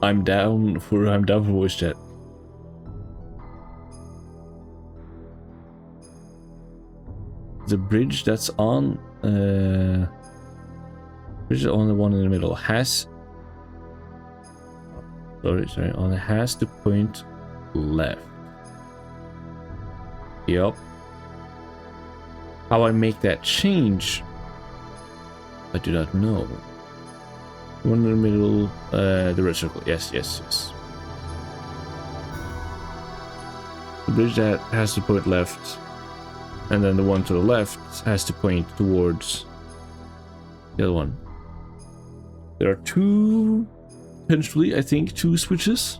I'm down for voice chat. The bridge that's on bridge on the one in the middle has on it has to point left. Yep. How I make that change, I do not know. One in the middle, the red circle. Yes. The bridge that has to point left, and then the one to the left has to point towards the other one. There are two, potentially, I think, two switches.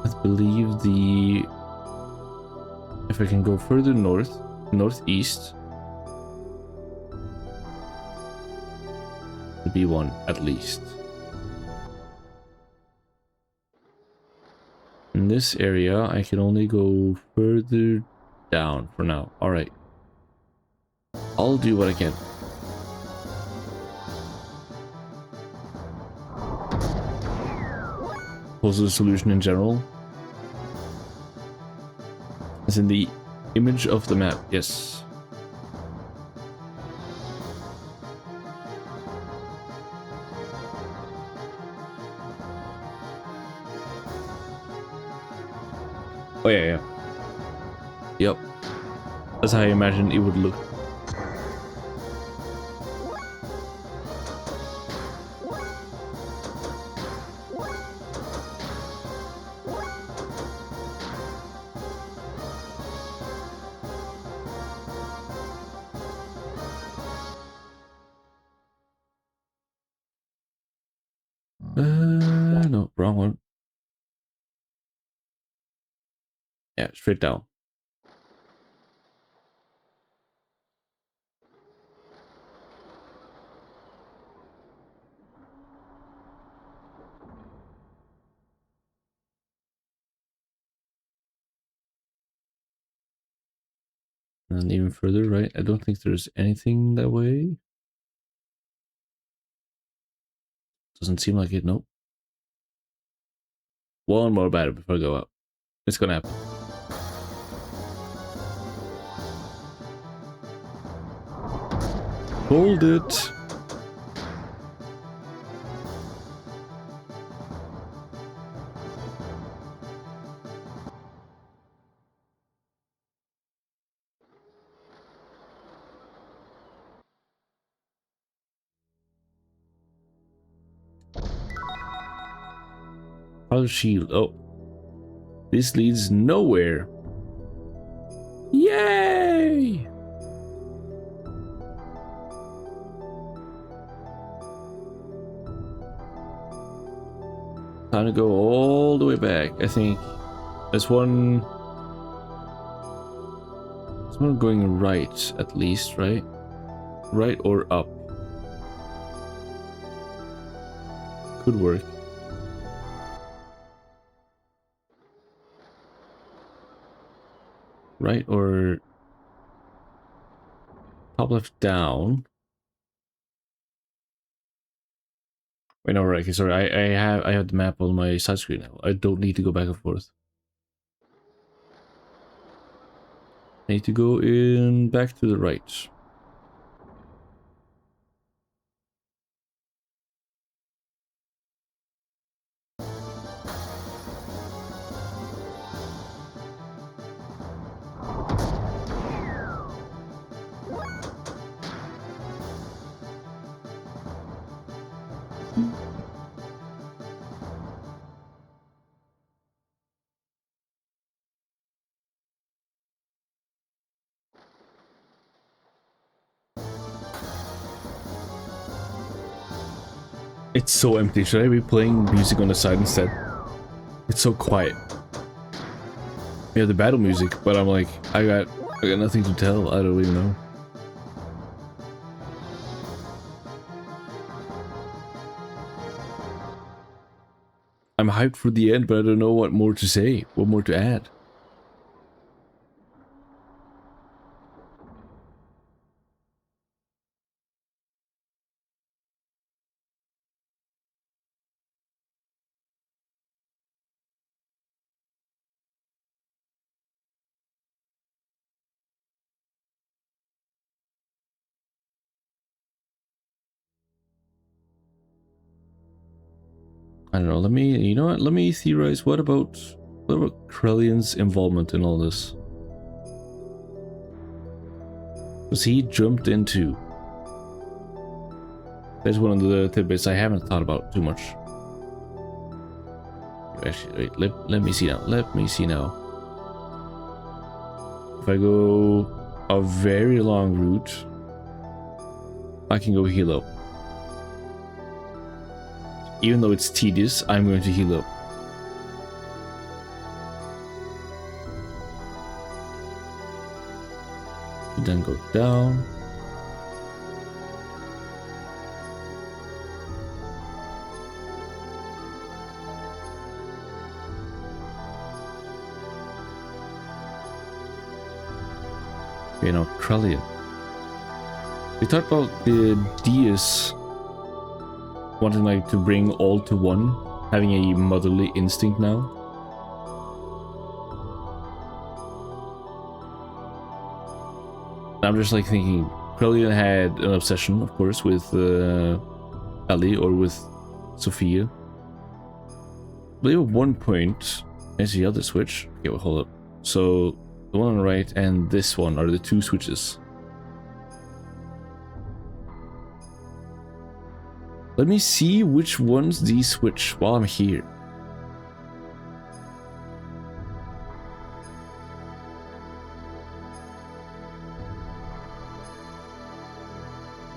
I believe if I can go further northeast, the B1 at least. In this area, I can only go further down for now. All right, I'll do what I can. Also, the solution in general. As in the image of the map, yes. Oh yeah. Yep. That's how I imagine it would look. No, wrong one. Yeah, straight down. And even further, right? I don't think there's anything that way. Doesn't seem like it, nope. One more battle before I go up. It's gonna happen. Hold it. Power shield. Oh. This leads nowhere. Yay! Time to go all the way back. I think there's one going right, at least, right? Right or up. Could work. Right or top left down. Wait, no, right. Okay, sorry. I have the map on my side screen now. I don't need to go back and forth. I need to go in back to the right. It's so empty. Should I be playing music on the side instead? It's so quiet. Yeah, the battle music, but I'm like, I got nothing to tell. I don't even know. I'm hyped for the end, but I don't know what more to say, what more to add. I don't know. Let me, you know what? Let me theorize. What about Krellian's involvement in all this? Was he jumped into? There's one of the tidbits I haven't thought about too much. Actually, wait, let me see now. Let me see now. If I go a very long route, I can go heal up. Even though it's tedious, I'm going to heal up. Then go down. You know, Krellian. We talked about the Deus wanting like to bring all to one, having a motherly instinct now. I'm just like thinking, Krellian had an obsession, of course, with Ellie or with Sophia. I believe at one point, there's the other switch. Okay, well, hold up. So the one on the right and this one are the two switches. Let me see which ones these switch while I'm here.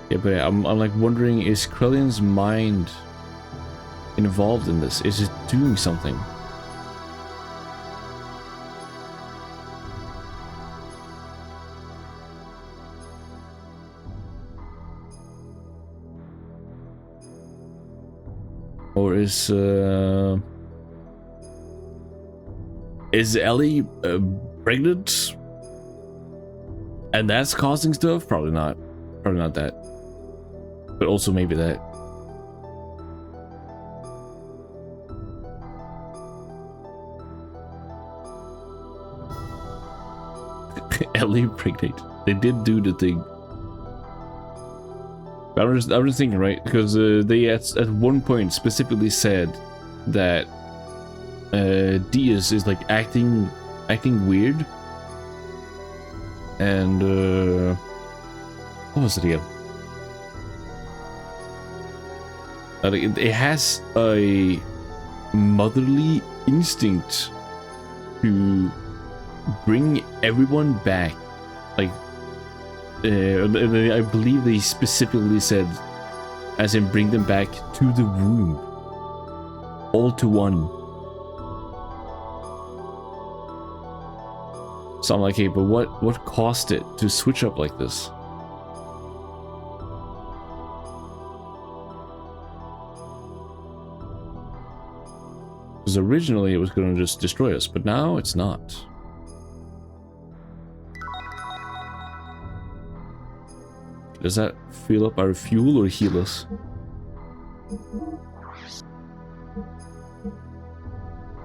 Yeah, but I'm like wondering, is Krellian's mind involved in this? Is it doing something? Or is Ellie pregnant? And that's causing stuff? Probably not. Probably not that. But also maybe that. Ellie pregnant. They did do the thing. I'm just thinking, right? Because they at one point specifically said that Diaz is like acting weird, and what was it again? It has a motherly instinct to bring everyone back, like. I believe they specifically said, as in bring them back to the womb, all to one. So I'm like, hey, but what caused it to switch up like this? Because originally it was going to just destroy us, but now it's not. Does that fill up our fuel or heal us?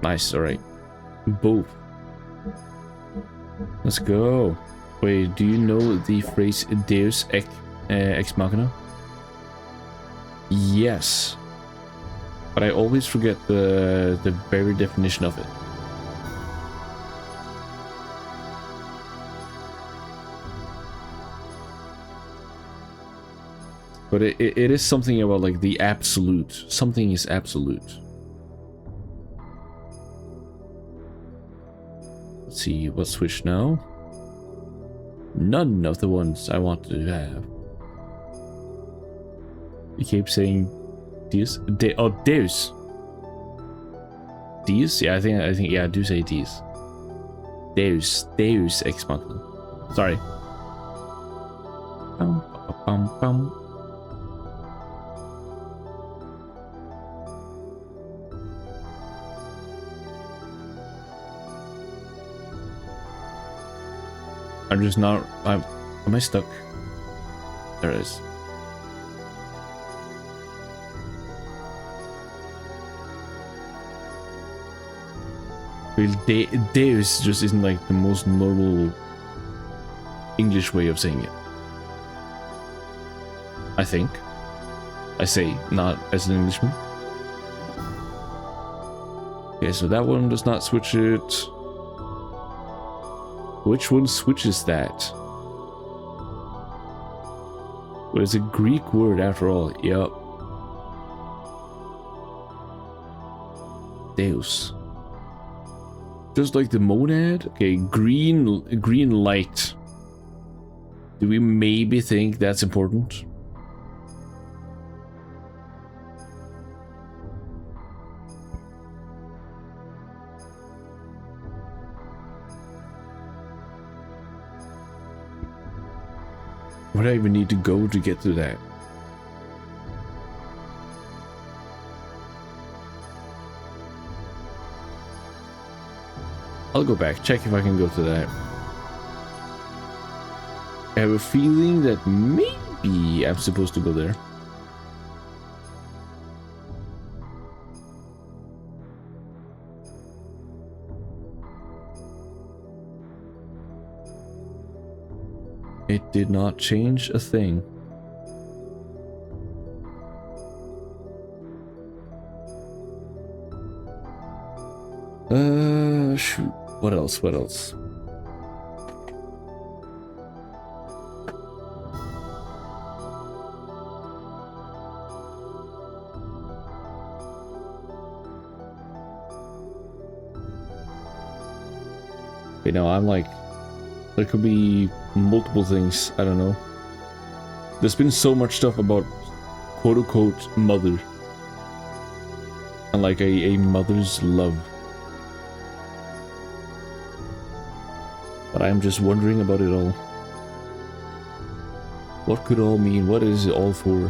Nice, alright. Both. Let's go. Wait, do you know the phrase Deus ex machina? Yes. But I always forget the very definition of it. But it is something about like the absolute. Something is absolute. Let's see, what switch now? None of the ones I want to have. You keep saying Deus? Deus. Deus? Yeah, I think yeah, I do say Deus. Deus ex machina. Sorry. Bum, bum, bum. I'm just not. Am I stuck? There it is. Well, Deus just isn't like the most normal English way of saying it. I think. I say, not as an Englishman. Okay, so that one does not switch it. Which one switches that? Well, it's a Greek word after all. Yup. Deus. Just like the monad? Okay, green light. Do we maybe think that's important? Where do I even need to go to get to that? I'll go back, check if I can go to that. I have a feeling that maybe I'm supposed to go there. It did not change a thing. Shoot. What else? What else? Okay, now I'm like, there could be multiple things. I don't know. There's been so much stuff about quote-unquote mother. And like a mother's love. But I'm just wondering about it all. What could it all mean? What is it all for?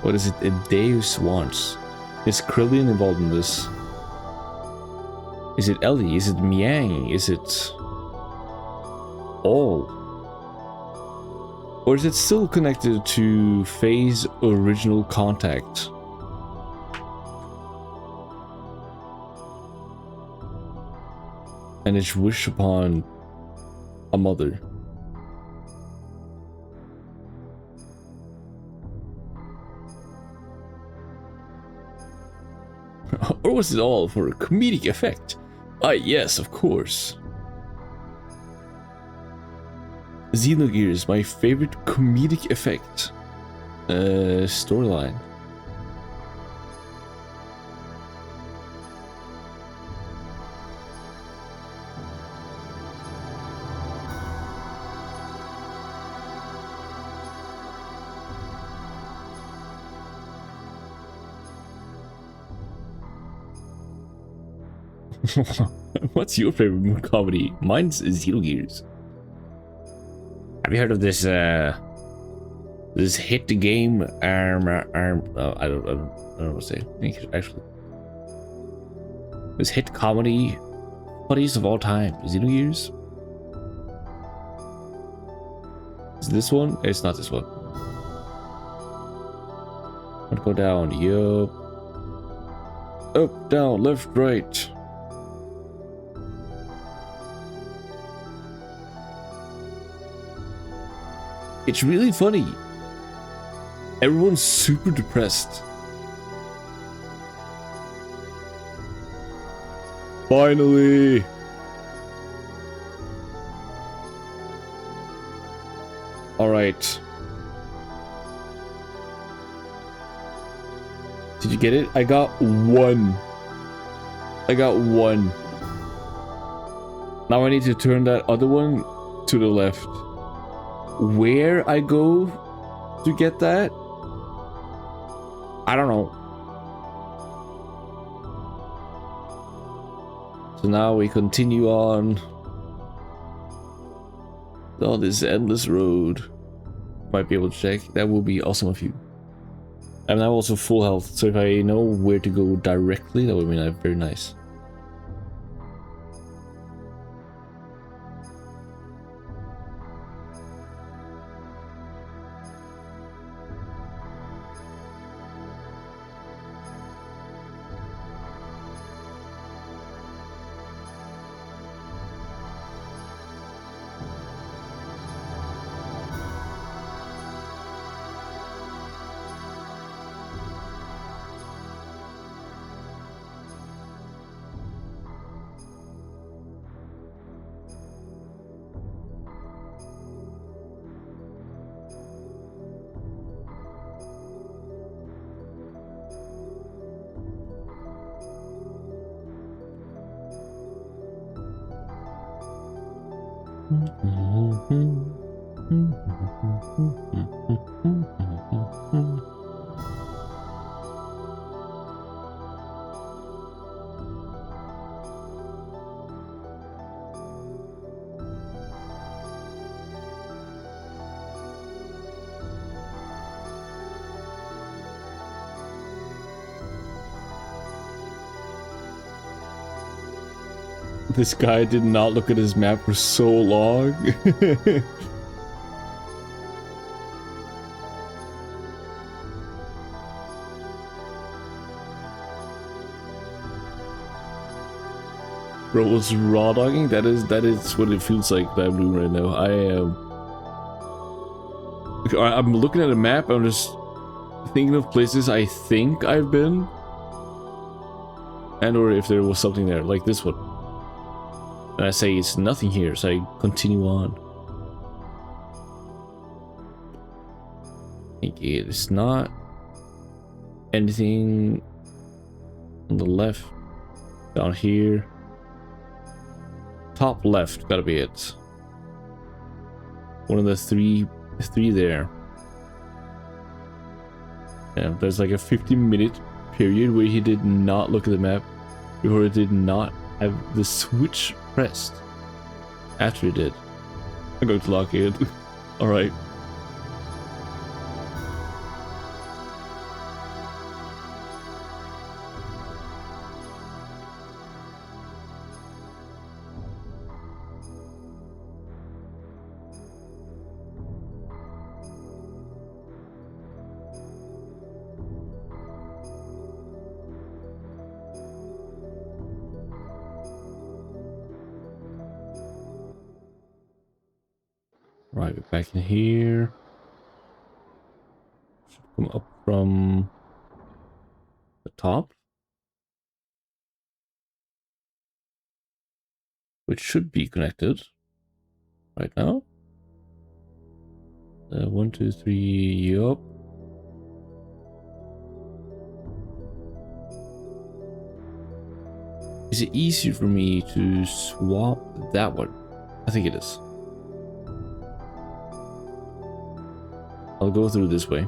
What is it that Deus wants? Is Krillin involved in this? Is it Ellie? Is it Miang? Is it all? Or is it still connected to Faye's original contact? And its wish upon a mother. Or was it all for a comedic effect? Ah, yes, of course. Xenogears, my favorite comedic effect. Storyline. What's your favorite comedy? Mine's Xenogears. Have you heard of this this hit game I don't know what to say. Actually, this hit comedy funniest of all time, Xenogears. Is this one? It's not this one. I'm gonna go down. Yup. Up, down, left, right. It's really funny. Everyone's super depressed. Finally! Alright. Did you get it? I got one. I got one. Now I need to turn that other one to the left. Where I go to get that? I don't know. So now we continue on this endless road. Might be able to check. That will be awesome of you. I'm now also full health, so if I know where to go directly, that would be very nice. This guy did not look at his map for so long. Bro was raw dogging. That is what it feels like that I'm doing right now. I'm looking at a map. I'm just thinking of places I think I've been, and or if there was something there, like this one. And I say it's nothing here, so I continue on. Okay, it's not anything on the left. Down here. Top left, gotta be it. One of the three there. Yeah, there's like a 15-minute period where he did not look at the map before he did not have the switch pressed. After he did. I'm going to lock it. Alright. Right, we're back in here. Should come up from the top, which should be connected right now. 1, 2, 3, yup. Is it easier for me to swap that one? I think it is. I'll go through this way.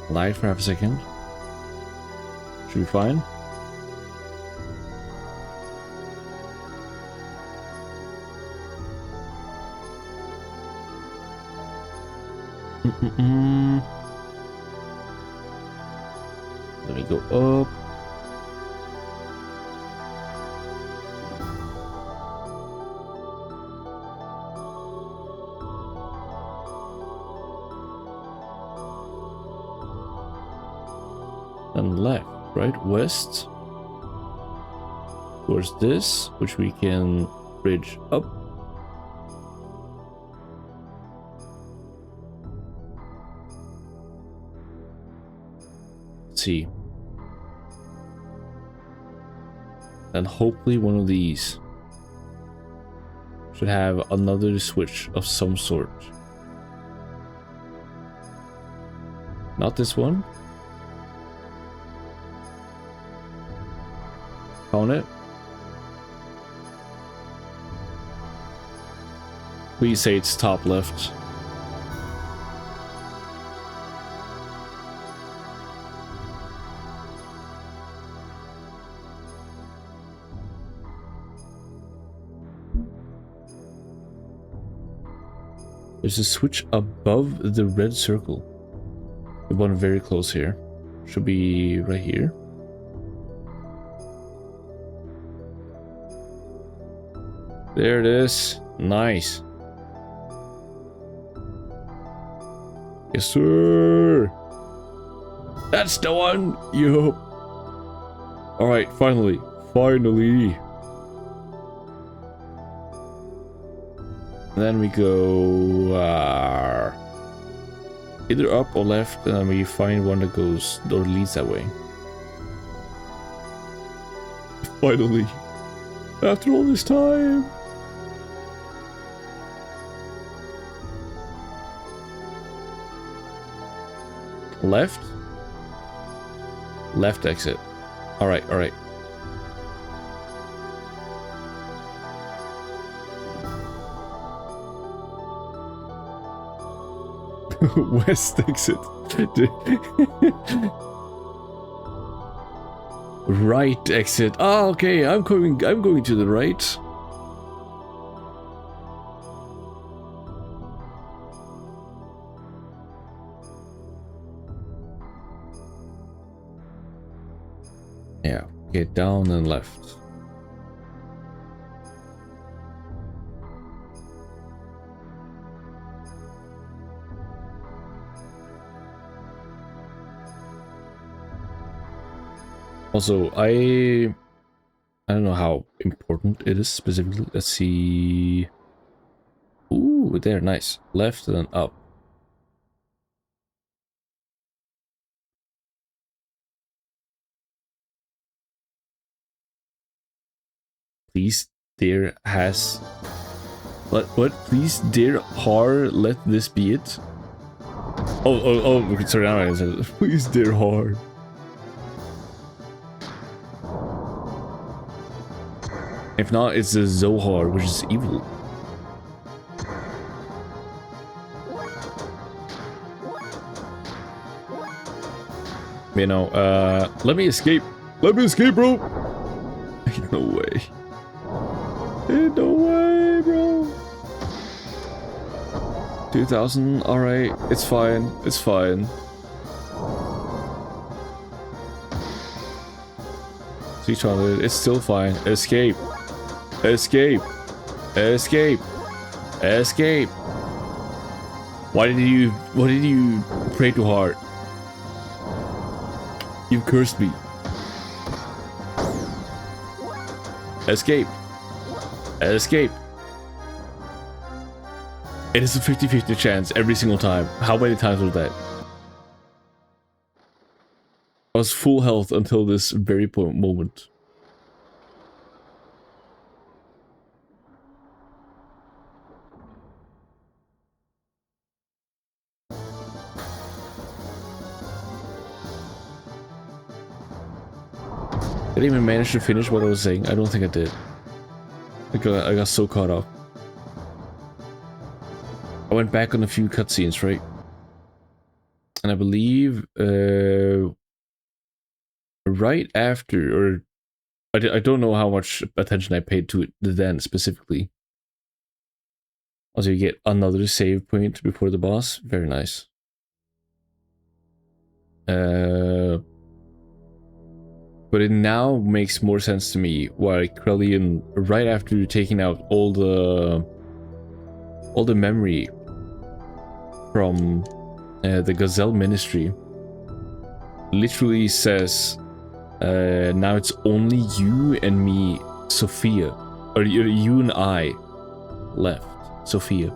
Lag for half a second. Should be fine. Let me go up. And left, right, west. Towards this, which we can bridge up. See, and hopefully one of these should have another switch of some sort. Not this one. Found it. Please say it's top left. There's a switch above the red circle. The one very close here. Should be right here. There it is. Nice. Yes, sir. That's the one. Yup. Alright, finally. Finally. And then we go either up or left, and then we find one that goes or leads that way. Finally, after all this time. Left? Left exit. Alright, alright. West exit. Right exit. Ah, okay. I'm going to the right. Yeah. Get down and left. Also, I don't know how important it is specifically. Let's see. Ooh, there, nice. Left and then up. Please, dear has. What? Please, dear har, let this be it. Oh, sorry, now I said it. Please, dear har. If not, it's the Zohar, which is evil. You know, let me escape. Let me escape, bro. Ain't no way. Ain't no way, bro. 2000, alright. It's fine. It's fine. 600, it's still fine. Escape. Escape. Escape. Escape. Why did you pray too hard? You cursed me. Escape. Escape. It is a 50-50 chance every single time. How many times was that? I was full health until this very moment. I didn't even manage to finish what I was saying. I don't think I did. I got so caught up. I went back on a few cutscenes, right? And I believe right after, or I don't know how much attention I paid to it then specifically. Also, you get another save point before the boss. Very nice. But it now makes more sense to me why Krellian, right after taking out all the memory from the Gazelle Ministry, literally says, now it's only you and me, Sophia, or you and I left, Sophia.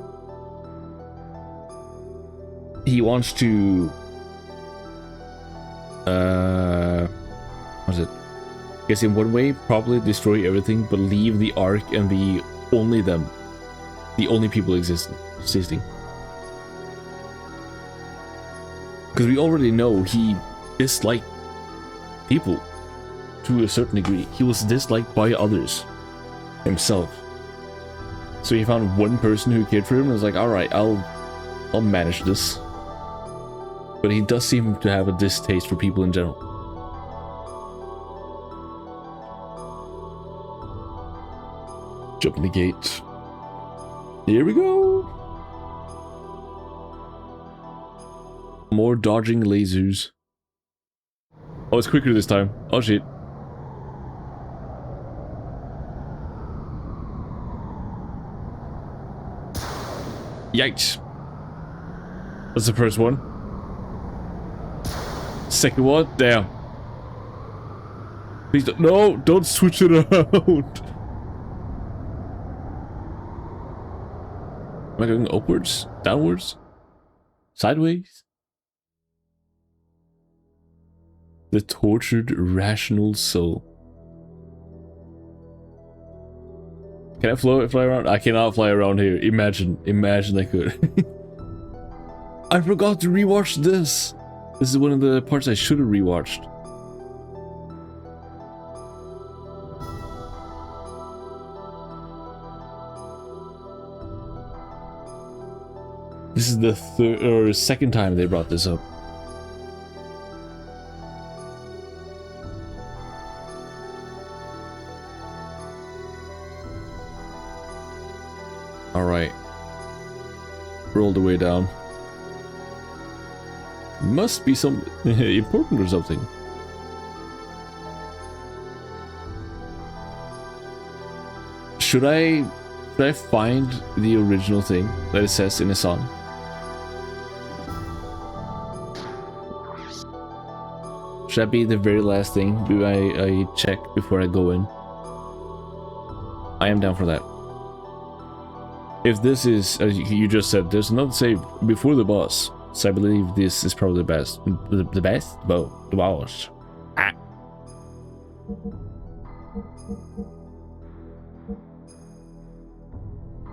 He wants to what is it? I guess in one way, probably destroy everything, but leave the Ark and be only them. The only people existing. Because we already know he disliked people to a certain degree. He was disliked by others himself. So he found one person who cared for him and was like, alright, I'll manage this. But he does seem to have a distaste for people in general. Jumping the gate. Here we go. More dodging lasers. Oh, it's quicker this time. Oh shit. Yikes. That's the first one. Second one. Damn. Please don't. No, don't switch it around. Am I going upwards? Downwards? Sideways? The tortured rational soul. Can I fly around? I cannot fly around here. Imagine I could. I forgot to rewatch this. This is one of the parts I should have rewatched. This is the third or second time they brought this up. All right. Roll the way down. Must be some important or something. Should I find the original thing that it says in a song? Should that be the very last thing I check before I go in? I am down for that. If this is, as you just said, there's another save before the boss, so I believe this is probably the best. The best? Well, the boss. Ah.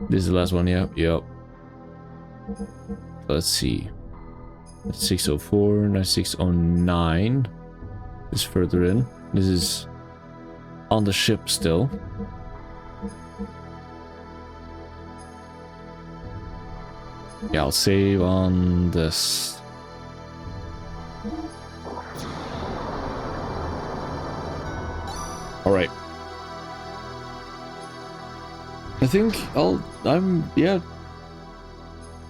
This is the last one, yeah? Yep. Let's see. That's 604, 9609 is further in. This is on the ship still. Yeah, I'll save on this. All right. I think yeah.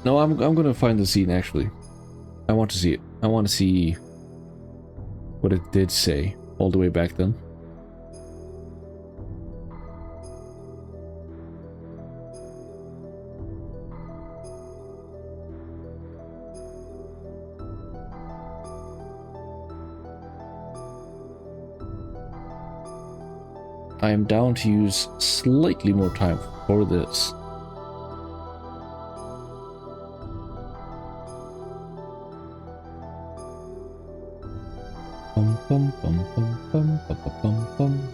No, I'm gonna find the scene actually. I want to see it. I want to see what it did say all the way back then. I am down to use slightly more time for this. Bum, bum, bum, bum, bum, bum, bum, bum.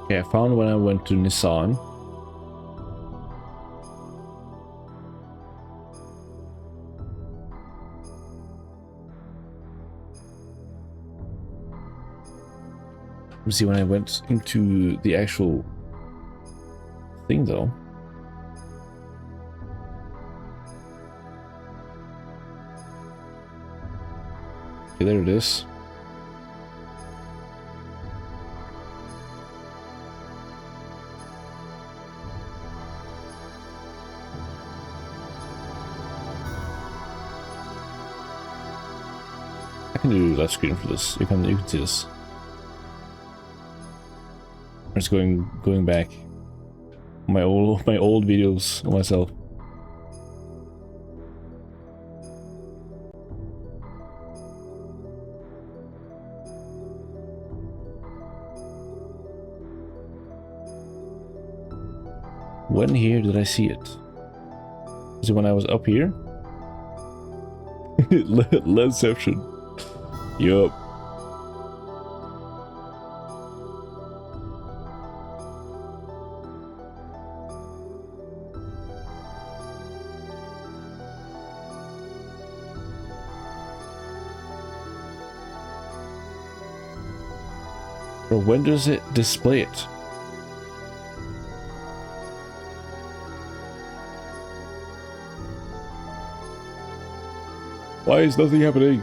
Okay, I found when I went to Nissan. Let me see when I went into the actual thing though. Okay, there it is. I can do left screen for this. You can see this. I'm just going back. My old videos of myself. When here did I see it? Is it when I was up here? Leadception. Yup. Or when does it display it? Why is nothing happening?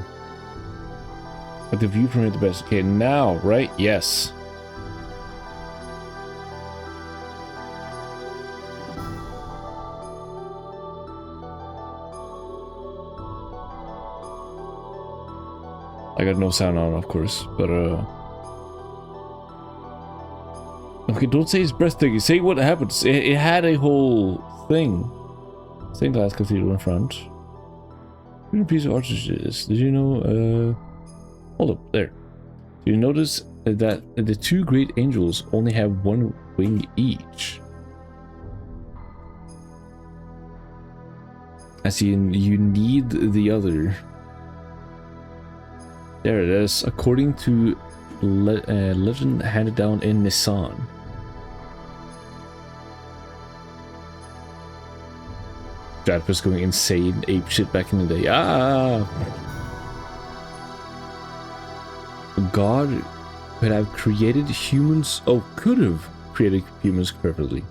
But the view from here the best. Okay, now, right? Yes. I got no sound on, of course, but Okay, don't say it's breathtaking. Say what happens. It had a whole thing. Stained glass cathedral in front. A piece of arches. Did you know? Hold up, there. Do you notice that the two great angels only have one wing each? As in, you need the other. There it is. According to legend handed down in Nissan. Dad was going insane, ape shit back in the day. God could have created humans. Oh, could have created humans perfectly.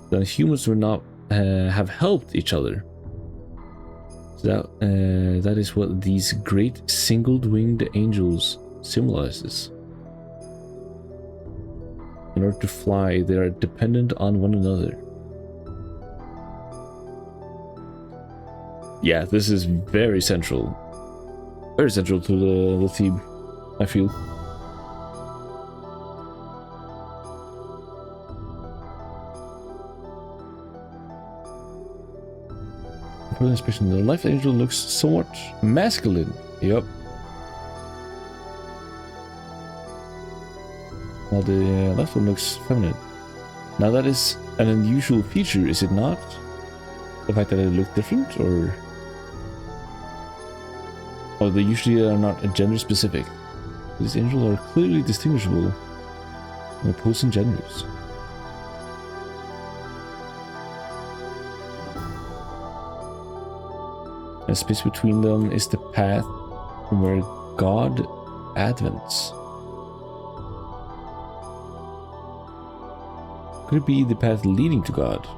Then humans would not have helped each other. So that is what these great single-winged angels symbolizes. In order to fly, they are dependent on one another. Yeah, this is very central. Very central to the theme, I feel. For inspection, the life angel looks somewhat masculine. Yep. While the left one looks feminine. Now that is an unusual feature, is it not? The fact that they look different, or... Oh, they usually are not gender specific. These angels are clearly distinguishable in opposing genders. The space between them is the path from where God advents. Could it be the path leading to God?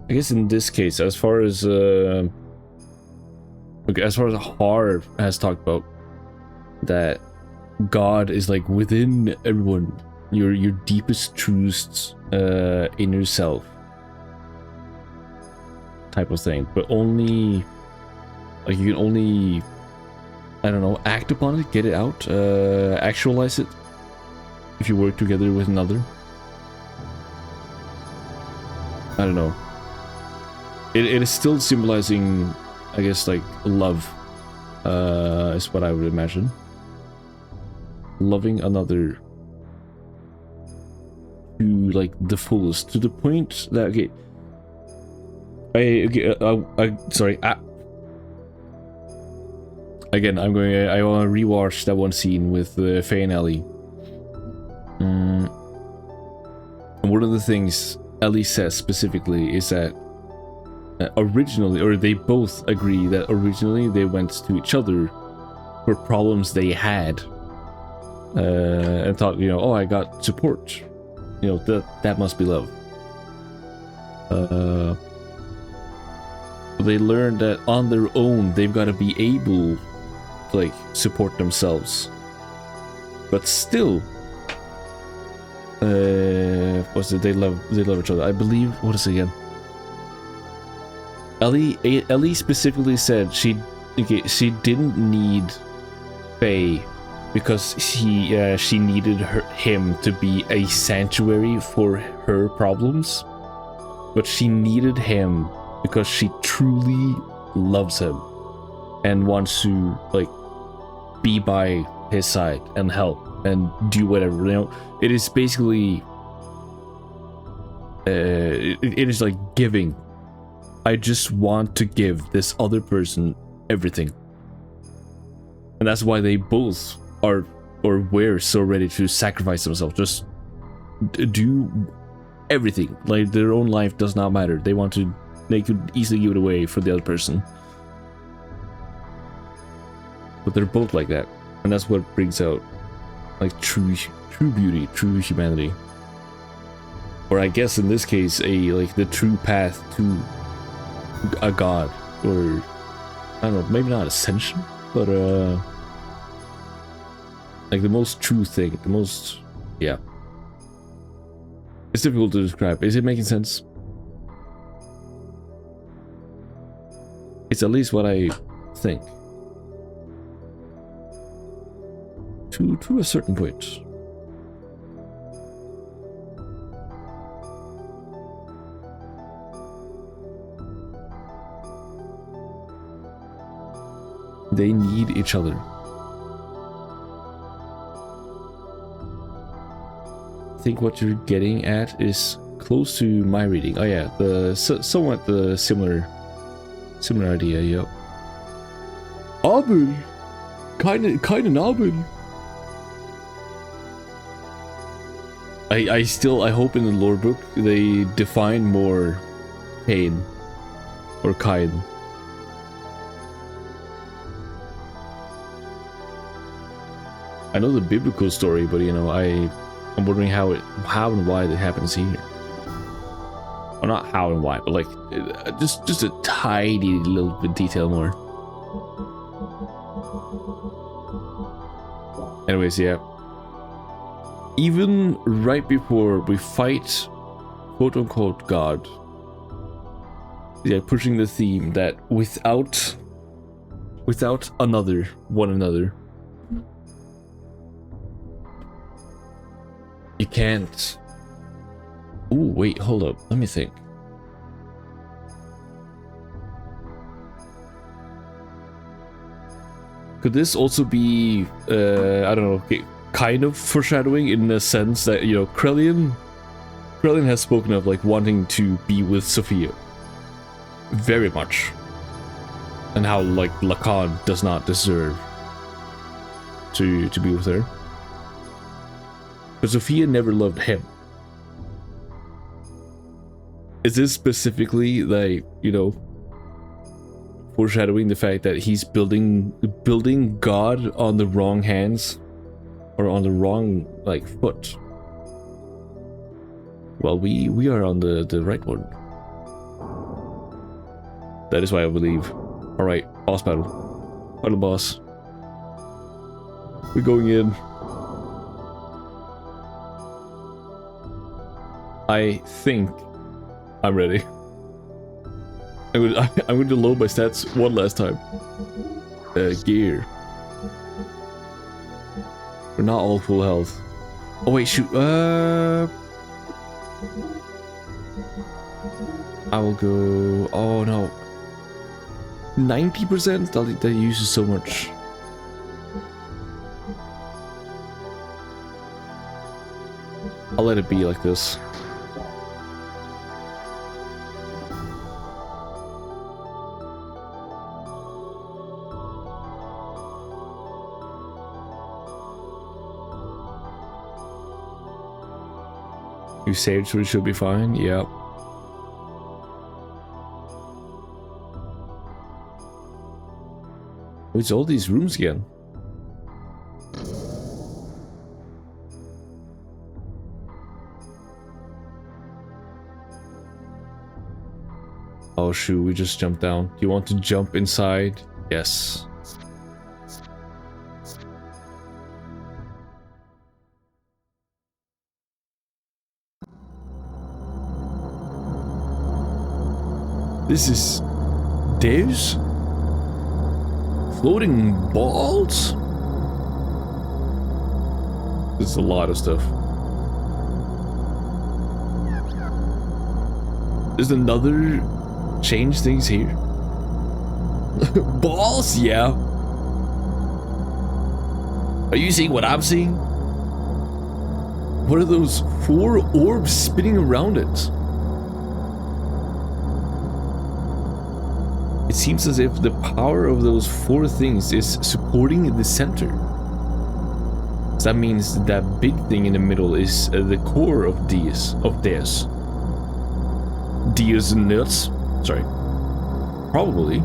I guess in this case, as far as okay, as far as Har has talked about, that God is like within everyone, your deepest truths, inner self, type of thing. But only, like, you can only, I don't know, act upon it, get it out, actualize it, if you work together with another. I don't know. It is still symbolizing, I guess, like love, is what I would imagine. Loving another to like the fullest, to the point that sorry. Again, I want to rewatch that one scene with Faye and Ellie. And one of the things Ellie says specifically is that originally, or they both agree that originally they went to each other for problems they had, and thought, you know, oh, I got support, you know, that must be love. They learned that on their own they've got to be able to like support themselves, but still, what's it? They love each other. I believe. What is it again? Ellie specifically said she didn't need Faye because she needed him to be a sanctuary for her problems, but she needed him because she truly loves him and wants to like be by his side and help and do whatever, you know. It is basically it is like giving. I just want to give this other person everything. And that's why they both are, or were so ready to sacrifice themselves. Just do everything. Like, their own life does not matter. They could easily give it away for the other person. But they're both like that. And that's what brings out, like, true beauty, true humanity. Or I guess in this case, the true path to a god, or I don't know, maybe not ascension, but like the most true thing, the most, yeah. It's difficult to describe. Is it making sense? It's at least what I think. To a certain point. They need each other. I think what you're getting at is close to my reading. Oh yeah, somewhat the similar idea. Yep. Abel, keine Abel. I hope in the lore book they define more Cain or Cain. I know the biblical story, but you know, I'm wondering how and why it happens here. Well, not how and why, but like just a tiny little bit detail more. Anyways, yeah. Even right before we fight, quote unquote, God, yeah, pushing the theme that without one another, you can't. Ooh, wait, hold up. Let me think. Could this also be, I don't know, kind of foreshadowing in the sense that, you know, Krelian has spoken of like wanting to be with Sophia very much, and how like Lacan does not deserve to be with her, but Sophia never loved him. Is this specifically like, you know, foreshadowing the fact that he's building God on the wrong hands, or on the wrong like foot? Well, we are on the right one. That is why I believe. All right, boss battle, final boss. We're going in. I think I'm ready. I'm going to load my stats one last time. Gear. We're not all full health. Oh wait, shoot. I will go. Oh no. 90%? That uses so much. I'll let it be like this. You saved, so it should be fine. Yep. Oh, it's all these rooms again. Oh shoot, we just jumped down. Do you want to jump inside? Yes. This is Deus? Floating balls? This is a lot of stuff. There's another change things here. Balls? Yeah. Are you seeing what I'm seeing? What are those 4 orbs spinning around it? It seems as if the power of those 4 things is supporting the center. So that means that big thing in the middle is the core of Deus. Deus nuts? Sorry. Probably.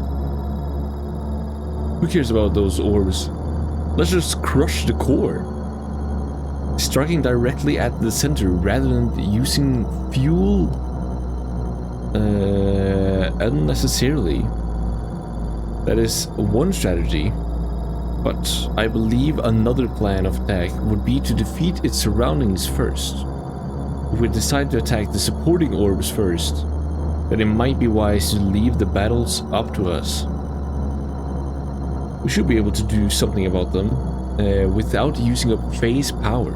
Who cares about those orbs? Let's just crush the core. Striking directly at the center rather than using fuel unnecessarily. That is one strategy, but I believe another plan of attack would be to defeat its surroundings first. If we decide to attack the supporting orbs first, then it might be wise to leave the battles up to us. we should be able to do something about them without using up phase power.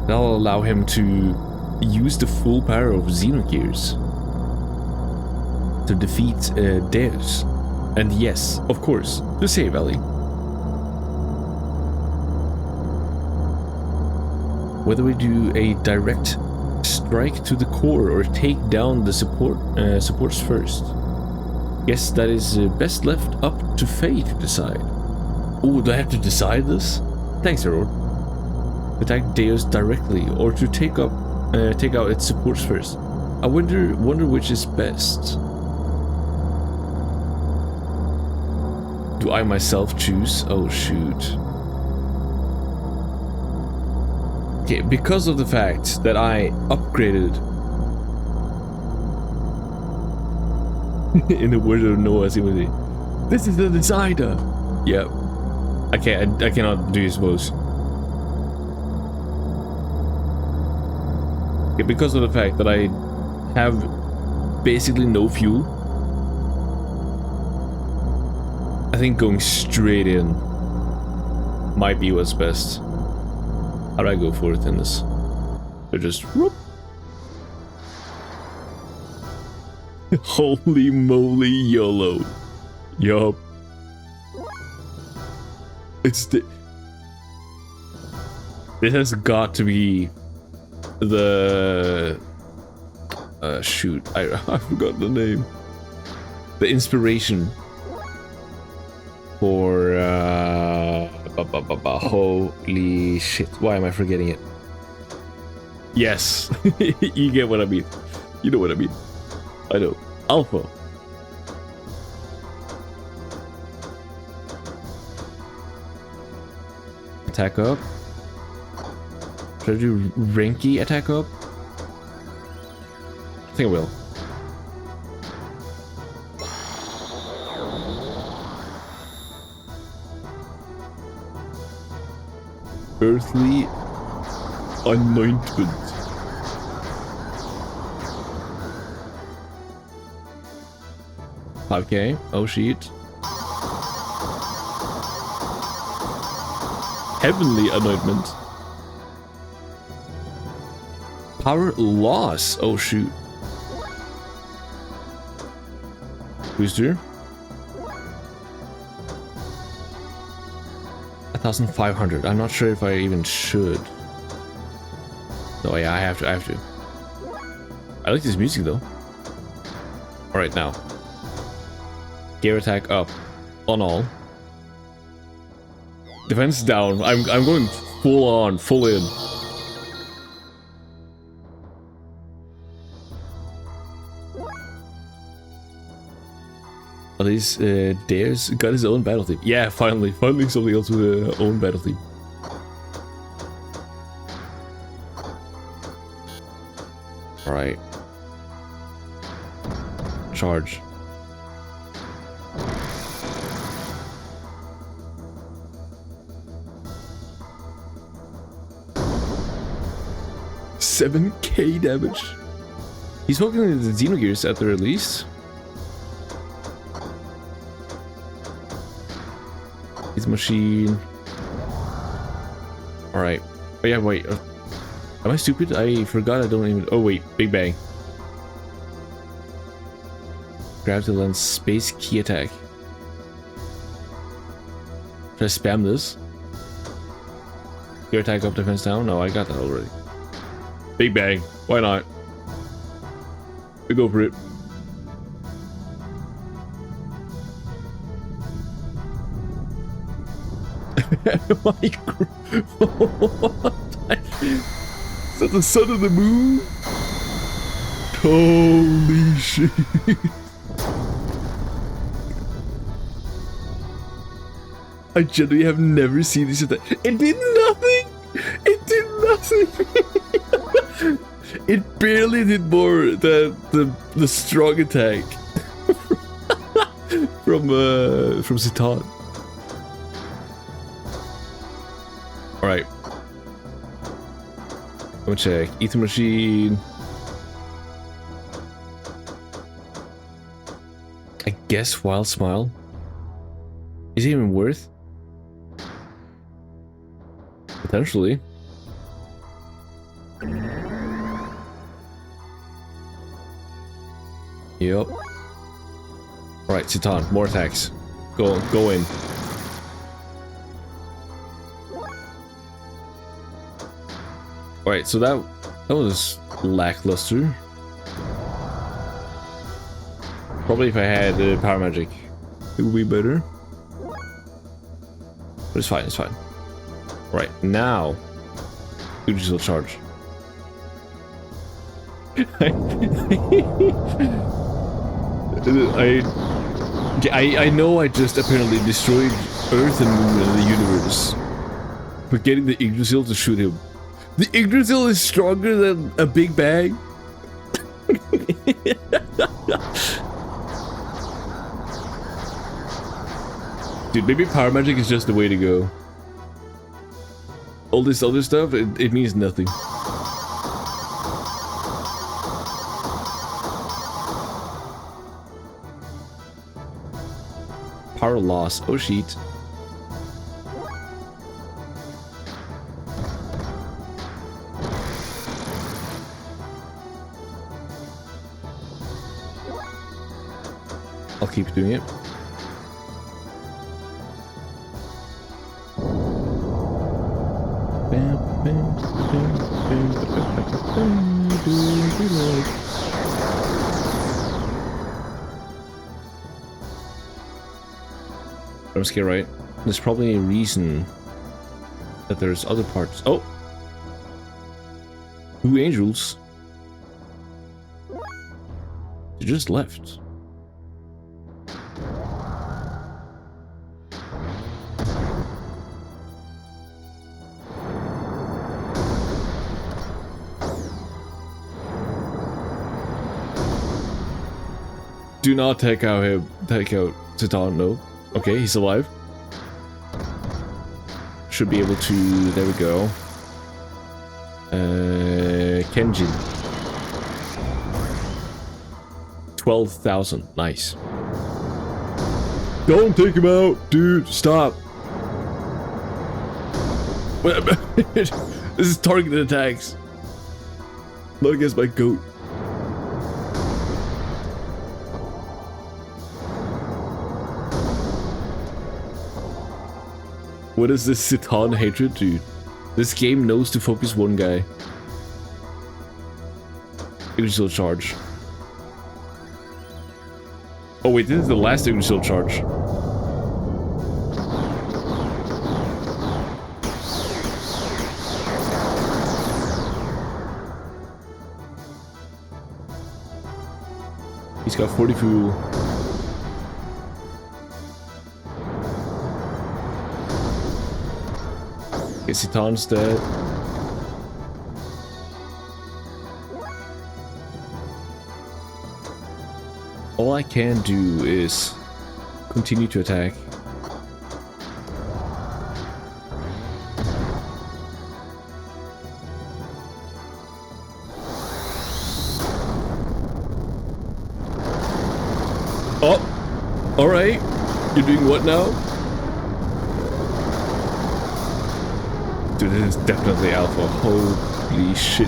That'll allow him to use the full power of Xenogears to defeat Deus. And yes, of course, to save Ellie. Whether we do a direct strike to the core or take down the supports first. Guess that is best left up to Faye to decide. Oh, do I have to decide this? Thanks, Harold. Attack Deus directly or to take out its supports first. I wonder which is best. Do I myself choose? Oh shoot. Okay, because of the fact that I upgraded in the word of Noah, this is the decider. Yep. I cannot do his voice. Okay, because of the fact that I have basically no fuel, I think going straight in might be what's best. How do I go for it in this? So just whoop. Holy moly, YOLO. Yup. This has got to be the shoot, I forgot the name. The inspiration for holy shit, why am I forgetting it? Yes. You get what I mean. You know what I mean. I know. Alpha. Attack up. Should I do Renki attack up? I think I will. Earthly anointment. Okay. Oh shit. Heavenly anointment. Power loss. Oh shoot. Booster. 1,500. I'm not sure if I even should. Oh yeah, I have to. I like this music though. Alright, now. Gear attack up. On all. Defense down. I'm going full on, full in. At least Dare's got his own battle team. Yeah, finally something else with an own battle team. Alright. Charge. $7,000 damage. He's poking the Xenogears at the release. His machine. Alright. Oh yeah, wait. Am I stupid? I forgot I don't even... Oh wait, Big Bang. Gravity lens space key attack. Should I spam this? Your attack up, defense down? No, I got that already. Big Bang. Why not? We go for it. What? Is that the sun and the moon? Holy shit. I genuinely have never seen this. It did nothing! It did nothing! It barely did more than the strong attack from Citan. Alright. Go check. Ether machine. I guess Wild Smile. Is it even worth? Potentially. Yep. Alright, Citan, more attacks. Go in. Alright, so that was lackluster. Probably if I had power magic, it would be better. But it's fine, it's fine. Right, now Uji's charge. I know I just apparently destroyed Earth and Moon and the universe, but getting the Yggdrasil to shoot him. The Yggdrasil is stronger than a Big Bang. Dude, maybe power magic is just the way to go. All this other stuff, it means nothing. Power loss. Oh, shit. I'll keep doing it. I'm scared, right? There's probably a reason that there's other parts. Oh! 2 angels. They just left. Do not take out him. Take out Citan, no. Okay, he's alive. Should be able to. There we go. Kenjin. 12,000. Nice. Don't take him out, dude. Stop. This is targeted attacks. Not against my goat. What is this Citan hatred, dude? This game knows to focus one guy. Yggdrasil charge. Oh wait, this is the last Yggdrasil charge. He's got 40 fuel. Okay, Citan's dead. All I can do is continue to attack. Oh! Alright! You're doing what now? Dude, this is definitely alpha. Holy shit.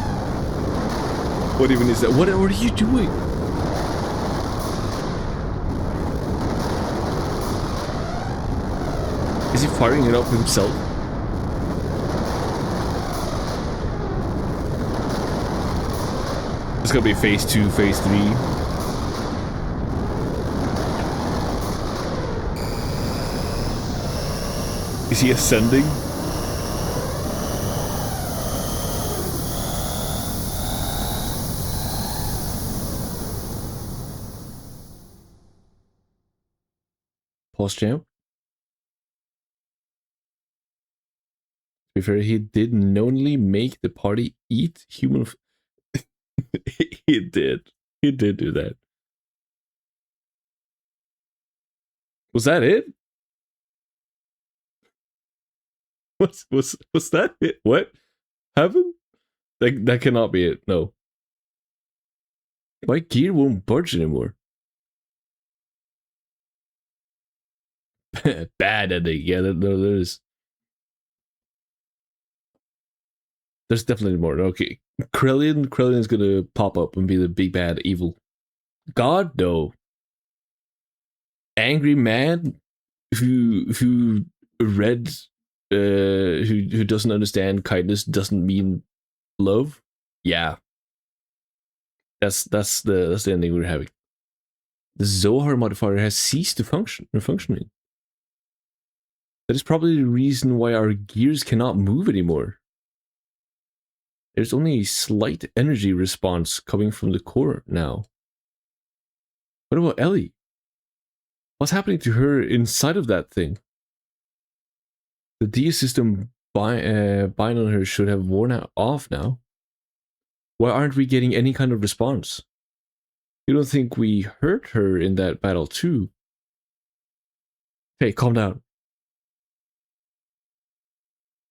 What even is that? What are you doing? Is he firing it up himself? It's gonna be phase 2, phase 3. Is he ascending? Pause champ. To be fair, he did knowingly make the party eat human. He did. He did do that. Was that it? Was that it? What happened? That cannot be it. No. My gear won't budge anymore. Bad ending. Yeah, there's definitely more. Okay, Krillin is gonna pop up and be the big bad evil. God no, angry man who read who doesn't understand kindness doesn't mean love. Yeah, that's the ending we're having. The Zohar modifier has ceased to functioning. That is probably the reason why our gears cannot move anymore. There's only a slight energy response coming from the core now. What about Ellie? What's happening to her inside of that thing? The Dia system bind on her should have worn off now. Why aren't we getting any kind of response? You don't think we hurt her in that battle too? Hey, calm down.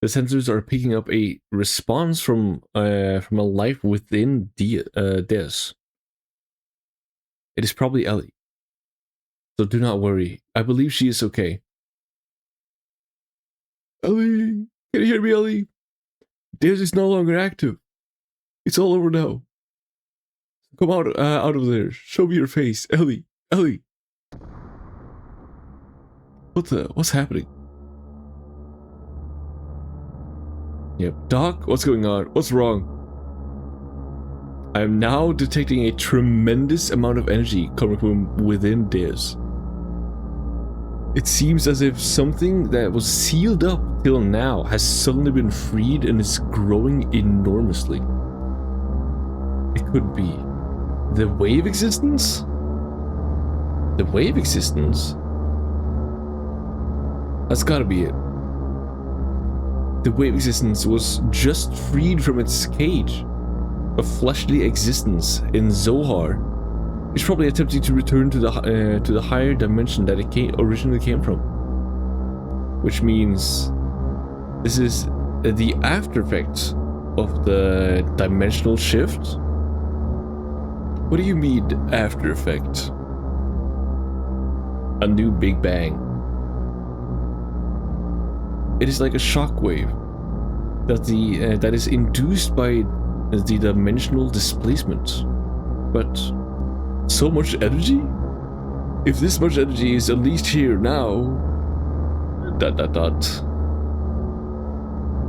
The sensors are picking up a response from a life within Des. It is probably Ellie. So do not worry. I believe she is okay. Ellie! Can you hear me, Ellie? Des is no longer active. It's all over now. Come out of there. Show me your face. Ellie! Ellie! What's happening? Yep. Doc, what's going on? What's wrong? I am now detecting a tremendous amount of energy coming from within Des. It seems as if something that was sealed up till now has suddenly been freed and is growing enormously. It could be the wave existence? The wave existence? That's gotta be it. The wave existence was just freed from its cage. A fleshly existence in Zohar. It's probably attempting to return to the higher dimension that it originally came from. Which means this is the after effect of the dimensional shift. What do you mean after effect? A new Big Bang. It is like a shockwave that is induced by the dimensional displacement. But so much energy? If this much energy is unleashed here now,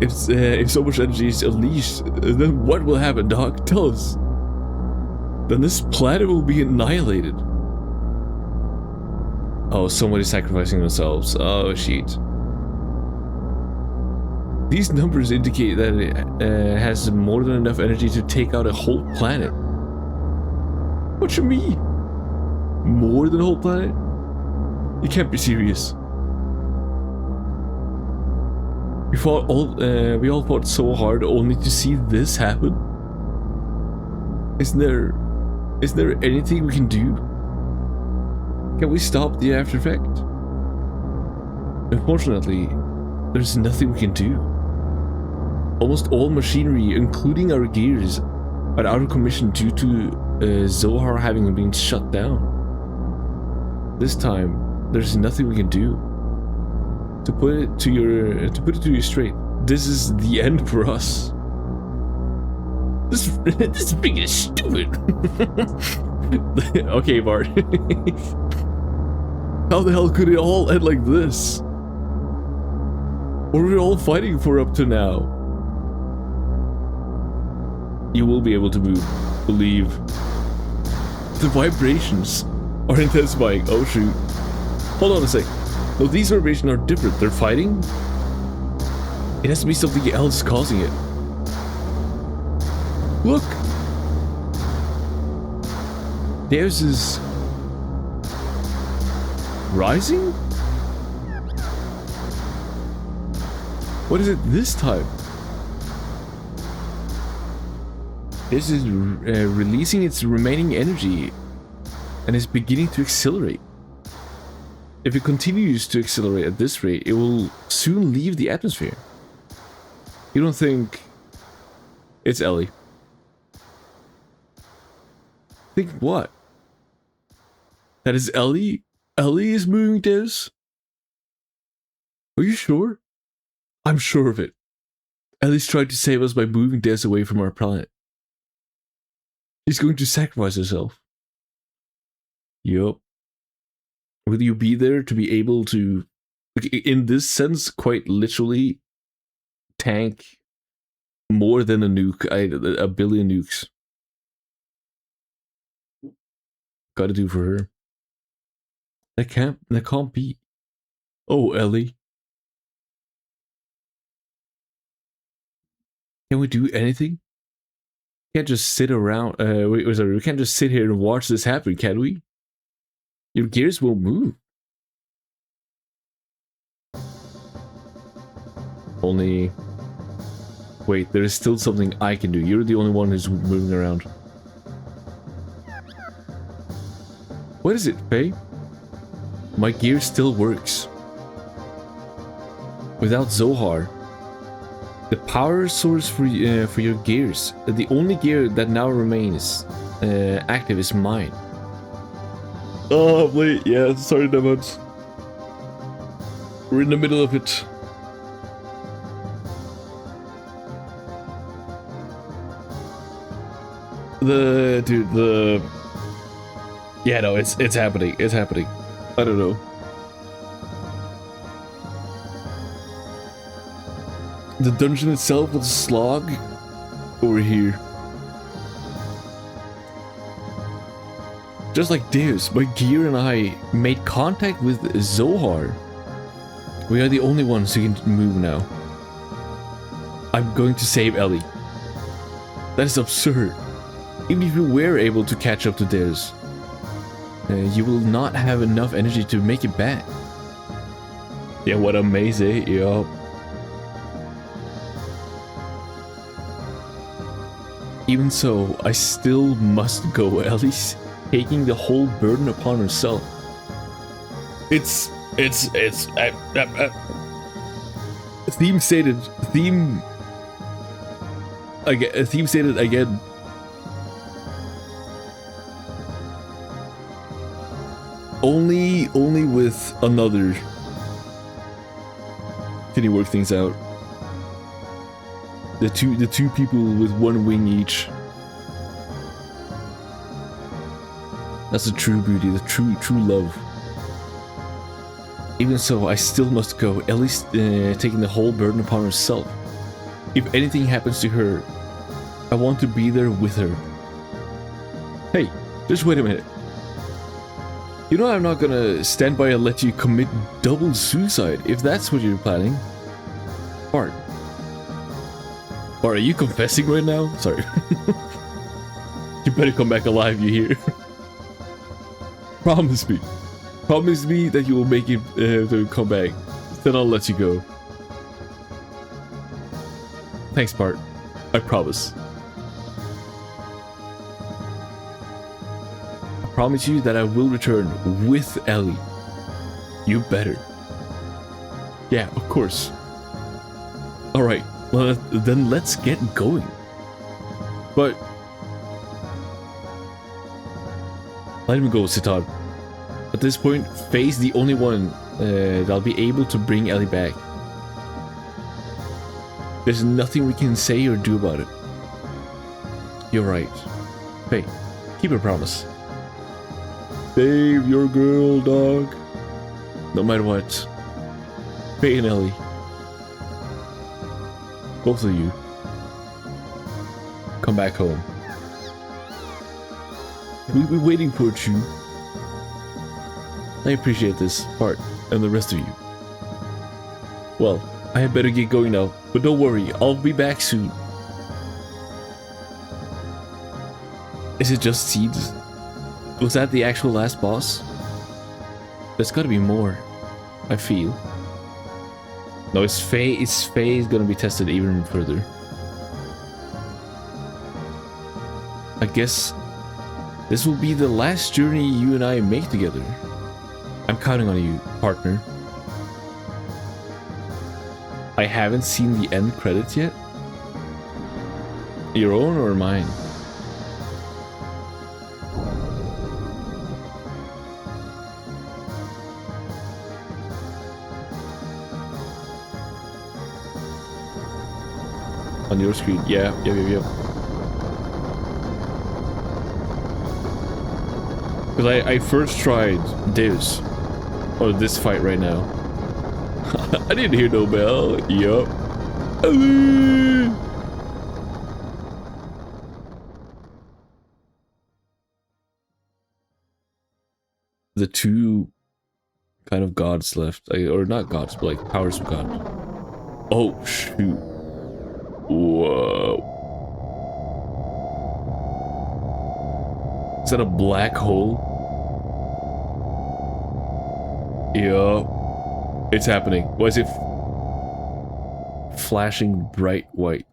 If so much energy is unleashed, then what will happen, Doc? Tell us. Then this planet will be annihilated. Oh, somebody's sacrificing themselves. Oh, shit. These numbers indicate that it has more than enough energy to take out a whole planet. What you mean? More than a whole planet? You can't be serious. We all fought so hard only to see this happen. Is there anything we can do? Can we stop the after effect? Unfortunately, there's nothing we can do. Almost all machinery, including our gears, are out of commission due to Zohar having been shut down. This time, there's nothing we can do. To put it to you straight, this is the end for us. This is freaking stupid. Okay, Bart. How the hell could it all end like this? What were we all fighting for up to now? You will be able to move. Believe. The vibrations are intensifying. Oh shoot. Hold on a sec. No, these vibrations are different. They're fighting? It has to be something else causing it. Look! Theirs is rising? What is it this time? This is releasing its remaining energy and is beginning to accelerate. If it continues to accelerate at this rate, it will soon leave the atmosphere. You don't think it's Ellie? Think what? That is Ellie? Ellie is moving this? Are you sure? I'm sure of it. Ellie's trying to save us by moving Des away from our planet. She's going to sacrifice herself. Yup. Will you be there to be able to, in this sense, quite literally tank more than a nuke, a billion nukes? Gotta do for her. That can't be. Oh, Ellie. Can we do anything? Can't just sit around. Sorry, we can't just sit here and watch this happen, can we? Your gears will move. Only. Wait, there is still something I can do. You're the only one who's moving around. What is it, Faye? My gear still works. Without Zohar, the power source for your gears, the only gear that now remains active is mine. Oh, wait, yeah, sorry, Nemods. We're in the middle of it. Yeah, no, it's happening. It's happening. I don't know. The dungeon itself was a slog over here. Just like this, my gear and I made contact with Zohar. We are the only ones who can move now. I'm going to save Ellie. That is absurd. Even if you were able to catch up to theirs, you will not have enough energy to make it back. Yeah, what amazing, yo. Even so, I still must go, Ellie's taking the whole burden upon herself. Theme stated again. Only with another can you work things out. The two people with one wing each. That's the true beauty, the true love. Even so, I still must go, at least taking the whole burden upon herself. If anything happens to her, I want to be there with her. Hey, just wait a minute. You know I'm not gonna stand by and let you commit double suicide, if that's what you're planning. Bart. Bart, are you confessing right now? Sorry. You better come back alive, you hear? Promise me. Promise me that you will make it to come back. Then I'll let you go. Thanks, Bart. I promise. I promise you that I will return with Ellie. You better. Yeah, of course. Alright, well, then let's get going. But... let him go, Citad. At this point, Faye's the only one that'll be able to bring Ellie back. There's nothing we can say or do about it. You're right. Faye, keep your promise. Save your girl, dog. No matter what. Faye and Ellie. Both of you. Come back home. We'll be waiting for you. I appreciate this, Bart, and the rest of you. Well, I had better get going now, but don't worry, I'll be back soon. Is it just seeds? Was that the actual last boss? There's gotta be more, I feel. No, it's Faye is gonna be tested even further. I guess this will be the last journey you and I make together. I'm counting on you, partner. I haven't seen the end credits yet. Your own or mine? On your screen. Yeah. Because I first tried this. Or this fight right now. I didn't hear no bell. Yup. The two kind of gods left. Or not gods, but like powers of God. Oh, shoot. Whoa. Is that a black hole? Yeah. It's happening. Why is it flashing bright white?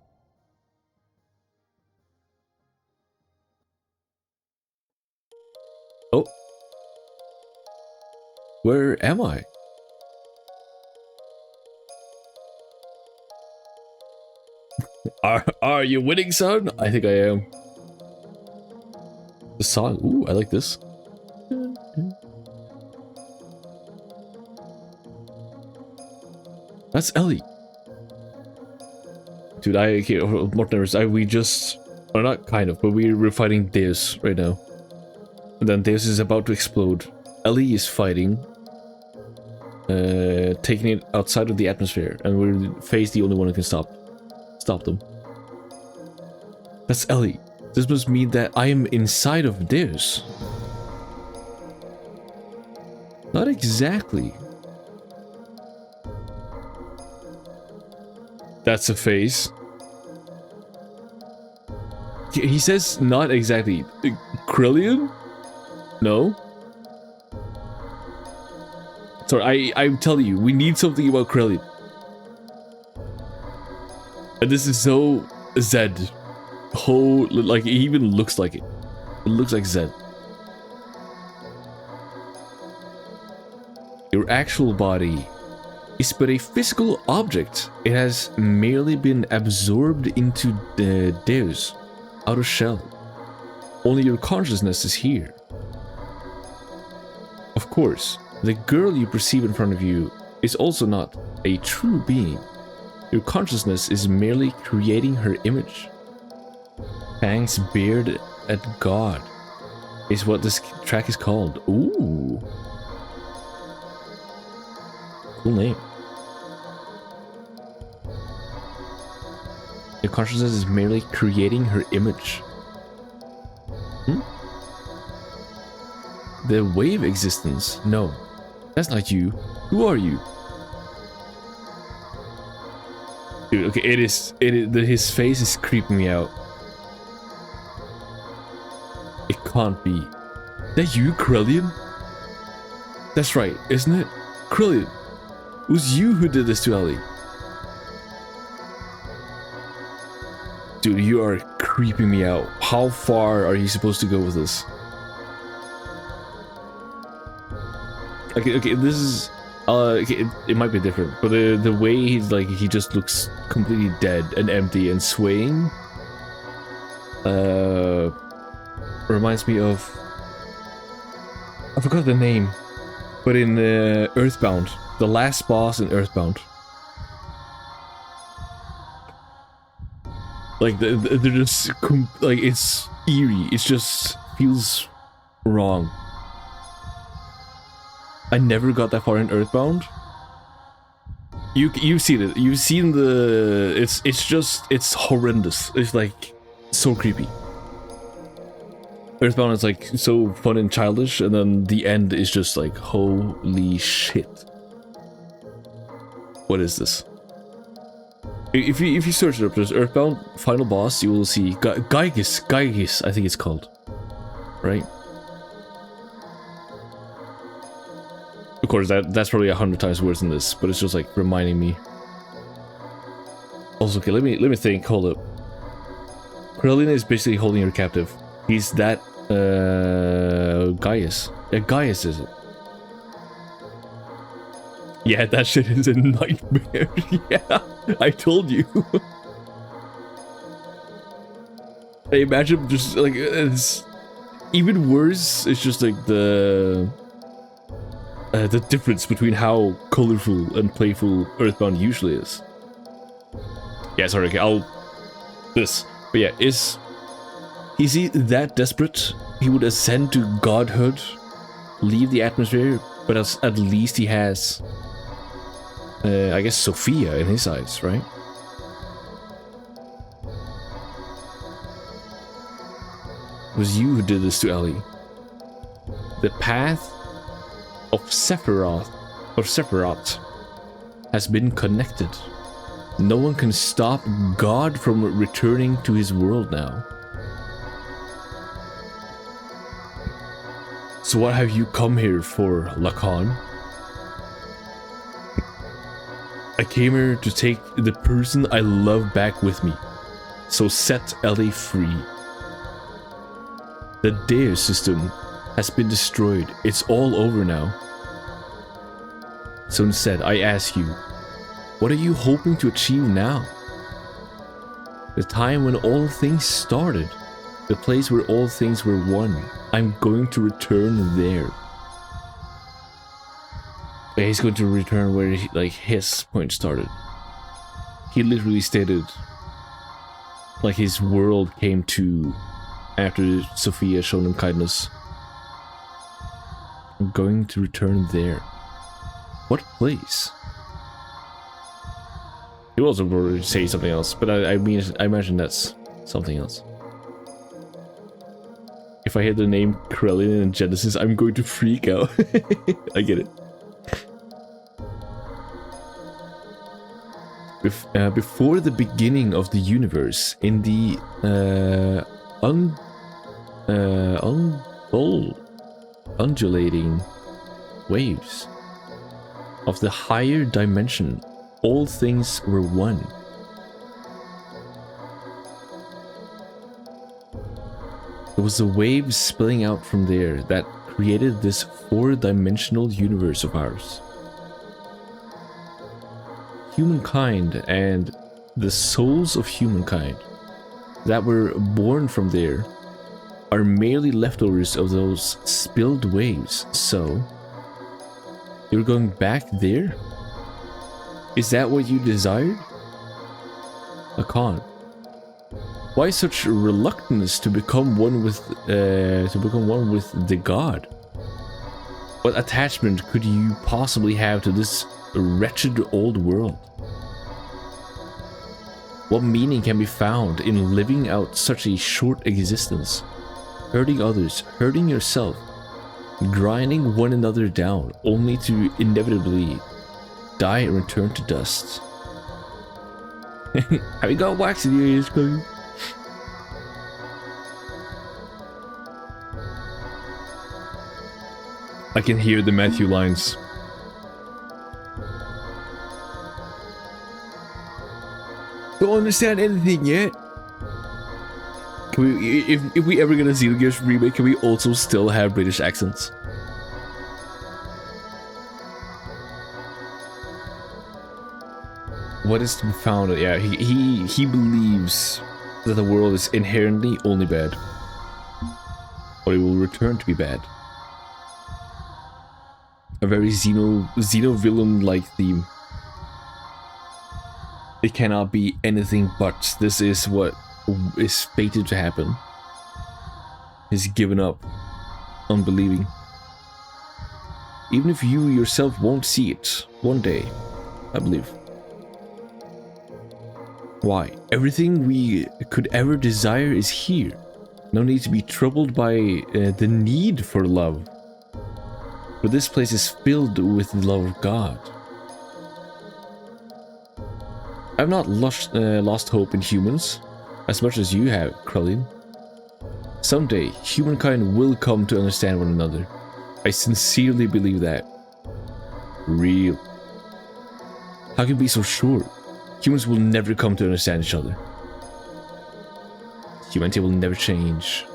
Oh. Where am I? Are you winning, son? I think I am. The song. Ooh, I like this. That's Ellie. Dude, I can't. More nervous. We just. Or not kind of, but we're fighting Deus right now. And then Deus is about to explode. Ellie is fighting. Taking it outside of the atmosphere. And we're Faye's the only one who can stop them. That's Ellie. This must mean that I am inside of Deus. Not exactly. That's a face. He says not exactly. Krillian? No? Sorry, I'm telling you, we need something about Krillian. And this is so Zed. Oh, like, it even looks like it. It looks like Zed. Your actual body is but a physical object. It has merely been absorbed into the Deus, outer shell. Only your consciousness is here. Of course, the girl you perceive in front of you is also not a true being. Your consciousness is merely creating her image. Fang's beard at God is what this track is called. Ooh. Cool name. Your consciousness is merely creating her image. The wave existence? No. That's not you. Who are you? Dude, okay, his face is creeping me out. It can't be. That you, Krillian? That's right, isn't it? Krillian, it was you who did this to Ellie. Dude, you are creeping me out. How far are you supposed to go with this? Okay, this is... okay, it might be different, but the way he's like, he just looks completely dead and empty and swaying. Reminds me of... I forgot the name. But in Earthbound. The last boss in Earthbound. Like, they're just... like, it's eerie. It just feels wrong. I never got that far in Earthbound. You've seen it. You've seen the... It's horrendous. It's like so creepy. Earthbound is like so fun and childish, and then the end is just like, holy shit. What is this? If you search it up, there's Earthbound final boss. You will see Gygus, I think it's called, right? Of course, that's probably 100 times worse than this, but it's just like reminding me. Also, okay, let me think. Hold up. Krillian is basically holding her captive. He's that Gaius. Yeah, Gaius is it? Yeah, that shit is a nightmare. Yeah, I told you. I imagine just like it's even worse. It's just like the difference between how colorful and playful Earthbound usually is. Yeah, sorry. Okay, this. But yeah, is he that desperate? He would ascend to godhood, leave the atmosphere, but at least he has, I guess, Sophia in his eyes, right? It was you who did this to Ellie. The path of Sephiroth has been connected. No one can stop God from returning to his world now. So what have you come here for, Lacan? I came here to take the person I love back with me. So set Ellie free. The Dare system has been destroyed. It's all over now. So instead, I ask you, what are you hoping to achieve now? The time when all things started. The place where all things were one. I'm going to return there. He's going to return where his point started. He literally stated, like, his world came to after Sophia showed him kindness. I'm going to return there. What place? He will also say something else, but I imagine that's something else. If I hear the name Krillin in Genesis, I'm going to freak out. I get it. Before the beginning of the universe, in the undulating waves of the higher dimension, all things were one. It was the waves spilling out from there that created this four-dimensional universe of ours. Humankind and the souls of humankind that were born from there are merely leftovers of those spilled waves. So, you're going back there? Is that what you desired? Lacan. Why such reluctance to become one with the god? What attachment could you possibly have to this wretched old world? What meaning can be found in living out such a short existence? Hurting others, hurting yourself, grinding one another down, only to inevitably die and return to dust. Have you got wax in your ears, Chloe? I can hear the Matthew lines. Don't understand anything yet. Can we, if we ever get a Xenogears remake, can we also still have British accents? What is to be found? Yeah, he believes that the world is inherently only bad, but it will return to be bad. A very Xeno-villain-like theme. It cannot be anything but. This is what is fated to happen. He's given up on believing. Even if you yourself won't see it, one day, I believe. Why? Everything we could ever desire is here. No need to be troubled by the need for love. For this place is filled with the love of God. I've not lost hope in humans, as much as you have, Krillin. Someday, humankind will come to understand one another. I sincerely believe that. Real. How can you be so sure? Humans will never come to understand each other. Humanity will never change.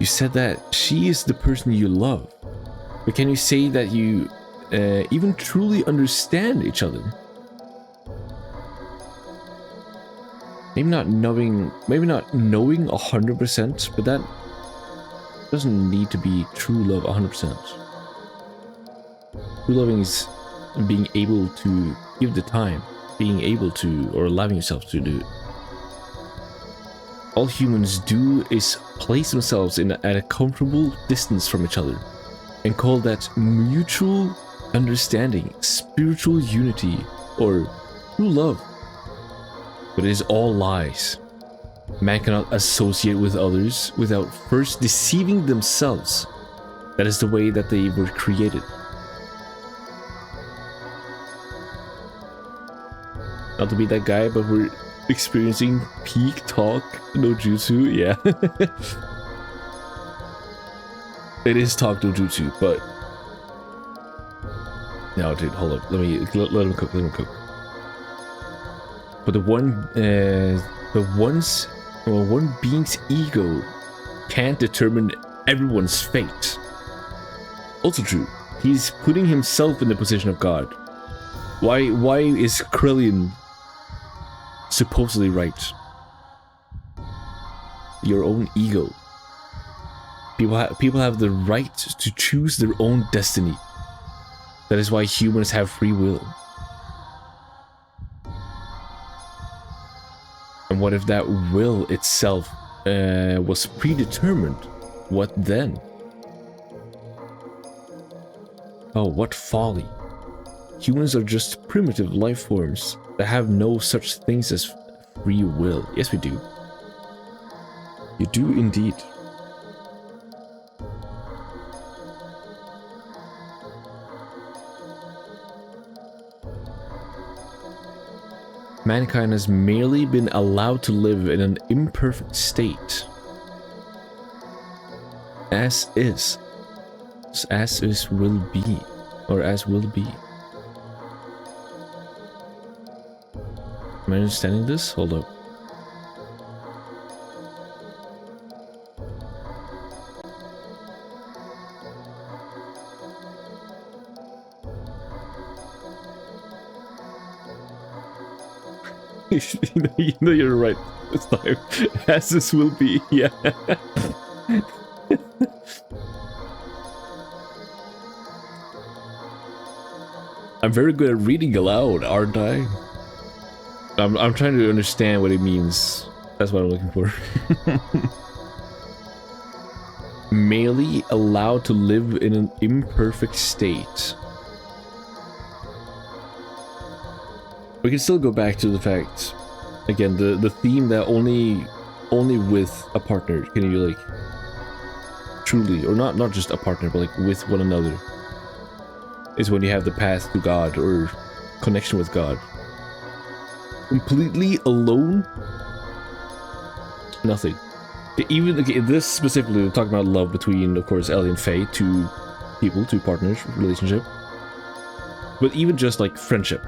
You said that she is the person you love, but can you say that you even truly understand each other? Maybe not knowing 100%, but that doesn't need to be true love 100%. True loving is being able to give the time, being able to, or allowing yourself to do it. All humans do is place themselves at a comfortable distance from each other and call that mutual understanding, spiritual unity, or true love. But it is all lies. Man cannot associate with others without first deceiving themselves. That is the way that they were created. Not to be that guy, but we're experiencing peak talk no jutsu. Yeah. It is talk no jutsu, but no, dude, hold up. Let him cook. Let him cook. But one being's ego can't determine everyone's fate. Also true. He's putting himself in the position of God. Why is Krillin supposedly right? Your own ego. People have the right to choose their own destiny. That is why humans have free will. And what if that will itself was predetermined? What then? Oh, what folly. Humans are just primitive life forms that have no such things as free will. Yes, we do. You do indeed. Mankind has merely been allowed to live in an imperfect state. As is will be, or as will be. Am I understanding this? Hold up. You know you're right this time. As this will be, yeah. I'm very good at reading aloud, aren't I? I'm trying to understand what it means. That's what I'm looking for. Merely allowed to live in an imperfect state. We can still go back to the fact, again, the theme that only with a partner can you like truly, or not just a partner, but like with one another, is when you have the path to God or connection with God. Completely alone, nothing. Even this specifically, we're talking about love between, of course, Ellie and Faye, two people, two partners, relationship. But even just like friendship.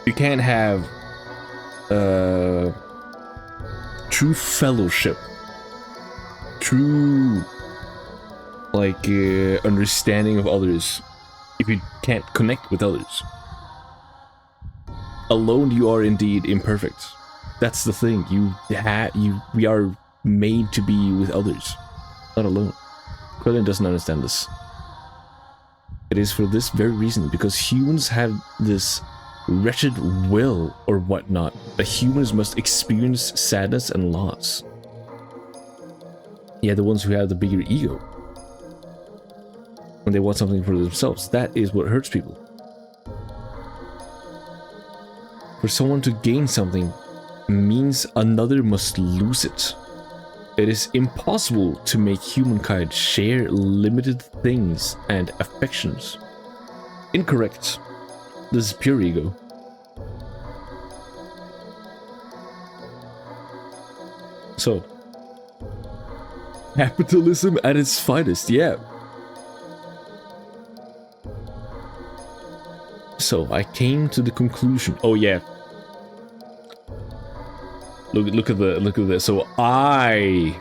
You can't have true fellowship, true like understanding of others if you can't connect with others. Alone, you are indeed imperfect. That's the thing. We are made to be with others, not alone. Krillin doesn't understand this. It is for this very reason, because humans have this wretched will or whatnot, that humans must experience sadness and loss. Yeah, the ones who have the bigger ego, when they want something for themselves, that is what hurts people. For someone to gain something means another must lose it. It is impossible to make humankind share limited things and affections. Incorrect. This is pure ego. So, capitalism at its finest, yeah. So, I came to the conclusion. Oh yeah. Look at this. So I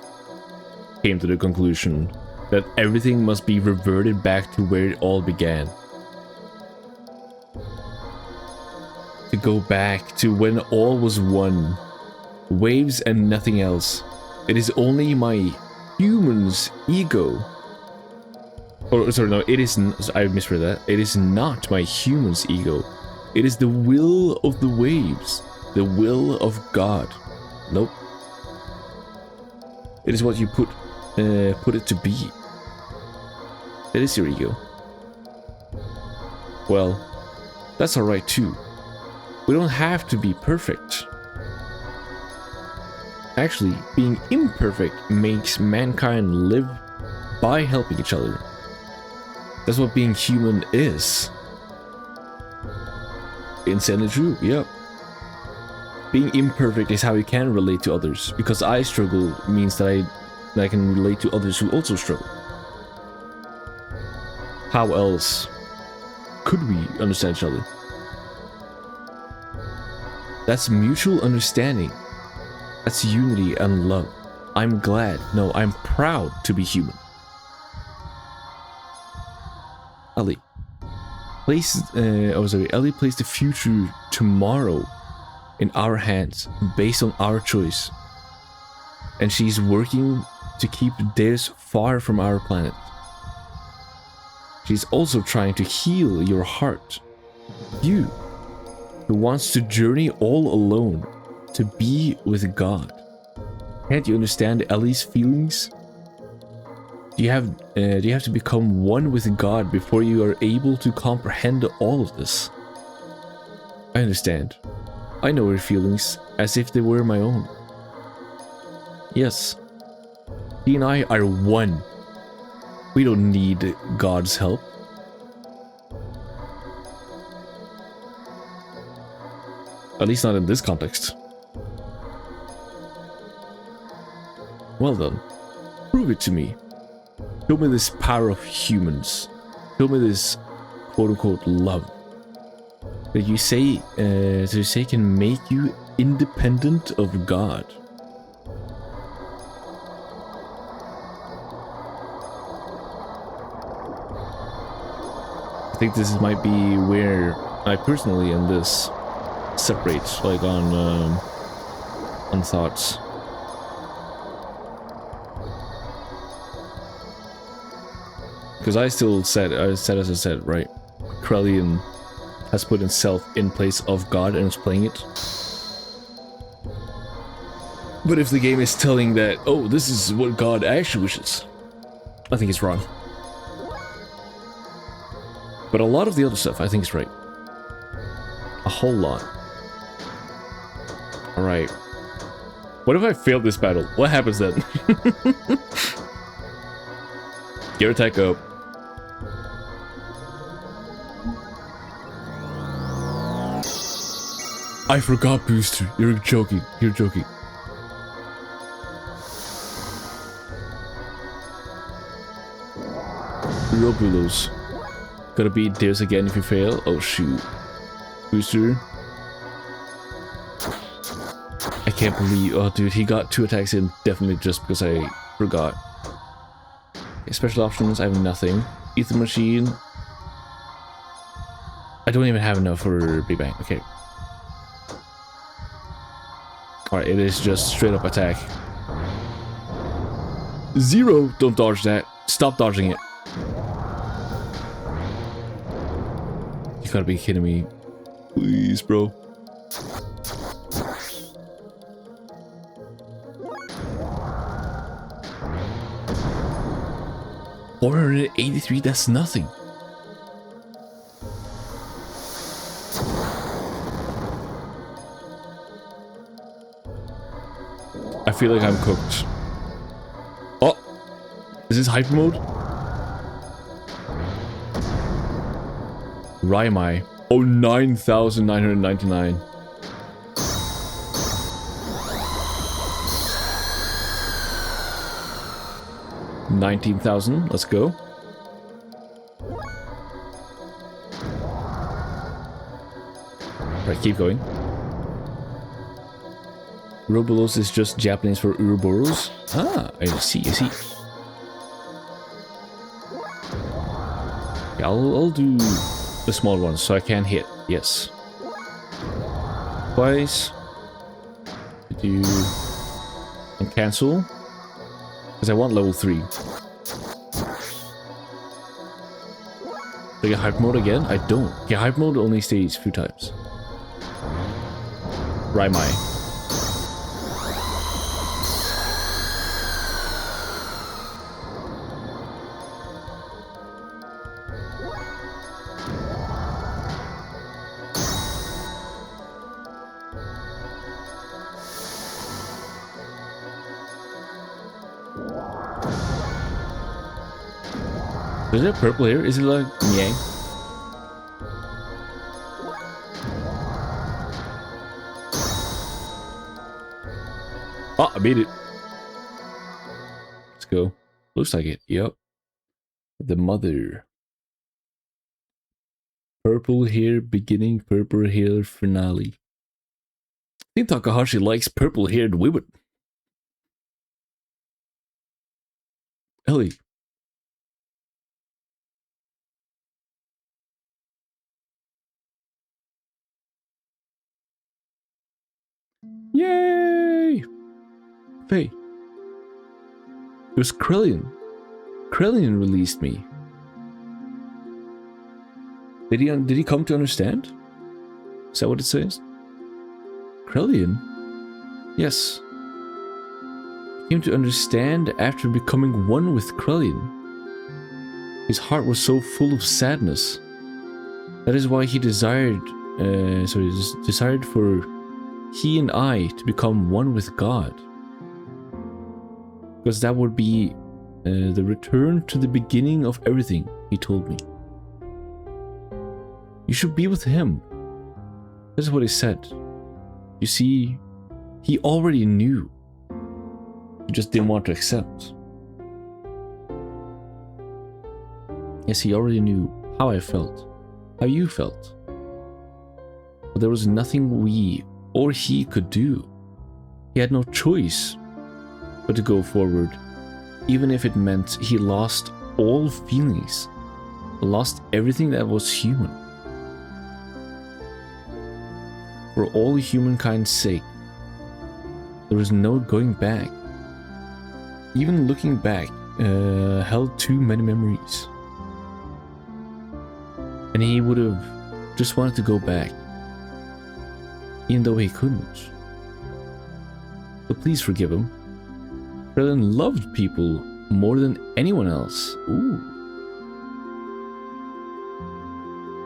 came to the conclusion that everything must be reverted back to where it all began. To go back to when all was one, waves and nothing else. It is only my human's ego Oh, sorry, no, it is... I misread that. It is not my human's ego. It is the will of the waves. The will of God. Nope. It is what you put it to be. It is your ego. Well, that's alright too. We don't have to be perfect. Actually, being imperfect makes mankind live by helping each other. That's what being human is. Insanely true, yep. Being imperfect is how you can relate to others, because I struggle means that I can relate to others who also struggle. How else could we understand each other? That's mutual understanding. That's unity and love. I'm glad, no, I'm proud to be human. Ellie. Ellie placed the future tomorrow in our hands, based on our choice. And she's working to keep theirs far from our planet. She's also trying to heal your heart. You, who wants to journey all alone, to be with God. Can't you understand Ellie's feelings? Do you have to become one with God before you are able to comprehend all of this? I understand. I know her feelings as if they were my own. Yes, he and I are one. We don't need God's help. At least not in this context. Well done. Prove it to me. Show me this power of humans. Show me this quote-unquote love that you say can make you independent of God. I think this might be where I personally in this separate, like on thoughts. Because I still said, as I said, right? Krellian has put himself in place of God and is playing it. But if the game is telling that, oh, this is what God actually wishes, I think it's wrong. But a lot of the other stuff, I think is right. A whole lot. Alright. What if I failed this battle? What happens then? Gear attack up. I forgot, Booster. You're joking. You're joking. Robulos. Gotta beat theirs again if you fail. Oh shoot. Booster. I can't believe. Oh dude, he got 2 attacks in definitely just because I forgot. Okay, special options, I have nothing. Ether Machine. I don't even have enough for Big Bang. Okay. Alright, it is just straight up attack. 0! Don't dodge that. Stop dodging it. You gotta be kidding me. Please, bro. $483, that's nothing. I feel like I'm cooked. Oh! Is this hyper mode? Raimai. Oh, 9,999. $19,000. Let's go. Right, keep going. Robolos is just Japanese for Uroboros. Ah, I see, I see. Yeah, I'll do the small ones so I can hit. Yes. Twice. Do and cancel. Because I want level 3. Do I get hype mode again? I don't. Yeah, hype mode only stays a few times. Raimai. Is it purple here? Is it like Yang? Oh, I beat it. Let's go. Looks like it. Yep. The mother. Purple hair beginning, purple hair finale. I think Takahashi likes purple haired women. Ellie. Yay! Hey. It was Krillin. Krillin released me. Did he come to understand? Is that what it says? Krillin? Yes. He came to understand after becoming one with Krillin. His heart was so full of sadness. That is why he desired for he and I to become one with God. Because that would be the return to the beginning of everything, he told me. You should be with him. That's what he said. You see, he already knew. He just didn't want to accept. Yes, he already knew how I felt, how you felt. But there was nothing we or he could do. He had no choice but to go forward, even if it meant he lost all feelings, lost everything that was human. For all humankind's sake, there was no going back. Even looking back held too many memories. And he would have just wanted to go back, even though he couldn't. So please forgive him. Krillin loved people more than anyone else. Ooh.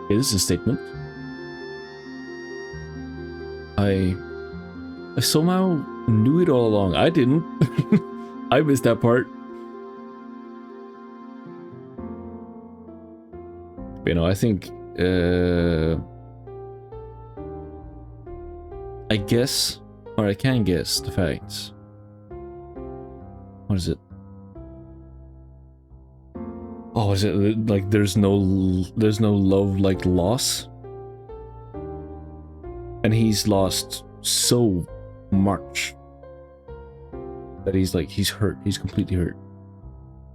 Okay, this is a statement. I somehow knew it all along. I didn't. I missed that part. You know, I think I guess, or I can guess the facts. What is it? Oh, is it like there's no love like loss? And he's lost so much that he's hurt. He's completely hurt.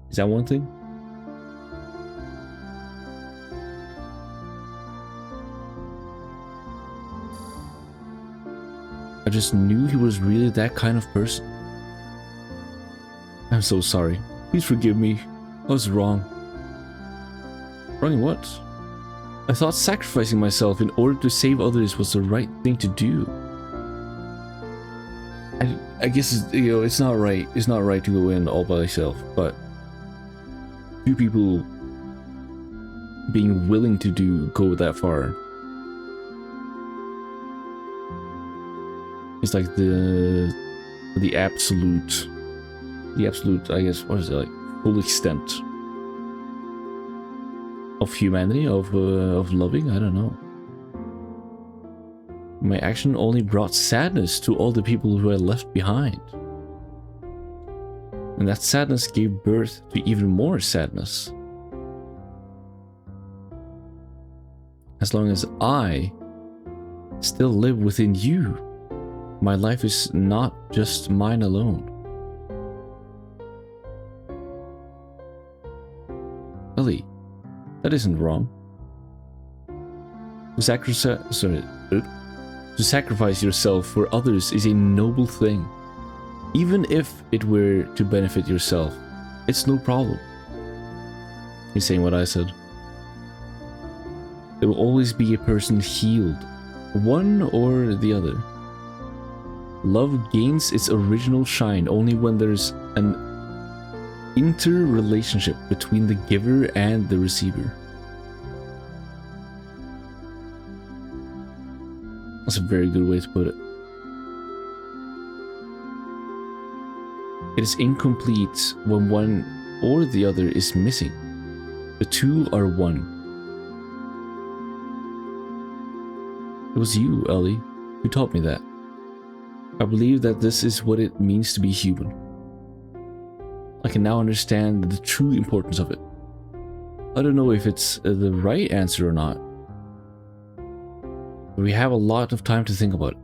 Is that one thing? I just knew he was really that kind of person. I'm so sorry. Please forgive me. I was wrong. Wrong in what? I thought sacrificing myself in order to save others was the right thing to do. I guess it's not right. It's not right to go in all by yourself, but two people being willing to go that far. It's like the absolute, I guess, what is it, like, full extent of humanity, of loving. I don't know. My action only brought sadness to all the people who I left behind, and that sadness gave birth to even more sadness. As long as I still live within you, my life is not just mine alone. Ellie, that isn't wrong. To sacrifice yourself for others is a noble thing. Even if it were to benefit yourself, it's no problem. He's saying what I said. There will always be a person healed, one or the other. Love gains its original shine only when there's an interrelationship between the giver and the receiver. That's a very good way to put it. It is incomplete when one or the other is missing. The two are one. It was you, Ellie, who taught me that. I believe that this is what it means to be human. I can now understand the true importance of it. I don't know if it's the right answer or not. But we have a lot of time to think about it.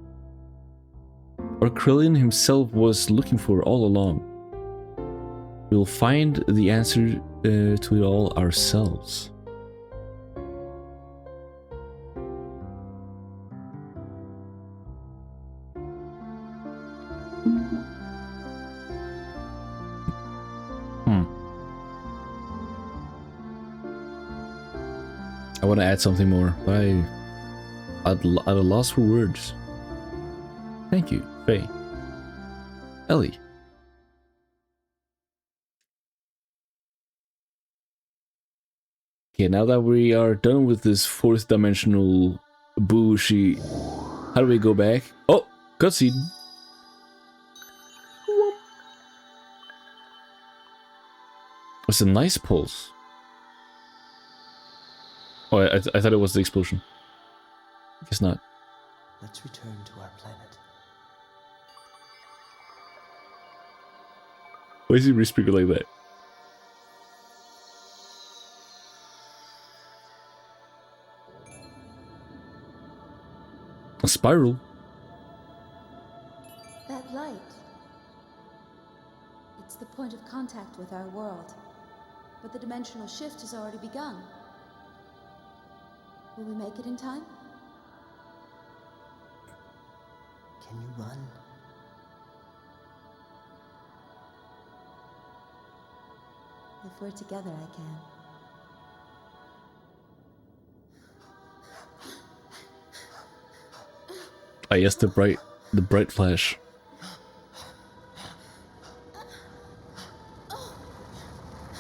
What Krillin himself was looking for all along. We'll find the answer to it all ourselves. I want to add something more, but I'd at a loss for words. Thank you, Faye. Ellie. Okay, now that we are done with this fourth dimensional bullshit, how do we go back? Oh, cutscene. It's a nice pulse. Oh, I thought it was the explosion. I guess not. Let's return to our planet. Why is he re-speaking like that? A spiral? That light. It's the point of contact with our world. But the dimensional shift has already begun. Will we make it in time? Can you run? If we're together, I can. Ah, yes, the bright flash.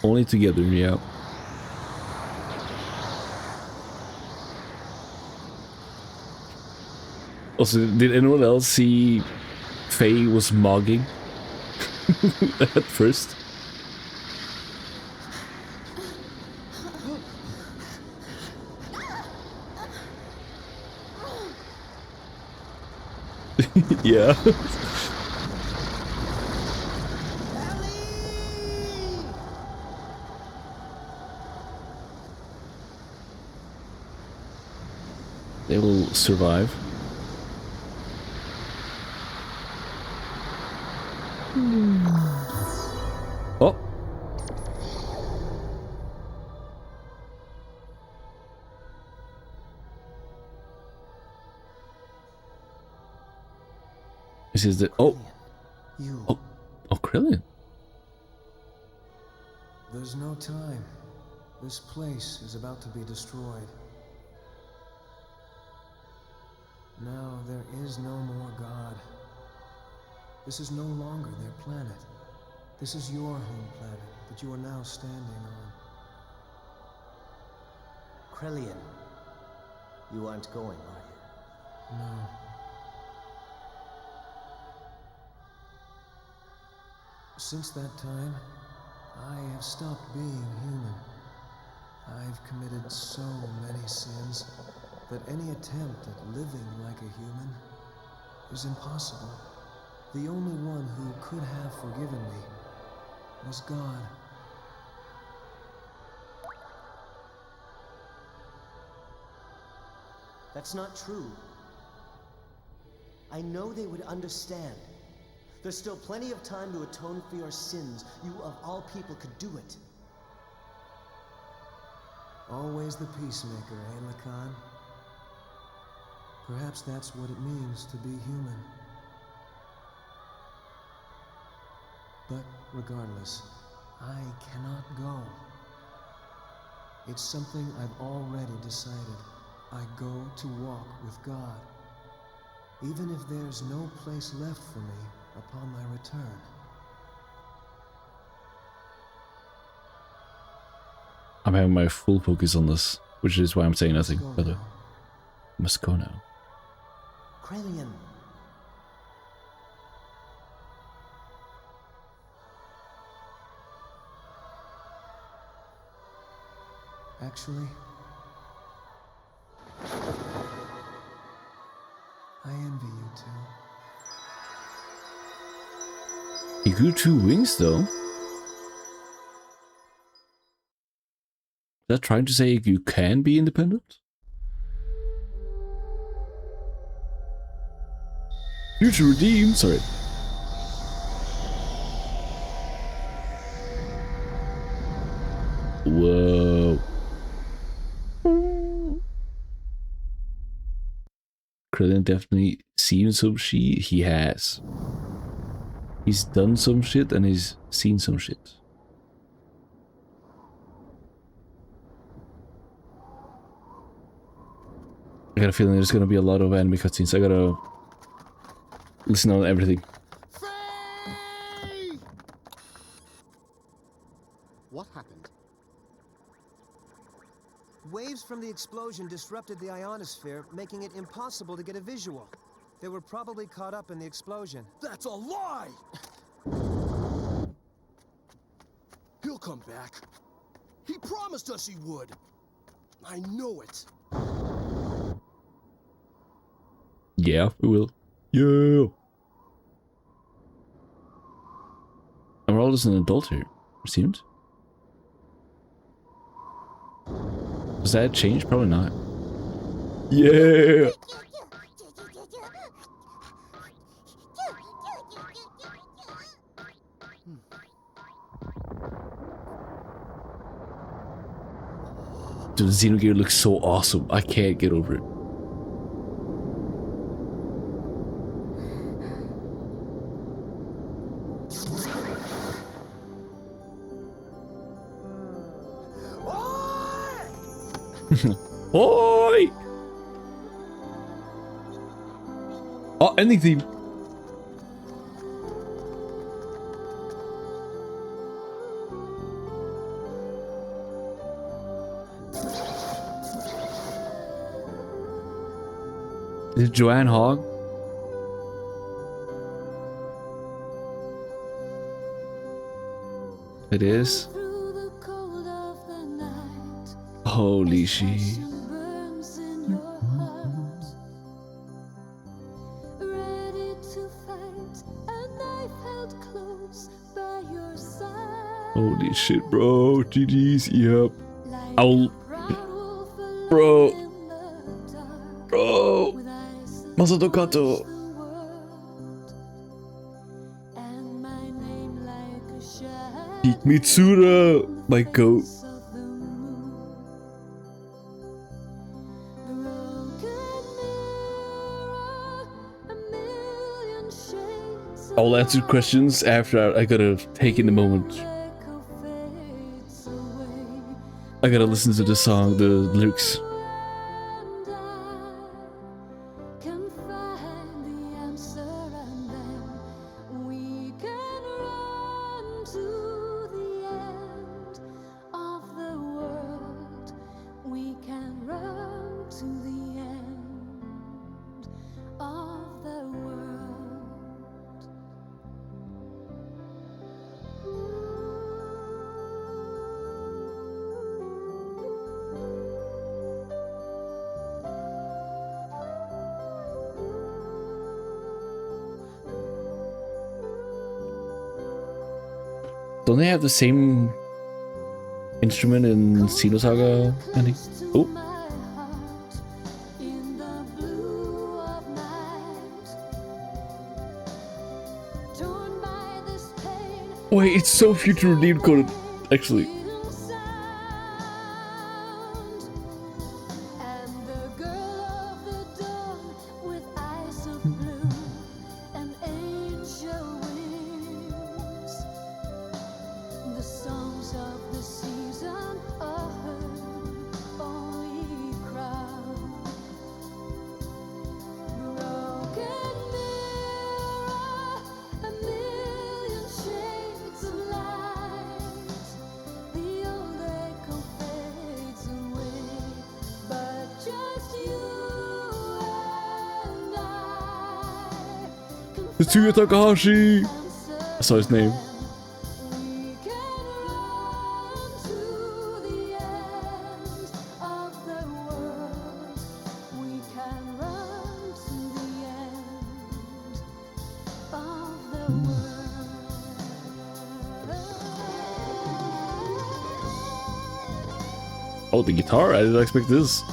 Only together, yeah. Also, did anyone else see Faye was mogging at first? Yeah. They will survive. Oh. This is the Krillin, you. Oh, Krillin. There's no time. This place is about to be destroyed. Now there is no more God. This is no longer their planet. This is your home planet that you are now standing on. Krillin, you aren't going, are you? No. Since that time, I have stopped being human. I've committed so many sins that any attempt at living like a human is impossible. The only one who could have forgiven me was God. That's not true. I know they would understand. There's still plenty of time to atone for your sins. You, of all people, could do it. Always the peacemaker, eh, Lacan? Perhaps that's what it means to be human. But regardless, I cannot go. It's something I've already decided. I go to walk with God, even if there's no place left for me upon my return. I'm having my full focus on this, which is why I'm saying nothing. By the way, must go now. Kralian. Actually, I envy you two. He grew 2 wings, though. Is that trying to say you can be independent? Future redeemed. Sorry. Whoa. Krillin definitely seen some shit. He has. He's done some shit and he's seen some shit. I got a feeling there's gonna be a lot of anime cutscenes. I gotta listen on everything. Faye! What happened? Waves from the explosion disrupted the ionosphere, making it impossible to get a visual. They were probably caught up in the explosion. That's a lie! He'll come back. He promised us he would. I know it. Yeah, we will. Yeah. And we're all just an adult here, it seems. Does that change? Probably not. Yeah. Dude, the Xenogear looks so awesome. I can't get over it. Oi! Oh, ending theme. Is it Joanne Hogg? It is. Holy shit. Holy shit, bro. GG's, yep. I'll... Bro. Bro. Masato Kato. Peak Mitsura. My goat. I'll answer questions after I gotta take in the moment. I gotta listen to the song, the lyrics. Don't they have the same instrument in Xenosaga, Andy? Oh. Wait, it's so future redeemed coded, actually. Tetsuya Takahashi! I saw his name. Oh, the guitar? I didn't expect this.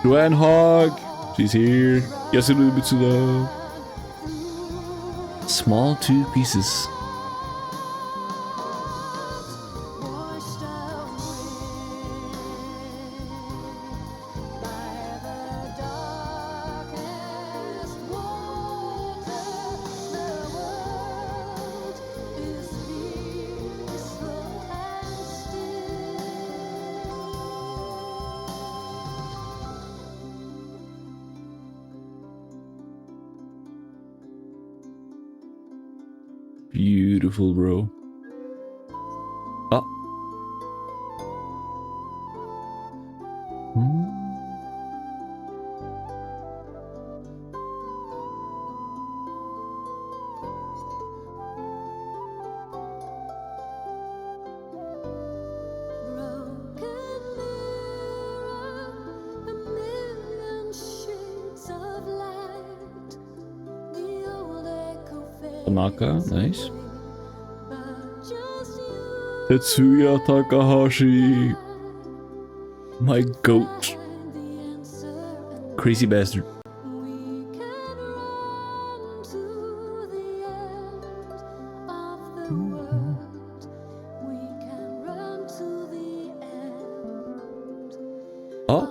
Joanne Hogg, she's here. Yasuru Mitsuda. Small two pieces. Beautiful, bro. Oh. Tanaka, nice. Tetsuya Takahashi. My goat. Crazy bastard. Oh.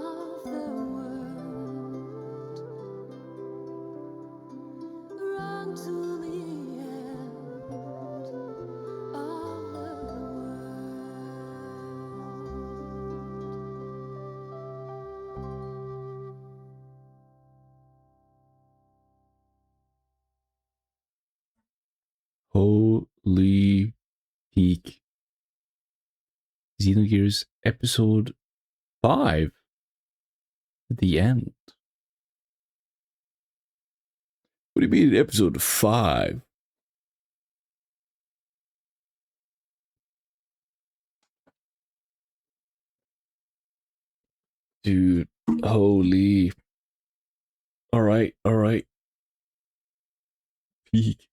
Holy peak. Xenogears episode 5. The end. What do you mean episode 5? Dude, holy. Alright, alright. Peak.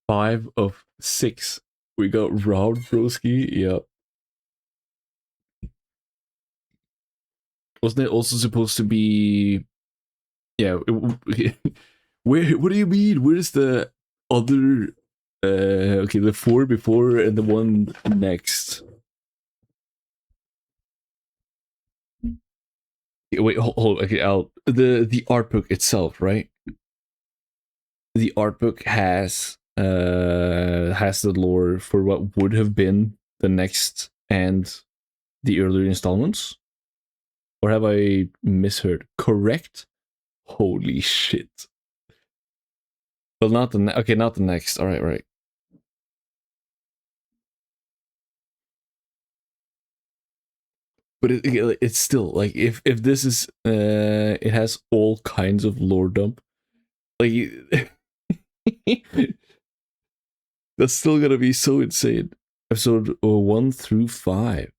5 of 6. We got Rob Broski. Yep. Wasn't it also supposed to be? Yeah. Where? What do you mean? Where's the other? Okay, the 4 before and the one next. Wait, hold. Okay, the art book itself, right? The art book has the lore for what would have been the next and the earlier installments. Or have I misheard? Correct? Holy shit. But not the not the next. All right. But it's still like if this is it has all kinds of lore dump. Like that's still gonna be so insane. Episode 1 through 5.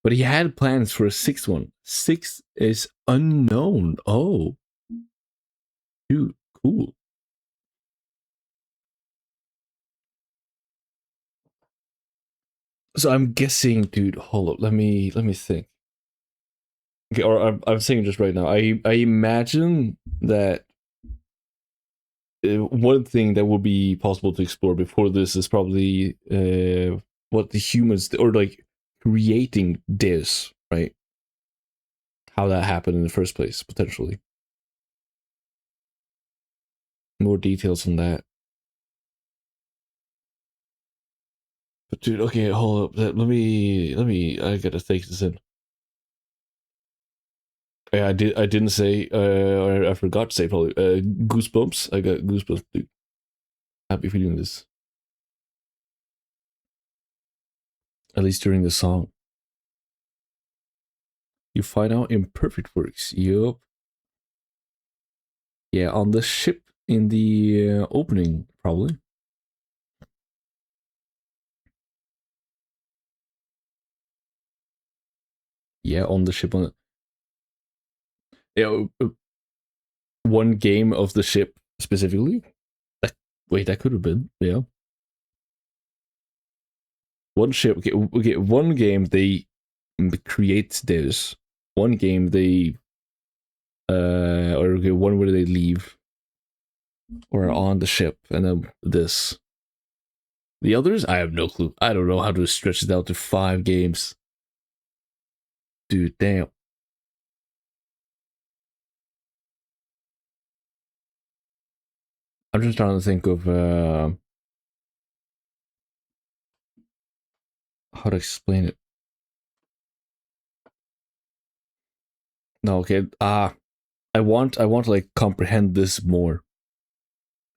But he had plans for a 6th one. 6 is unknown. Oh, dude, cool. So I'm guessing, dude. Hold up, let me think. Okay, or I'm saying just right now. I imagine that one thing that would be possible to explore before this is probably what the humans or like creating this, right? How that happened in the first place, potentially. More details on that. But dude, okay, hold up. Let me. I gotta take this in. Yeah, I didn't say. Or I forgot to say probably. Goosebumps. I got goosebumps, dude. Happy feeling this. At least during the song. You find out imperfect works. Yup. Yeah, on the ship in the opening, probably. Yeah, on the ship. On yeah, one game of the ship specifically. Wait, that could have been. Yeah. One ship. Okay, one game they create this. One game they or okay, one where they leave or on the ship, and then this. The others, I have no clue. I don't know how to stretch it out to 5 games. Dude, damn. I'm just trying to think of how to explain it. No, okay. I want to like comprehend this more.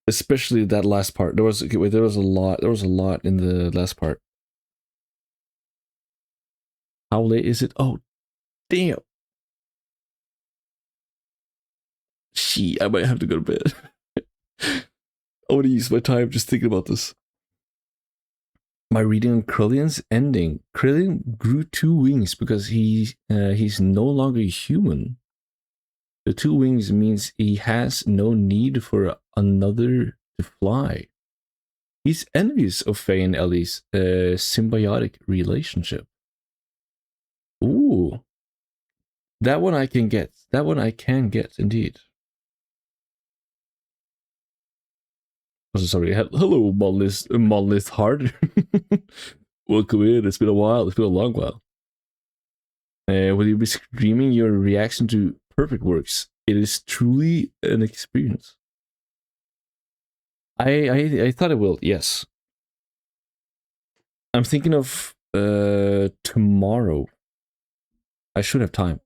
Especially that last part. There was a lot in the last part. How late is it? Oh, damn. Shit, I might have to go to bed. I want to use my time just thinking about this. My reading on Krillion's ending. Krillin grew 2 wings because he's no longer human. The 2 wings means he has no need for another to fly. He's envious of Faye and Ellie's symbiotic relationship. Ooh. That one I can get. That one I can get, indeed. Oh, sorry. Hello, Monolith Heart. Welcome in. It's been a while. It's been a long while. Will you be streaming your reaction to Perfect Works? It is truly an experience. I thought it will. Yes. I'm thinking of tomorrow. I should have time.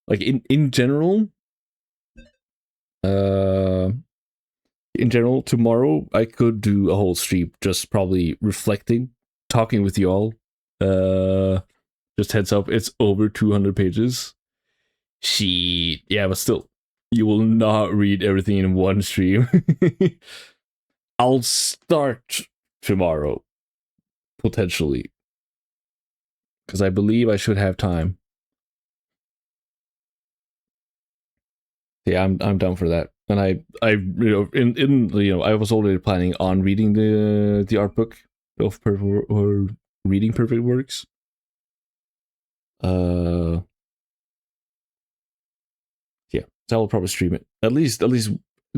Like in general. In general, tomorrow I could do a whole stream just probably reflecting, talking with you all. Just heads up, it's over 200 pages. Yeah, but still, you will not read everything in one stream. I'll start tomorrow, potentially, because I believe I should have time. Yeah, I'm down for that. And I I was already planning on reading the art book of reading Perfect Works. Yeah, so I'll probably stream it. At least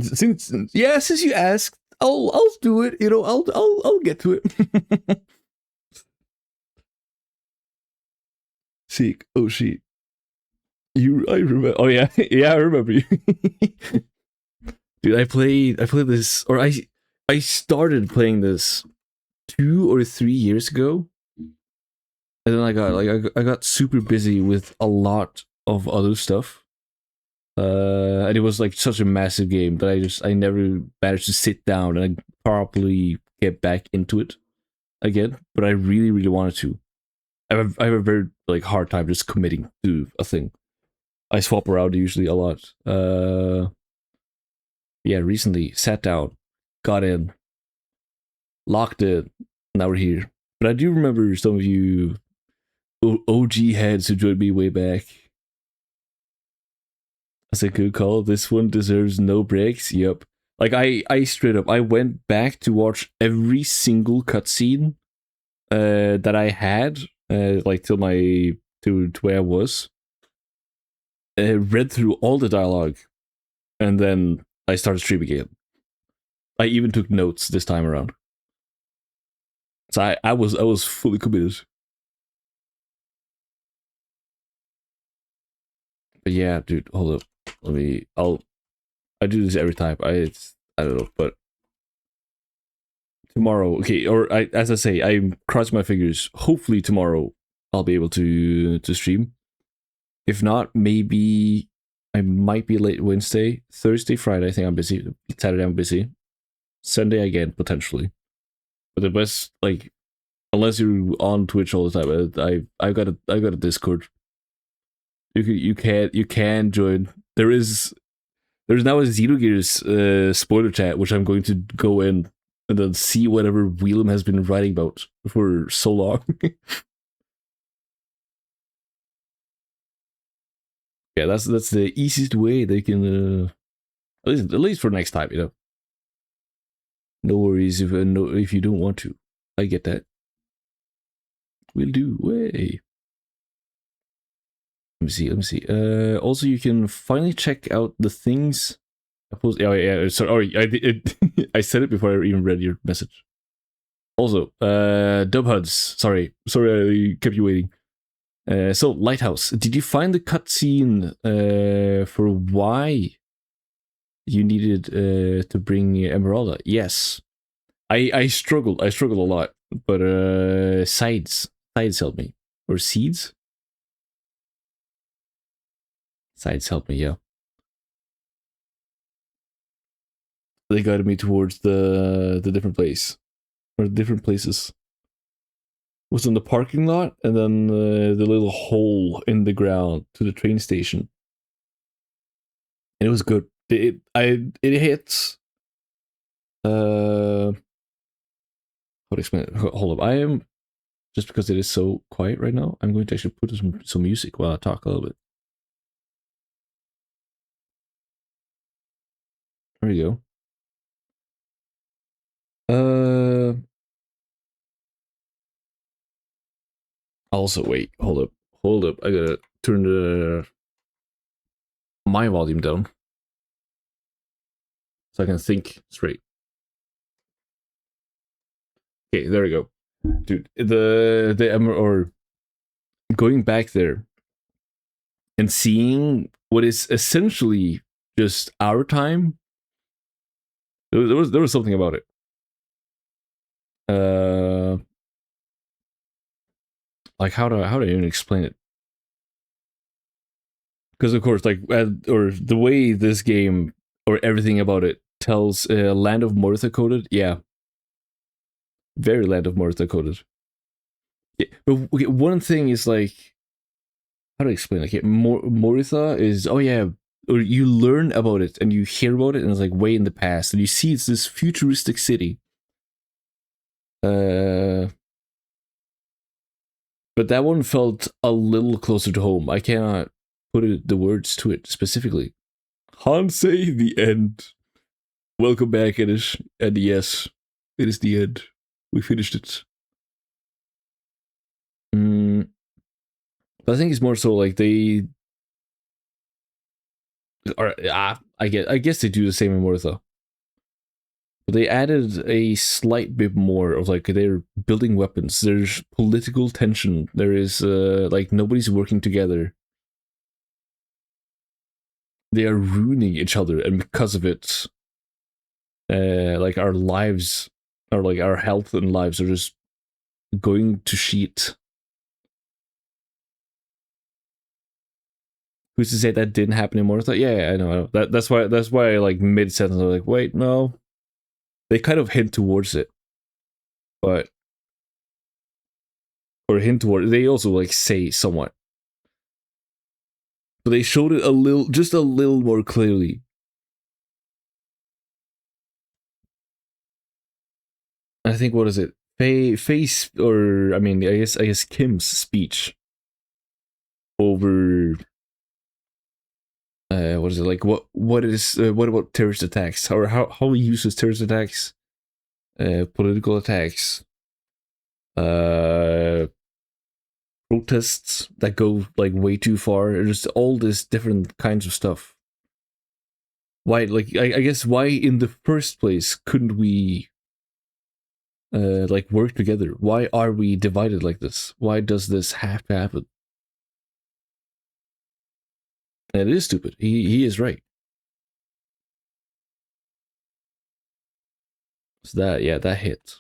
since you asked, I'll do it. I'll get to it. Seek. Oh shit. I remember. Oh yeah, yeah, I remember you. Dude, I played this, or I started playing this 2 or 3 years ago, and then I got super busy with a lot of other stuff. And it was like such a massive game that I never managed to sit down and properly get back into it again. But I really, really wanted to. I have a very like hard time just committing to a thing. I swap around usually a lot. Yeah, recently sat down, got in, locked in. Now we're here. But I do remember some of you OG heads who joined me way back. That's a good call. This one deserves no breaks. Yep. Like I straight up, I went back to watch every single cutscene that I had, like till my to where I was. Read through all the dialogue, and then I started streaming again. I even took notes this time around. So I was fully committed. But yeah, dude, hold up. I do this every time. I don't know, but tomorrow, okay, or as I say, I cross my fingers. Hopefully tomorrow I'll be able to stream. If not, maybe I might be late Wednesday, Thursday, Friday. I think I'm busy. Saturday I'm busy. Sunday again potentially. But the best, like, unless you're on Twitch all the time, I got a Discord. You can join. There's now a Xenogears spoiler chat, which I'm going to go in and then see whatever Wheelam has been writing about for so long. Yeah, that's the easiest way they can, at least for next time, you know. No worries if you don't want to. I get that. Will do. Way. Let me see. Also, you can finally check out the things. Oh yeah. Sorry, I said it before I even read your message. Also, Dubhuds. Sorry, I kept you waiting. So Lighthouse, did you find the cutscene for why you needed to bring Emeralda? Yes, I struggled a lot, but sides helped me, or seeds. Sides helped me, yeah. They guided me towards the different place, or different places. It was in the parking lot, and then the little hole in the ground to the train station. And it was good. It hits. How to explain it? Hold up. I am, just because it is so quiet right now, I'm going to actually put some music while I talk a little bit. There we go. Also, wait, hold up. I gotta turn my volume down so I can think straight. Okay, there we go, dude. Or going back there and seeing what is essentially just our time. There was something about it. Like how do I even explain it? Because of course, like or the way this game or everything about it tells Land of Mortha coded, yeah, very Land of Mortha coded. Yeah, but okay, one thing is like, how do I explain? Like, Mortha is, oh yeah, or you learn about it and you hear about it, and it's like way in the past, and you see it's this futuristic city. But that one felt a little closer to home. I cannot put the words to it specifically. Hansei, the end. Welcome back, Edish. And yes, it is the end. We finished it. But I think it's more so like they are. I guess they do the same in Mortha. But they added a slight bit more of like they're building weapons. There's political tension. There is like nobody's working together. They are ruining each other, and because of it, like our lives, or like our health and lives, are just going to shit. Who's to say that didn't happen in Mortha? Yeah, I know. That's why I like mid sentence I was like, wait, no. They kind of hint towards it, but they also like say somewhat, but they showed it just a little more clearly. I think, what is it? Face, or I mean, I guess Kim's speech over what is it like? What about terrorist attacks? Or how he uses terrorist attacks, political attacks, uh, protests that go like way too far. There's all this different kinds of stuff. Why, like, I guess why in the first place couldn't we like work together? Why are we divided like this? Why does this have to happen? And it is stupid. He is right. So that hit.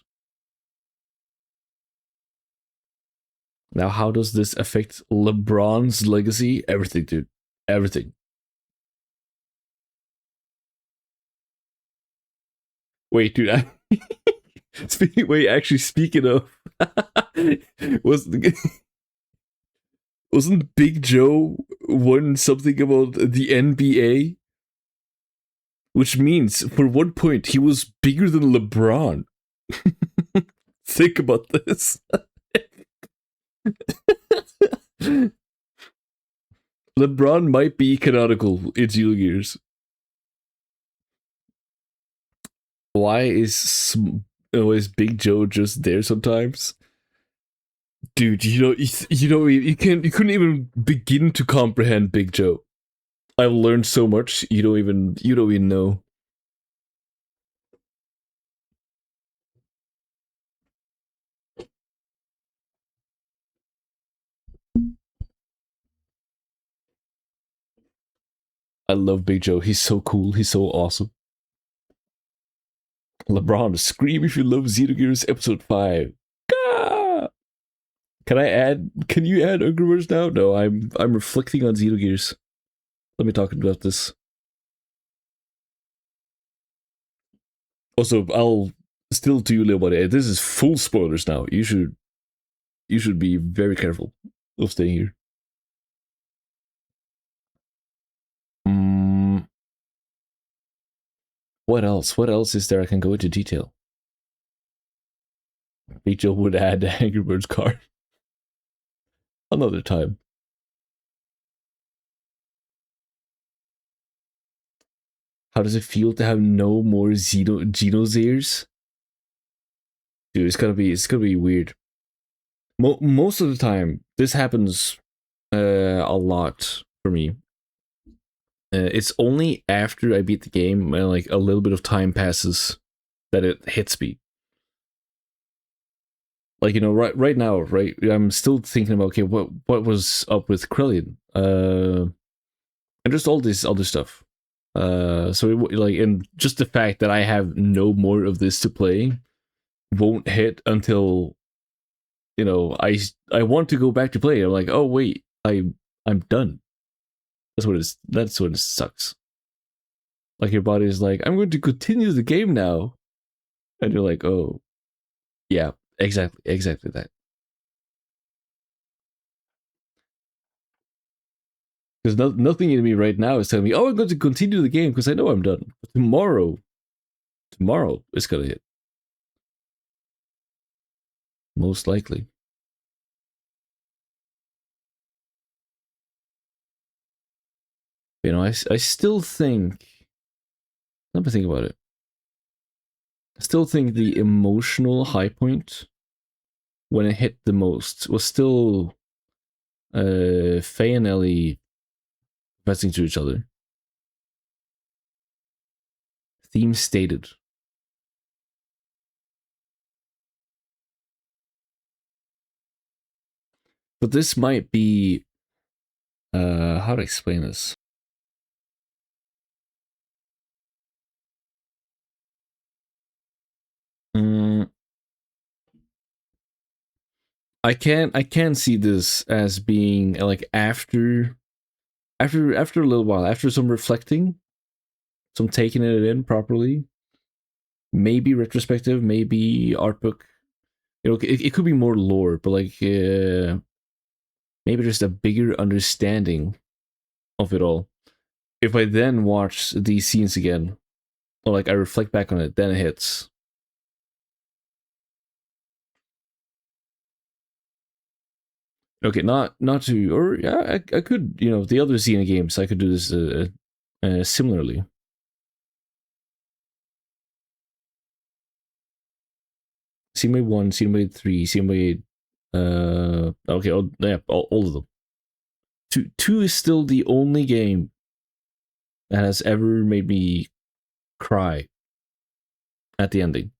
Now, how does this affect LeBron's legacy? Everything, dude. Everything. Wait, dude. Speaking of, was wasn't Big Joe won something about the NBA? Which means, for one point, he was bigger than LeBron. Think about this. LeBron might be canonical in Xenogears. Why is Big Joe just there sometimes? Dude, you couldn't even begin to comprehend Big Joe. I've learned so much. You don't even know. I love Big Joe. He's so cool. He's so awesome. LeBron, scream if you love Xenogears Episode 5. Gah! Can you add Angry Words now? No, I'm reflecting on Xenogears. Let me talk about this. Also, I'll still tell you a little about it. This is full spoilers now. You should be very careful of staying here. What else? What else is there I can go into detail? Rachel would add the Angry Birds card. Another time. How does it feel to have no more Xenogears? Dude, it's gonna be weird. Most of the time, this happens a lot for me. It's only after I beat the game and like a little bit of time passes that it hits me. Like, you know, right now, right, I'm still thinking about, okay, what was up with Krillin, and just all this other stuff. So like, and just the fact that I have no more of this to play won't hit until, you know, I want to go back to play. I'm like, oh wait, I'm done. That's what it sucks. Like, your body is like, I'm going to continue the game now, and you're like, oh, yeah, exactly that. Because nothing in me right now is telling me, oh, I'm going to continue the game because I know I'm done. But tomorrow it's gonna hit. Most likely. You know, I still think, let me think about it. I still think the emotional high point when it hit the most was still Faye and Ellie confessing to each other. Theme stated. But this might be how to explain this. I can't see this as being like after a little while, after some reflecting, some taking it in properly, maybe retrospective, maybe art book. You know, it could be more lore, but like maybe just a bigger understanding of it all. If I then watch these scenes again, or like I reflect back on it, then it hits. Okay, not to, or yeah, I could, you know, the other Xena games, I could do this similarly. Xenoblade 1, Xenoblade 3, Xenoblade, okay, all of them. Two is still the only game that has ever made me cry at the ending.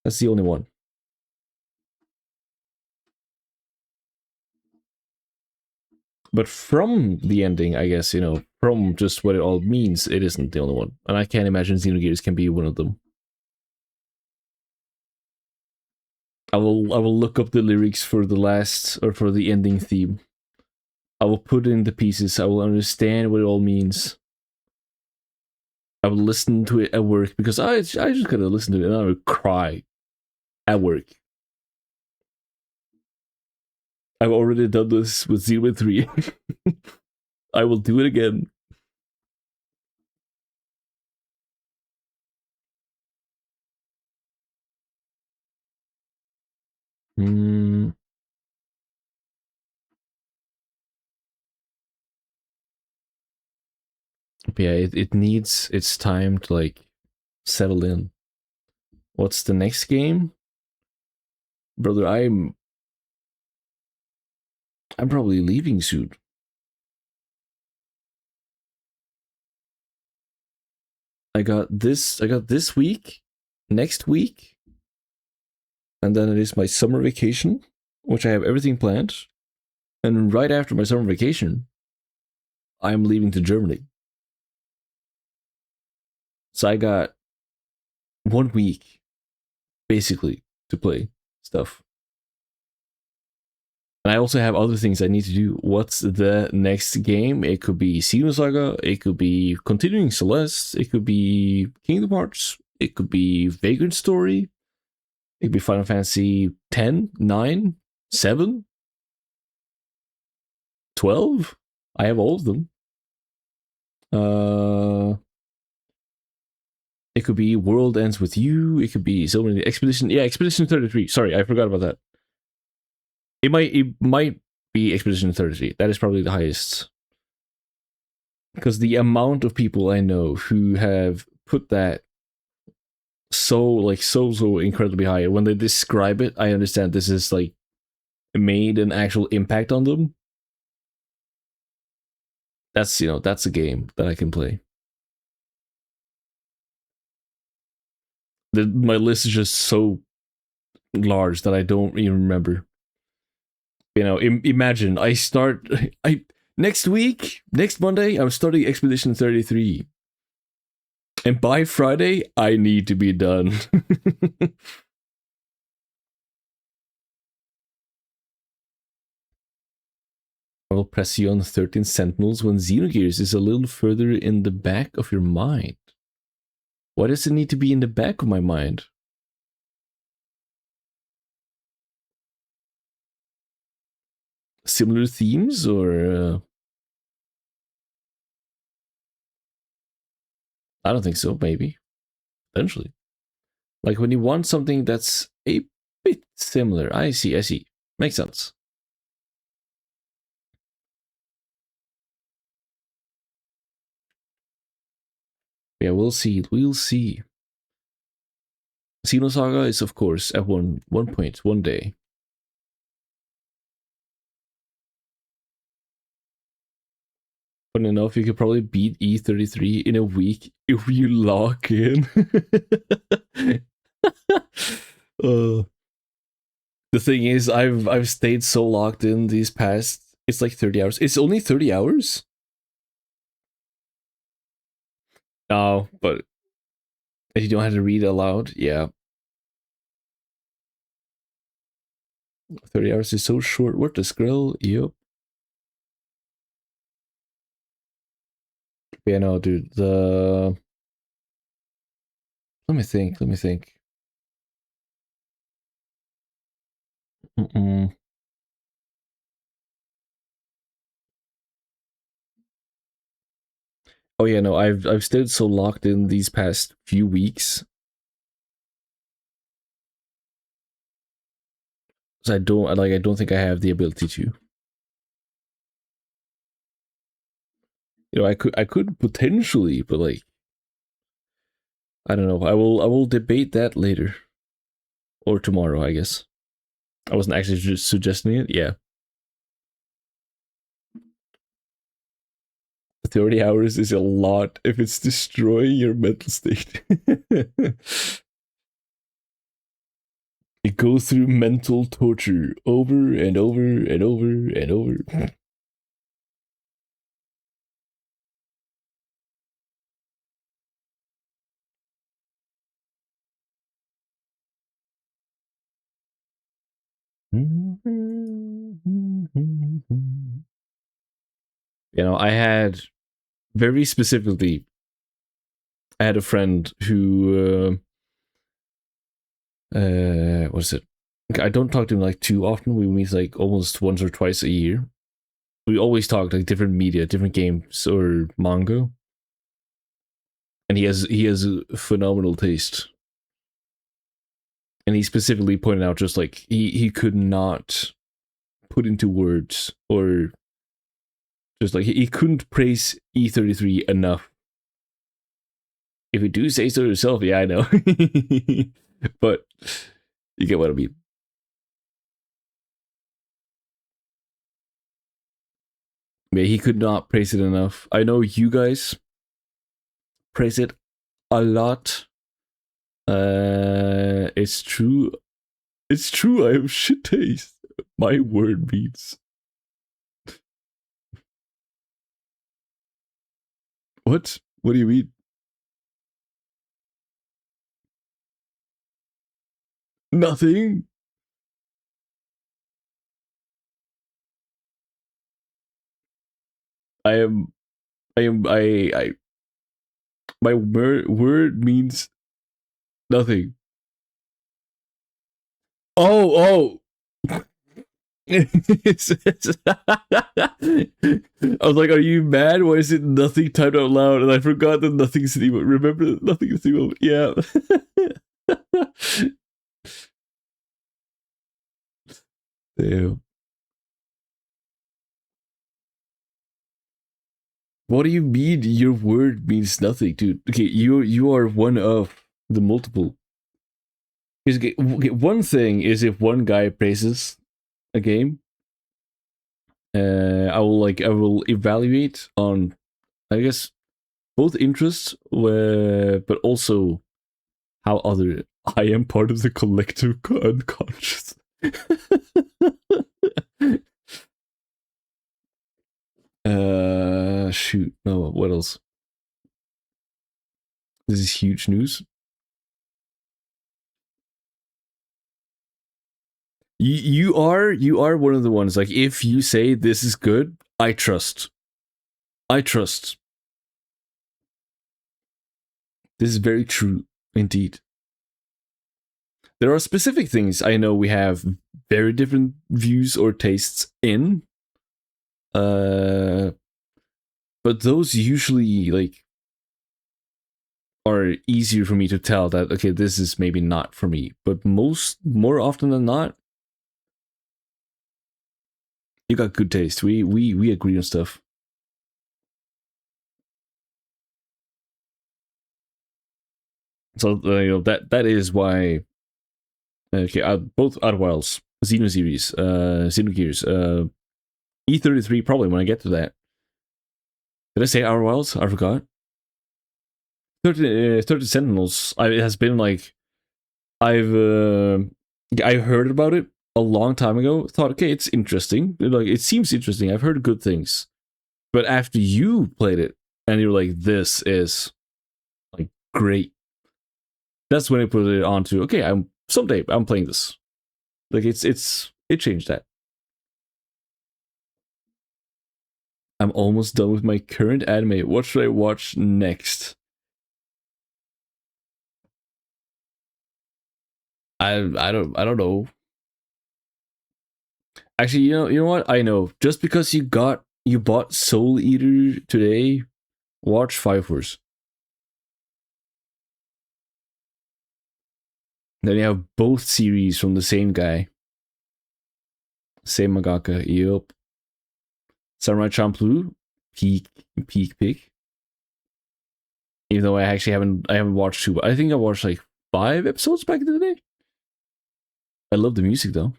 That's the only one. But from the ending, I guess, you know, from just what it all means, it isn't the only one. And I can't imagine Xenogears can be one of them. I will look up the lyrics for the last, or for the ending theme. I will put in the pieces. I will understand what it all means. I will listen to it at work, because I just gotta listen to it and I will cry at work. I've already done this with Xenoblade 3. I will do it again. Hmm. Yeah, it needs its time to like settle in. What's the next game? Brother, I'm probably leaving soon. I got this week, next week, and then it is my summer vacation, which I have everything planned. And right after my summer vacation, I'm leaving to Germany. So I got 1 week, basically, to play stuff. And I also have other things I need to do. What's the next game? It could be Xenosaga, it could be Continuing Celeste, it could be Kingdom Hearts, it could be Vagrant Story, it could be Final Fantasy 10, 9, 7, 12. I have all of them. It could be World Ends With You, it could be so many Expedition 33. Sorry, I forgot about that. It might be Expedition 33. That is probably the highest. Because the amount of people I know who have put that so incredibly high, when they describe it, I understand this is like made an actual impact on them. That's, you know, that's a game that I can play. My list is just so large that I don't even remember. You know, imagine I next week, next Monday, I'm starting Expedition 33. And by Friday, I need to be done. I will press you on 13 Sentinels when Xenogears is a little further in the back of your mind. Why does it need to be in the back of my mind? Similar themes, or I don't think so. Maybe eventually, like when you want something that's a bit similar. I see. Makes sense. Yeah, we'll see. Xenosaga is, of course, at one point, one day. Funny enough, you could probably beat E33 in a week if you lock in. uh, the thing is, I've stayed so locked in these past. It's like 30 hours. It's only 30 hours. Oh, but if you don't have to read aloud, yeah. 30 hours is so short. What the skrill? Yep. Yeah, no, dude. Let me think. Mm-mm. Oh yeah, no, I've stayed so locked in these past few weeks. So I don't think I have the ability to. You know, I could potentially, but like, I don't know. I will debate that later or tomorrow, I guess. I wasn't actually just suggesting it. Yeah. 30 hours is a lot if it's destroying your mental state. It goes through mental torture over and over and over and over. You know, I had very specifically, I had a friend who, what is it? I don't talk to him like too often. We meet like almost once or twice a year. We always talk like different media, different games or manga. And he has a phenomenal taste. And he specifically pointed out just like he could not put into words or just like he couldn't praise E33 enough. If you do say so yourself, yeah, I know. But you get what I mean. Yeah, he could not praise it enough. I know you guys praise it a lot. It's true. It's true. I have shit taste. My word beats. What? What do you mean? Nothing. I am. I am. I. My word means nothing. Oh. I was like, "Are you mad? Why is it nothing typed out loud?" And I forgot that nothing is the emote. Remember that nothing is the emote. Yeah. Damn. What do you mean your word means nothing, dude? Okay, you are one of the multiple. Okay, one thing is if one guy praises a game, I will evaluate on, I guess, both interests, but also how other I am part of the collective unconscious. Shoot, no, what else? This is huge news. You are one of the ones, like, if you say this is good, I trust. I trust. This is very true, indeed. There are specific things I know we have very different views or tastes in. But those usually like are easier for me to tell that okay, this is maybe not for me. But more often than not, you got good taste. We agree on stuff. So you know that is why. Okay, both Outer Wilds, Xenoseries, Xenogears, E33. Probably when I get to that. Did I say Outer Wilds? I forgot. 30 Sentinels. It has been like I heard about it a long time ago. Thought, okay, it's interesting. Like it seems interesting. I've heard good things, but after you played it and you're like, this is like great. That's when I put it on to okay. Someday I'm playing this. Like it changed that. I'm almost done with my current anime. What should I watch next? I don't know. Actually, you know what? I know. Just because you bought Soul Eater today, watch Fire Force. Then you have both series from the same guy. Same mangaka. Yup. Samurai Champloo. Peak. Even though I haven't watched 2, but I think I watched like 5 episodes back in the day. I love the music though.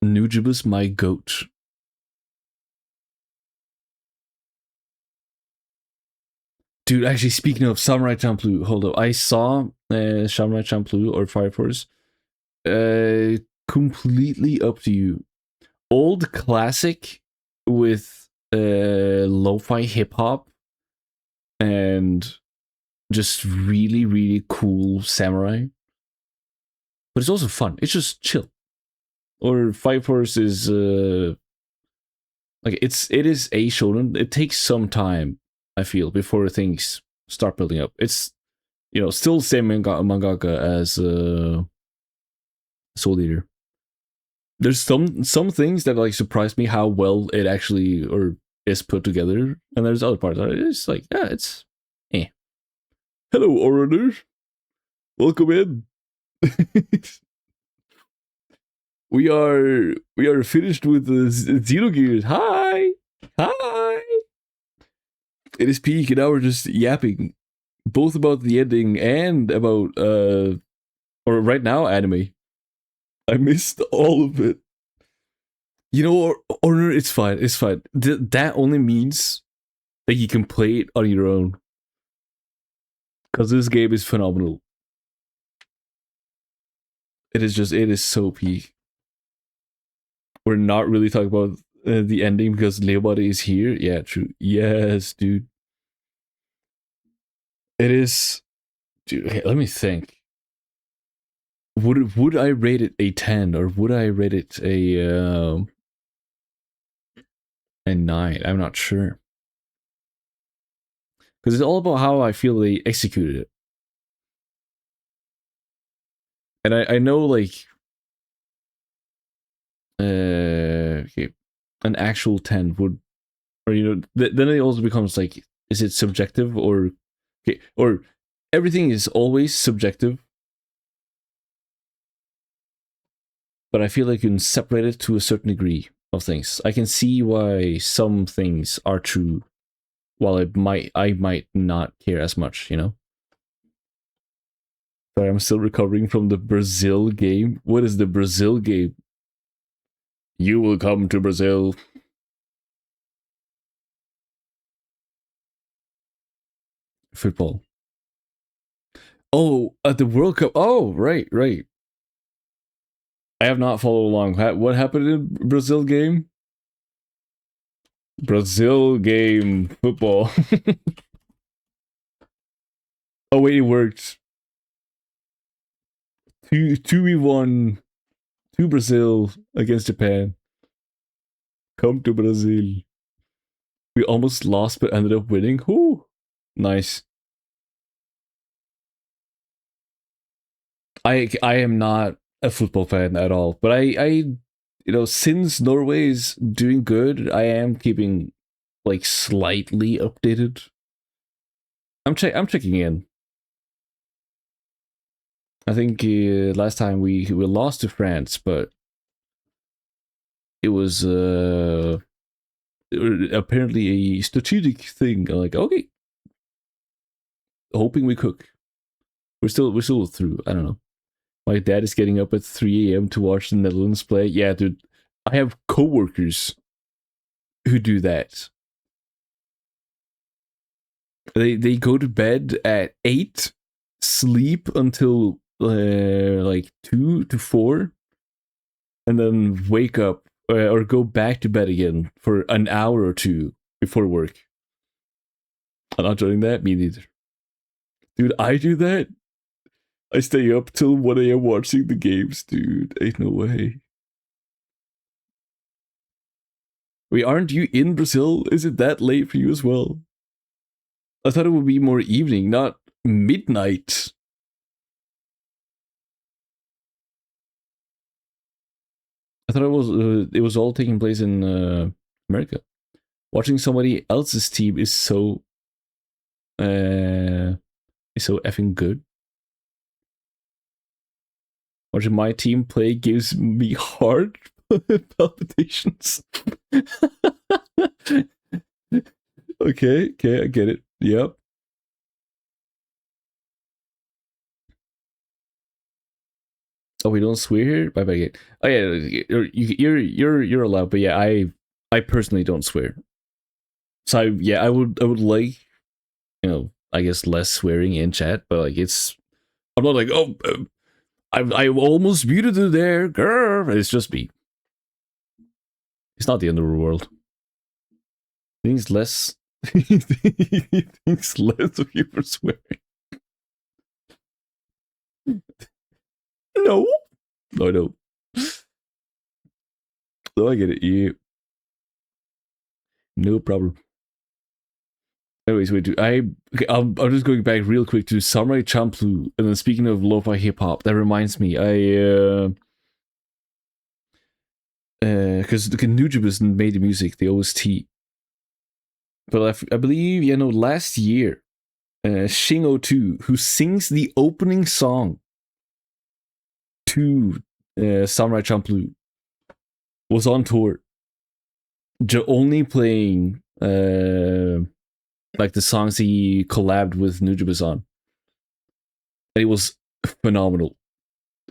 Nujibus my goat. Dude, actually, speaking of Samurai Champloo, hold up. I saw Samurai Champloo or Fire Force. Completely up to you. Old classic with lo-fi hip hop and just really, really cool samurai. But it's also fun. It's just chill. Or Fire Force is like it is a shonen. It takes some time, I feel, before things start building up. It's still same mangaka as Soul Eater. There's some things that like surprised me how well it actually or is put together, and there's other parts that it's like, yeah, it's Hello, Orator. Welcome in. we are finished with the Xenogears. Hi. It is peak, and now we're just yapping, both about the ending and about or right now anime. I missed all of it. Or it's fine. It's fine. That only means that you can play it on your own. Because this game is phenomenal. It is so peak. We're not really talking about the ending because Leobody is here. Yeah, true. Yes, dude. It is. Dude, okay, let me think. Would I rate it a 10 or would I rate it a 9? I'm not sure. Because it's all about how I feel they executed it. And I know, like, okay, an actual 10 would, or, then it also becomes like, is it subjective or, okay, or everything is always subjective. But I feel like you can separate it to a certain degree of things. I can see why some things are true, while I might not care as much, Sorry, I'm still recovering from the Brazil game. What is the Brazil game? You will come to Brazil. Football. Oh, at the World Cup. Oh, right. I have not followed along. What happened in Brazil game? Brazil game football. Oh wait, it worked. 2v1 to Brazil against Japan. Come to Brazil. We almost lost but ended up winning. Whoo! Nice. I am not a football fan at all, but I since Norway's doing good, I am keeping like slightly updated. I'm checking in. I think last time we lost to France, but it was apparently a strategic thing. Like, okay, hoping we cook. We're still through. I don't know. My dad is getting up at 3 a.m. to watch the Netherlands play. Yeah, dude. I have coworkers who do that. They go to bed at 8, sleep until like 2 to 4, and then wake up or go back to bed again for an hour or two before work. I'm not doing that. Me neither. Dude, I do that. I stay up till 1 a.m. watching the games, dude. Ain't no way. Wait, aren't you in Brazil? Is it that late for you as well? I thought it would be more evening, not midnight. I thought it was all taking place in America. Watching somebody else's team is so effing good. Watching my team play gives me heart palpitations. Okay, I get it. Yep. Oh, we don't swear here. Bye bye. Oh yeah, you're allowed, but yeah, I personally don't swear. So I would like, I guess less swearing in chat, but like I'm not like, oh, I almost muted you there, girl. It's just me. It's not the end of the world. Things less. Things less of you for swearing. No, I don't. No, I get it. Yeah, no problem. Anyways, wait. Okay, I'm just going back real quick to Samurai Champloo, and then speaking of lo-fi hip hop, that reminds me, because the Nujibus made the music, the OST, but I believe last year, Shingo2, who sings the opening song to Samurai Champloo, was on tour, only playing like the songs he collabed with Nujibus on, and it was phenomenal.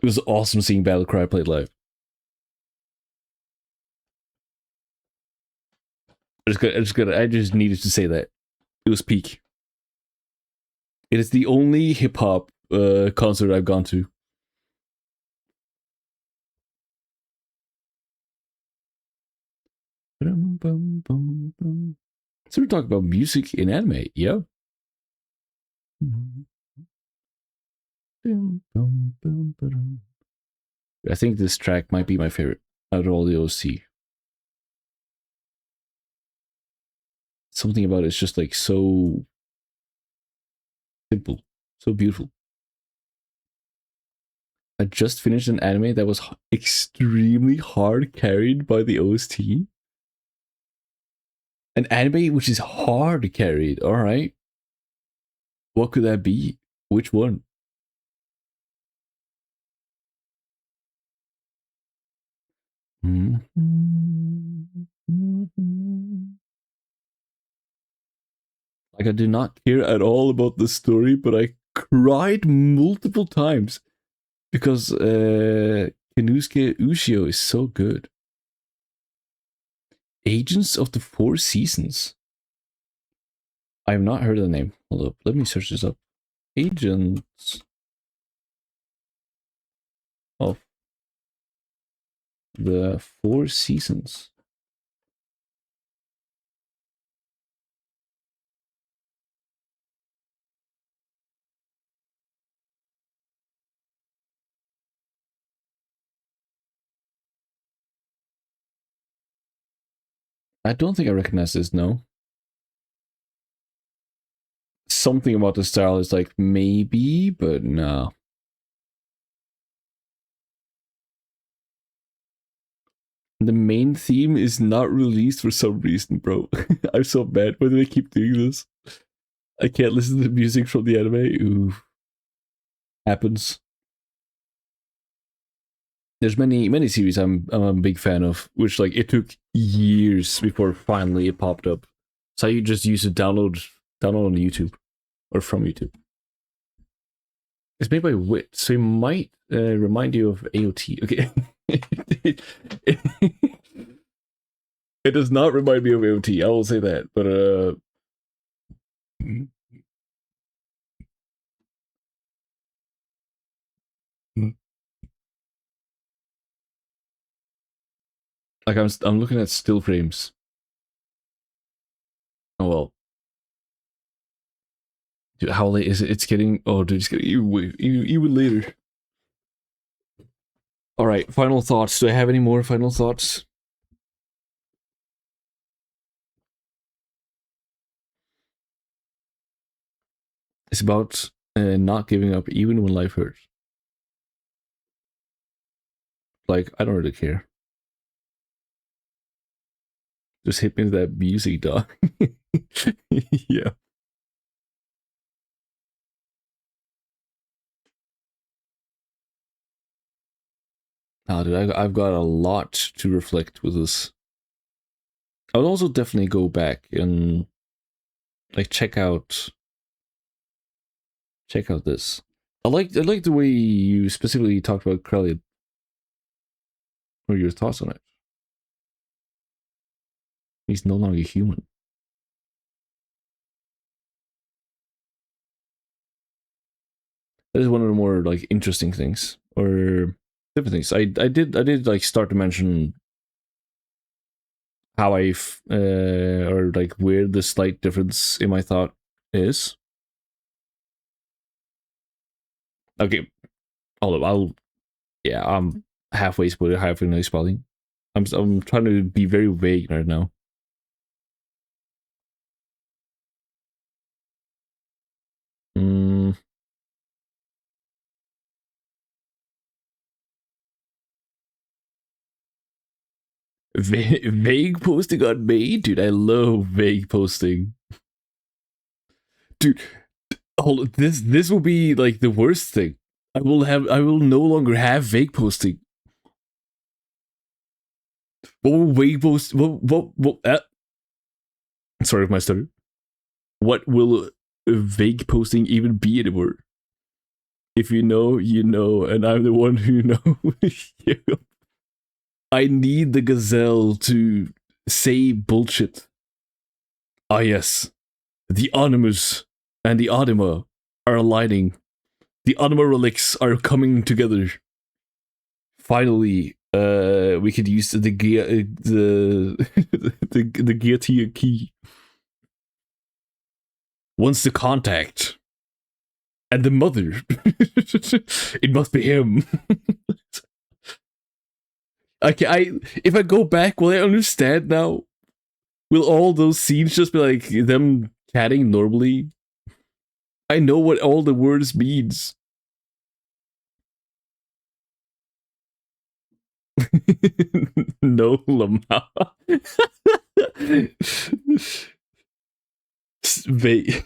It was awesome seeing Battlecry played live. I just needed to say that it was peak. It is the only hip hop concert I've gone to. So we're talking about music in anime, yeah. I think this track might be my favorite out of all the OC. Something about it's just like so simple, so beautiful. I just finished an anime that was extremely hard carried by the OST. An anime which is hard carried, alright. What could that be? Which one? Like, I do not care at all about the story, but I cried multiple times because Kenosuke Ushio is so good. Agents of the Four Seasons. I have not heard of the name. Hold up, let me search this up. Agents of the Four Seasons. I don't think I recognize this, no. Something about the style is like, maybe, but no. The main theme is not released for some reason, bro. I'm so bad. Why do they keep doing this? I can't listen to the music from the anime. Ooh. Happens. There's many series I'm a big fan of, which like it took years before finally it popped up. So you just use to download on YouTube or from YouTube. It's made by Wit, so it might remind you of AOT. Okay. It does not remind me of AOT, I will say that, but like I'm looking at still frames. Oh well. Dude, how late is it? It's getting it's getting even later. Alright, final thoughts. Do I have any more final thoughts? It's about not giving up even when life hurts. Like, I don't really care. Just hit me with that music, dog. Yeah. Oh, dude, I've got a lot to reflect with this. I would also definitely go back and like check out this. I like the way you specifically talked about Krellian. What are your thoughts on it? He's no longer human. That is one of the more like interesting things, or different things. I did like start to mention how or like where the slight difference in my thought is. Okay, I'm halfway spoiler, halfway no spoiling. I'm trying to be very vague right now. Vague posting on me, dude. I love vague posting, dude. Hold on, this will be like the worst thing. I will no longer have vague posting. What will vague post? What? Sorry if my stutter. What will vague posting even be anymore? If you know, you know, and I'm the one who knows. I need the gazelle to say bullshit. Ah, yes. The Animus and the Anima are aligning. The Anima relics are coming together. Finally, we could use the the guillotine key. Once the contact and the mother, it must be him. If I go back, will I understand now? Will all those scenes just be like them chatting normally? I know what all the words means. No, Lamau. Wait.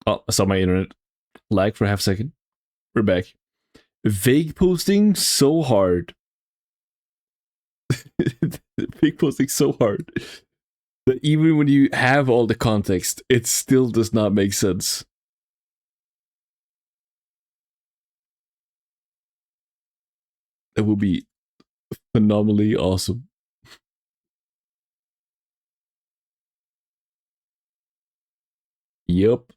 Oh, I saw my internet lag for half a second. We're back. Vague posting so hard. Vague posting so hard that even when you have all the context, it still does not make sense. It will be phenomenally awesome. Yep.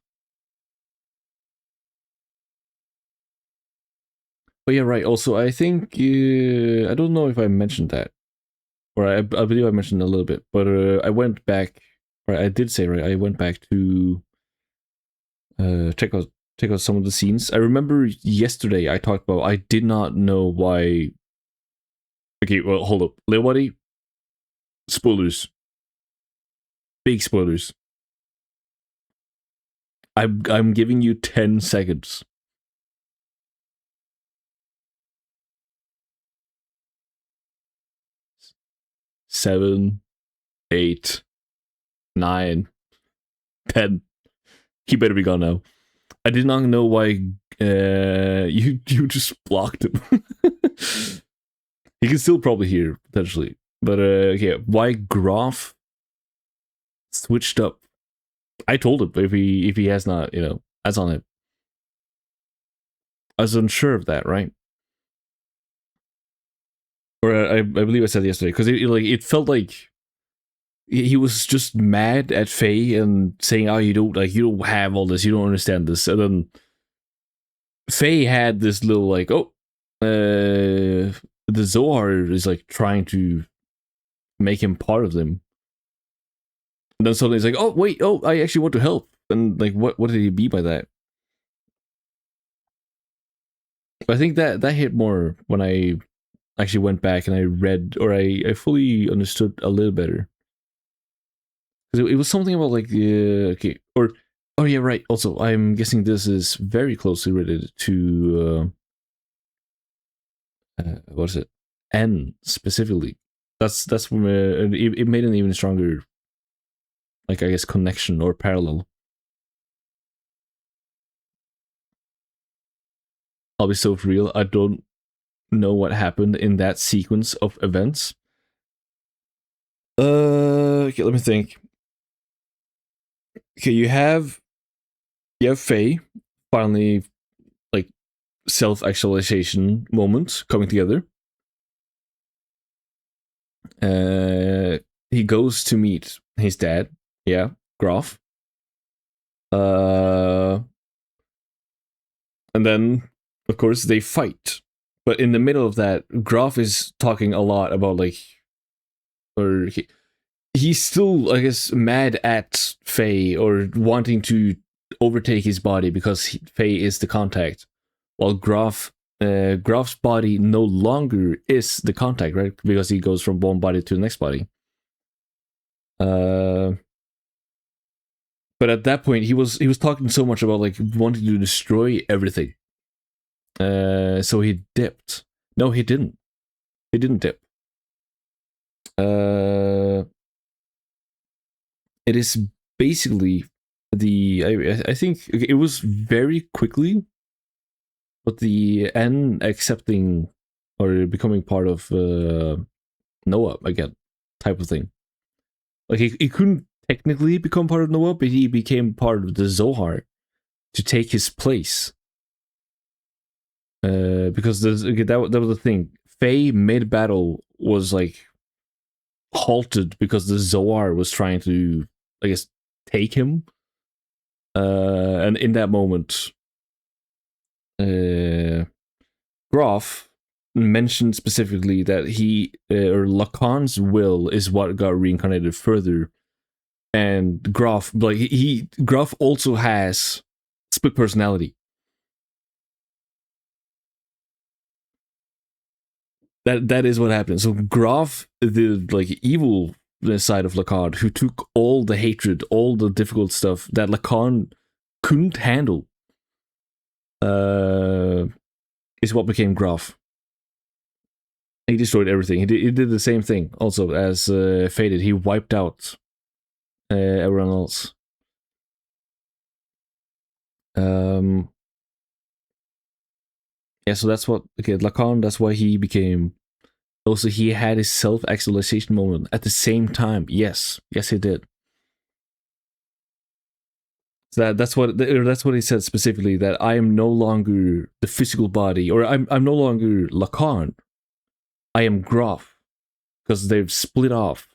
But yeah, right. Also, I think I don't know if I mentioned that, or I believe I mentioned a little bit. But I went back, or I did say right. I went back to check out some of the scenes. I remember yesterday I talked about I did not know why. Okay, well, hold up, little buddy. Spoilers. Big spoilers. I'm giving you 10 seconds. 7, 8, 9, 10. He better be gone now. I did not know why you just blocked him. He can still probably hear potentially, but yeah, why Groff switched up? I told him if he has not, that's on it. I was unsure of that, right? Or I believe I said yesterday because it felt like he was just mad at Faye and saying, "Oh, you don't have all this, you don't understand this," and then Faye had this little like, "Oh, the Zohar is like trying to make him part of them." And then suddenly he's like, "Oh wait, oh I actually want to help." And like, what did he mean by that? I think that hit more when I actually went back and I read, or I fully understood a little better. Because it was something about like okay, or oh yeah, right. Also, I'm guessing this is very closely related to what is it? N specifically. That's when it made an even stronger, like I guess, connection or parallel. I'll be so real. I don't know what happened in that sequence of events. Okay, let me think. Okay, you have Faye finally like self-actualization moment coming together. He goes to meet his dad, Graf. And then of course they fight. But in the middle of that, Graf is talking a lot about like, or he's still, I guess, mad at Faye or wanting to overtake his body because Faye is the contact, while Graf's body no longer is the contact, right? Because he goes from one body to the next body. But at that point, he was talking so much about like wanting to destroy everything. So he dipped. No, he didn't. He didn't dip. It is basically I think it was very quickly, but the N accepting or becoming part of Noah again type of thing. Like he couldn't technically become part of Noah, but he became part of the Zohar to take his place. Because that was the thing. Faye mid battle was like halted because the Zohar was trying to, I guess, take him. And in that moment, Graf mentioned specifically that he or Lacan's will is what got reincarnated further, and Graf Graf also has split personality. That is what happened. So Graf, the like evil side of Lacan, who took all the hatred, all the difficult stuff that Lacan couldn't handle, is what became Graf. He destroyed everything. He did the same thing also as Faded. He wiped out everyone else. Yeah, so that's what, okay, Lacan, that's why he became, also he had his self-actualization moment at the same time. Yes, he did. So that's what he said specifically, that I am no longer the physical body, or I'm no longer Lacan. I am Graf, because they've split off.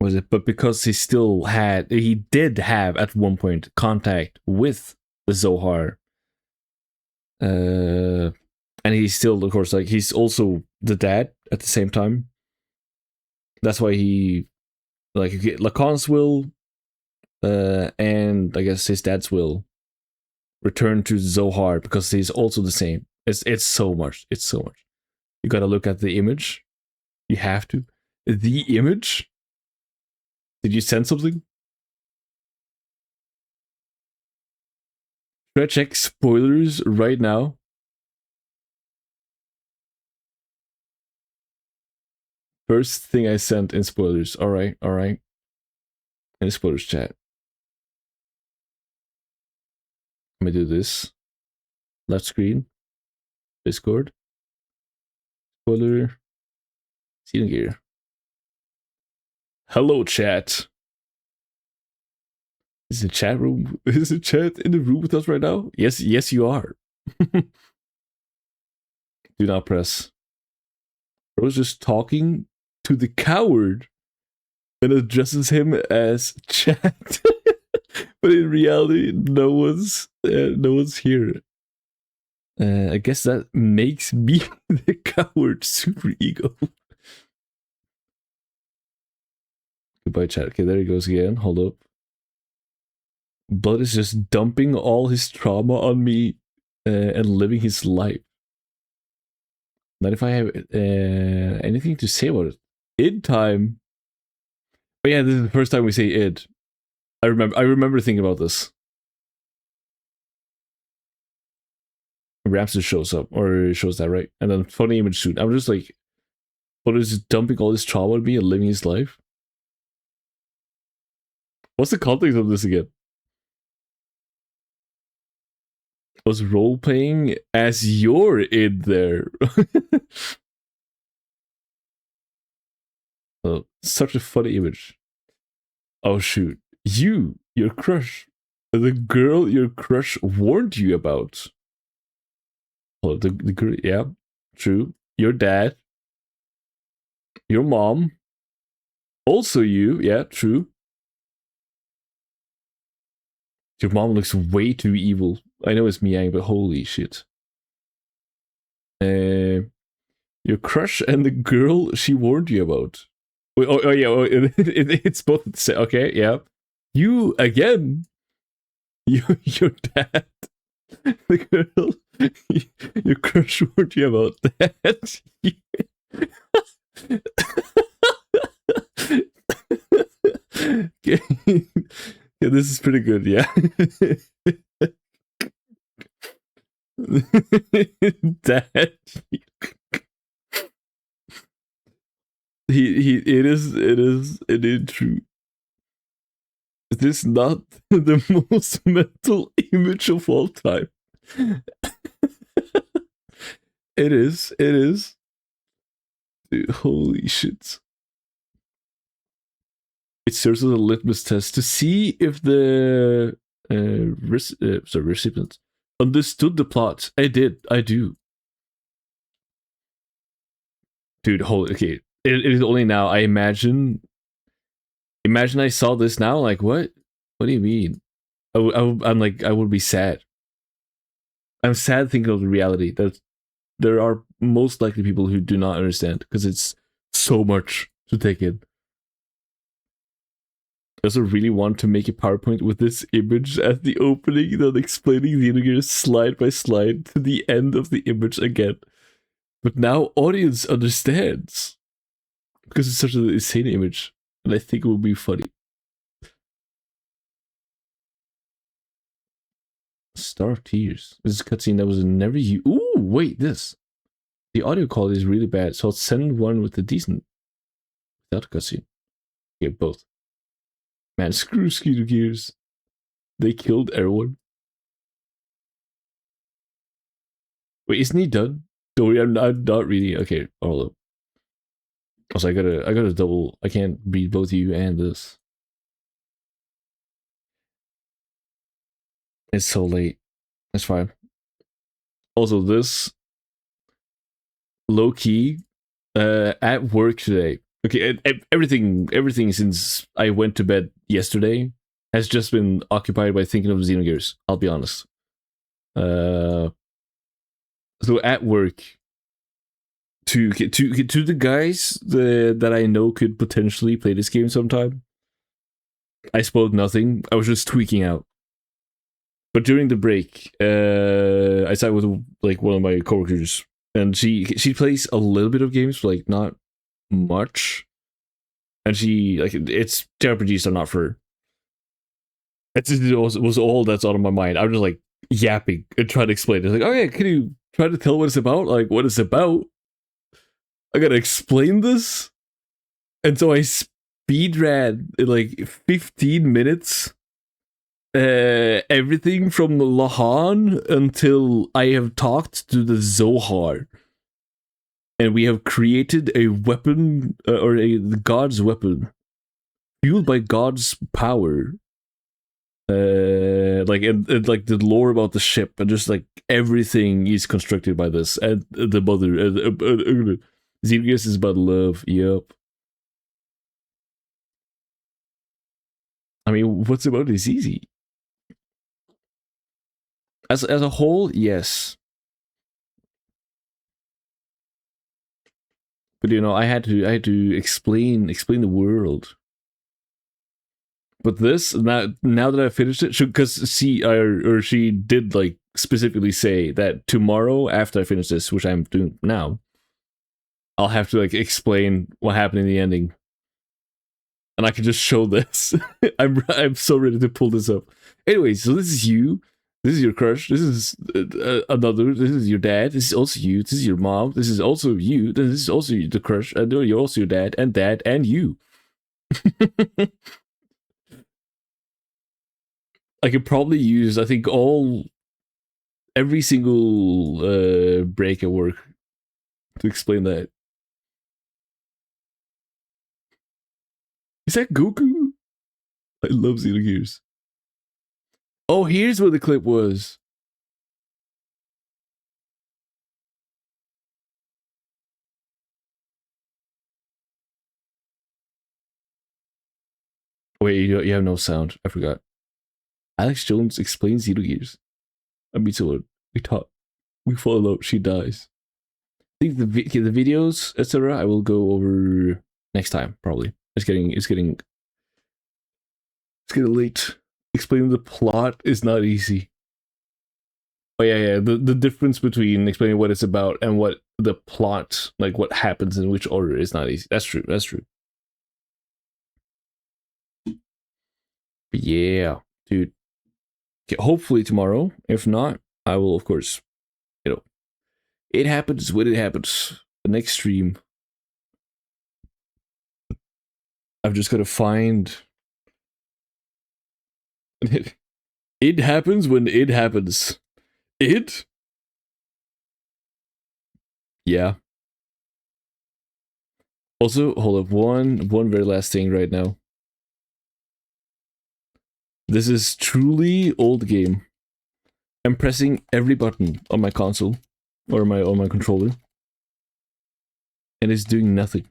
Was it? But because he did have at one point contact with the Zohar, and he's still, of course, like he's also the dad at the same time. That's why he, like, Lacan's will, and I guess his dad's will return to Zohar because he's also the same. It's so much. It's so much. You gotta look at the image. You have to. The image. Did you send something? Should I check spoilers right now? First thing I sent in spoilers. Alright. In spoilers chat. Let me do this. Left screen. Discord. Spoiler. Xenogears. Hello, chat. Is the chat room? Is the chat in the room with us right now? Yes, you are. Do not press. I was just talking to the coward and addresses him as chat. But in reality, no one's here. I guess that makes me the coward super ego. Goodbye, chat. Okay, there he goes again. Hold up. Blood is just dumping all his trauma on me and living his life. Not if I have anything to say about it. Id time. But yeah, this is the first time we say id. I remember thinking about this. Ramses shows up, or shows that, right? And then funny image soon. I'm just like, what is dumping all this trauma on me and living his life? What's the context of this again? was role playing as you're in there. Oh, such a funny image. Oh shoot. Your crush. The girl your crush warned you about. Oh, the girl, yeah, true. Your dad. Your mom. Also you, yeah, true. Your mom looks way too evil. I know it's Miang, but holy shit. Your crush and the girl she warned you about. Oh yeah, it's both. Okay, yeah. You again. Your dad. The girl. Your crush warned you about that. Okay. Yeah, this is pretty good, yeah. Dad. It is true. Is this not the most mental image of all time? It is. Dude, holy shit. It serves as a litmus test to see if the recipient understood the plot. I do. Dude, holy, okay. It is only now. I imagine I saw this now, like, what? What do you mean? I'm like, I would be sad. I'm sad thinking of the reality that there are most likely people who do not understand because it's so much to take in. I also really want to make a PowerPoint with this image at the opening, then explaining Xenogears slide by slide to the end of the image again. But now audience understands because it's such an insane image, and I think it will be funny. Star of Tears. This is a cutscene that was never used. Ooh, wait, this. The audio quality is really bad, so I'll send one with a decent without a cutscene. Yeah, both. Man, screw Xenogears. They killed everyone. Wait, isn't he done? Don't worry, I'm not really. Okay, hold up. Also, I gotta double. I can't read both you and this. It's so late. That's fine. Also, this low key at work today. Okay, everything since I went to bed yesterday has just been occupied by thinking of Xenogears. I'll be honest. So at work, to the guys that I know could potentially play this game sometime, I spoke nothing. I was just tweaking out. But during the break, I sat with like one of my coworkers, and she plays a little bit of games, but like not much. And she like it's JRPGs are not for her. It was all that's out of my mind. I was just like yapping and trying to explain. It's like, oh yeah, can you try to tell what it's about? Like what it's about? I gotta explain this. And so I speed read in like 15 minutes. Everything from Lahan until I have talked to the Zohar. And we have created a weapon, or a God's weapon, fueled by God's power. Like and like the lore about the ship, and just like everything is constructed by this. And the mother, Xenogears is about love. Yep. I mean, what's about it is easy. As a whole, yes. But you know, I had to explain the world. But this now that I finished it, because she did like specifically say that tomorrow after I finish this, which I'm doing now, I'll have to like explain what happened in the ending, and I can just show this. I'm so ready to pull this up. Anyway, so this is you. This is your crush. This is another. This is your dad. This is also you. This is your mom. This is also you. This is also the crush. And you're also your dad and you. I could probably use, I think, all every single break at work to explain that. Is that Goku? I love Xenogears. Oh, here's where the clip was. Wait, you have no sound. I forgot. Alex Jones explains Xenogears. I mean, so we fall in love. She dies. I think the videos, etc. I will go over next time. Probably. It's getting late. Explaining the plot is not easy. Oh yeah. The difference between explaining what it's about and what the plot, like what happens in which order, is not easy. That's true. But yeah, dude. Okay, hopefully tomorrow. If not, I will, of course, it happens when it happens. The next stream, I've just got to find... It happens when it happens. It? Yeah. Also, hold up, one very last thing right now. This is truly old game. I'm pressing every button on my console or on my controller, and it's doing nothing.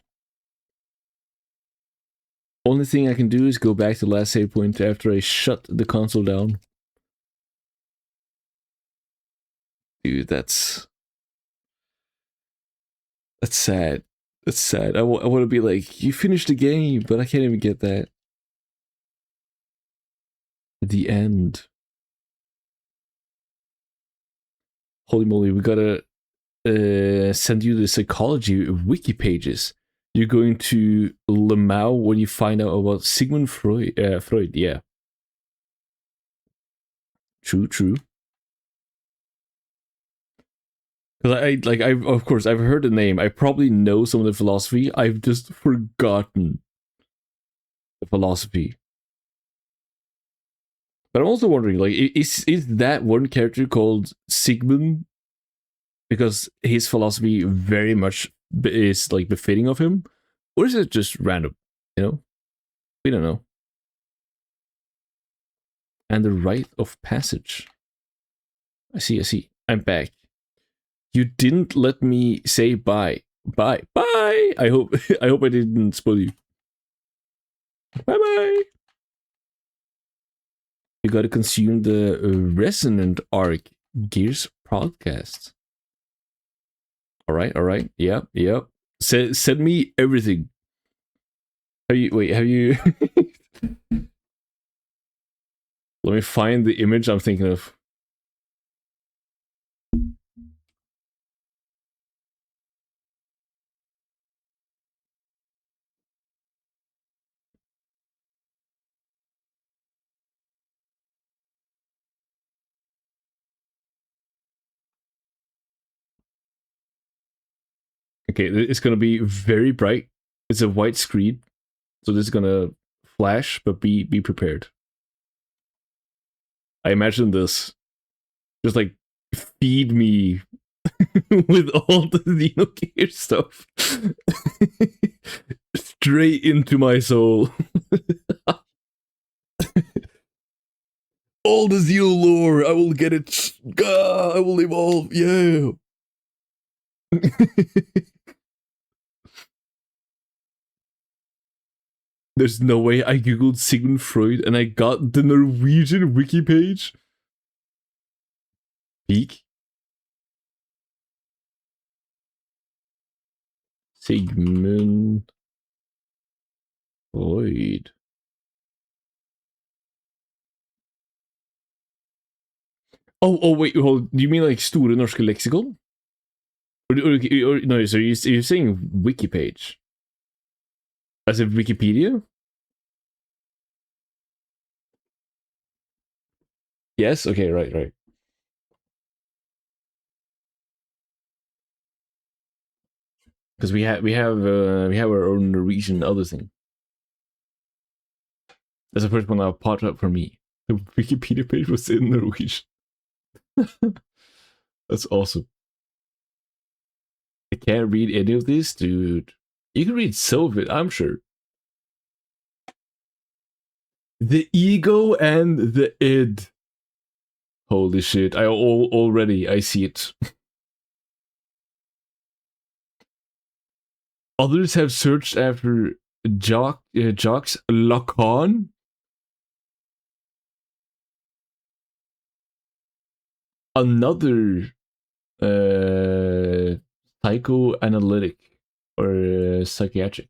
Only thing I can do is go back to the last save point after I shut the console down. Dude, that's sad. That's sad. I want to be like, you finished the game, but I can't even get that. The end. Holy moly, we gotta send you the psychology wiki pages. You're going to Lemau when you find out about Sigmund Freud. Freud, yeah. True. Because of course, I've heard the name. I probably know some of the philosophy. I've just forgotten the philosophy. But I'm also wondering, like, is that one character called Sigmund because his philosophy very much is like befitting of him, or is it just random? You know, we don't know. And the rite of passage. I see. I'm back. You didn't let me say bye. Bye. I hope I didn't spoil you. Bye. You gotta consume the Resonant Arc Gears podcast. All right. Yep. Send me everything. Have you? Let me find the image I'm thinking of. Okay, it's gonna be very bright. It's a white screen, so this is gonna flash, but be prepared. I imagine this. Just like feed me with all the Xenogears stuff. Straight into my soul. All the Xeno lore, I will get it. I will evolve, yeah. There's no way I googled Sigmund Freud and I got the Norwegian wiki page. Peak. Sigmund Freud. Oh wait, hold. Do you mean like Store Norske Leksikon? Or no, so you're saying wiki page? As in Wikipedia? Yes. Okay. Right. Because we have our own Norwegian other thing. That's the first one that popped up for me. The Wikipedia page was in Norwegian. That's awesome. I can't read any of this, dude. You can read some of it, I'm sure. The ego and the id. Holy shit! Already I see it. Others have searched after Jacques Lacan. Another psychoanalytic or psychiatric.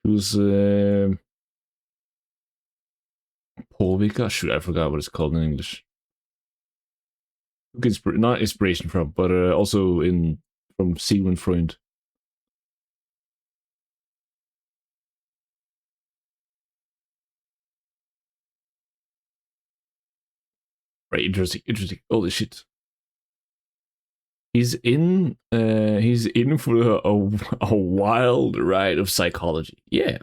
Who's Polvika? Shoot, I forgot what it's called in English. Not inspiration from, but also from Sigmund Freud. Right, interesting. Holy shit. He's in for a wild ride of psychology. Yeah.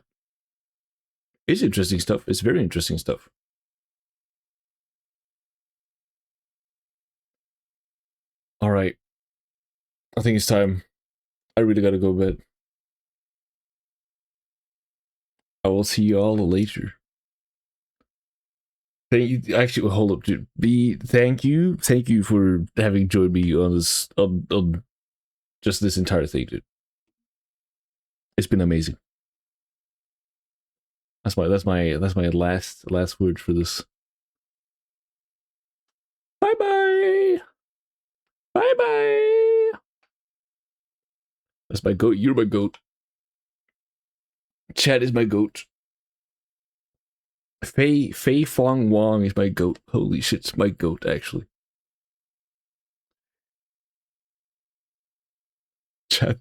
It's interesting stuff. It's very interesting stuff. All right. I think it's time. I really gotta go to bed. I will see you all later. Thank you. Actually, hold up, dude. Thank you for having joined me on this on just this entire thing, dude. It's been amazing. That's my last word for this. Bye bye. Bye bye. That's my goat. You're my goat. Chad is my goat. Fei Fong Wong is my goat. Holy shit, it's my goat, actually. Chad,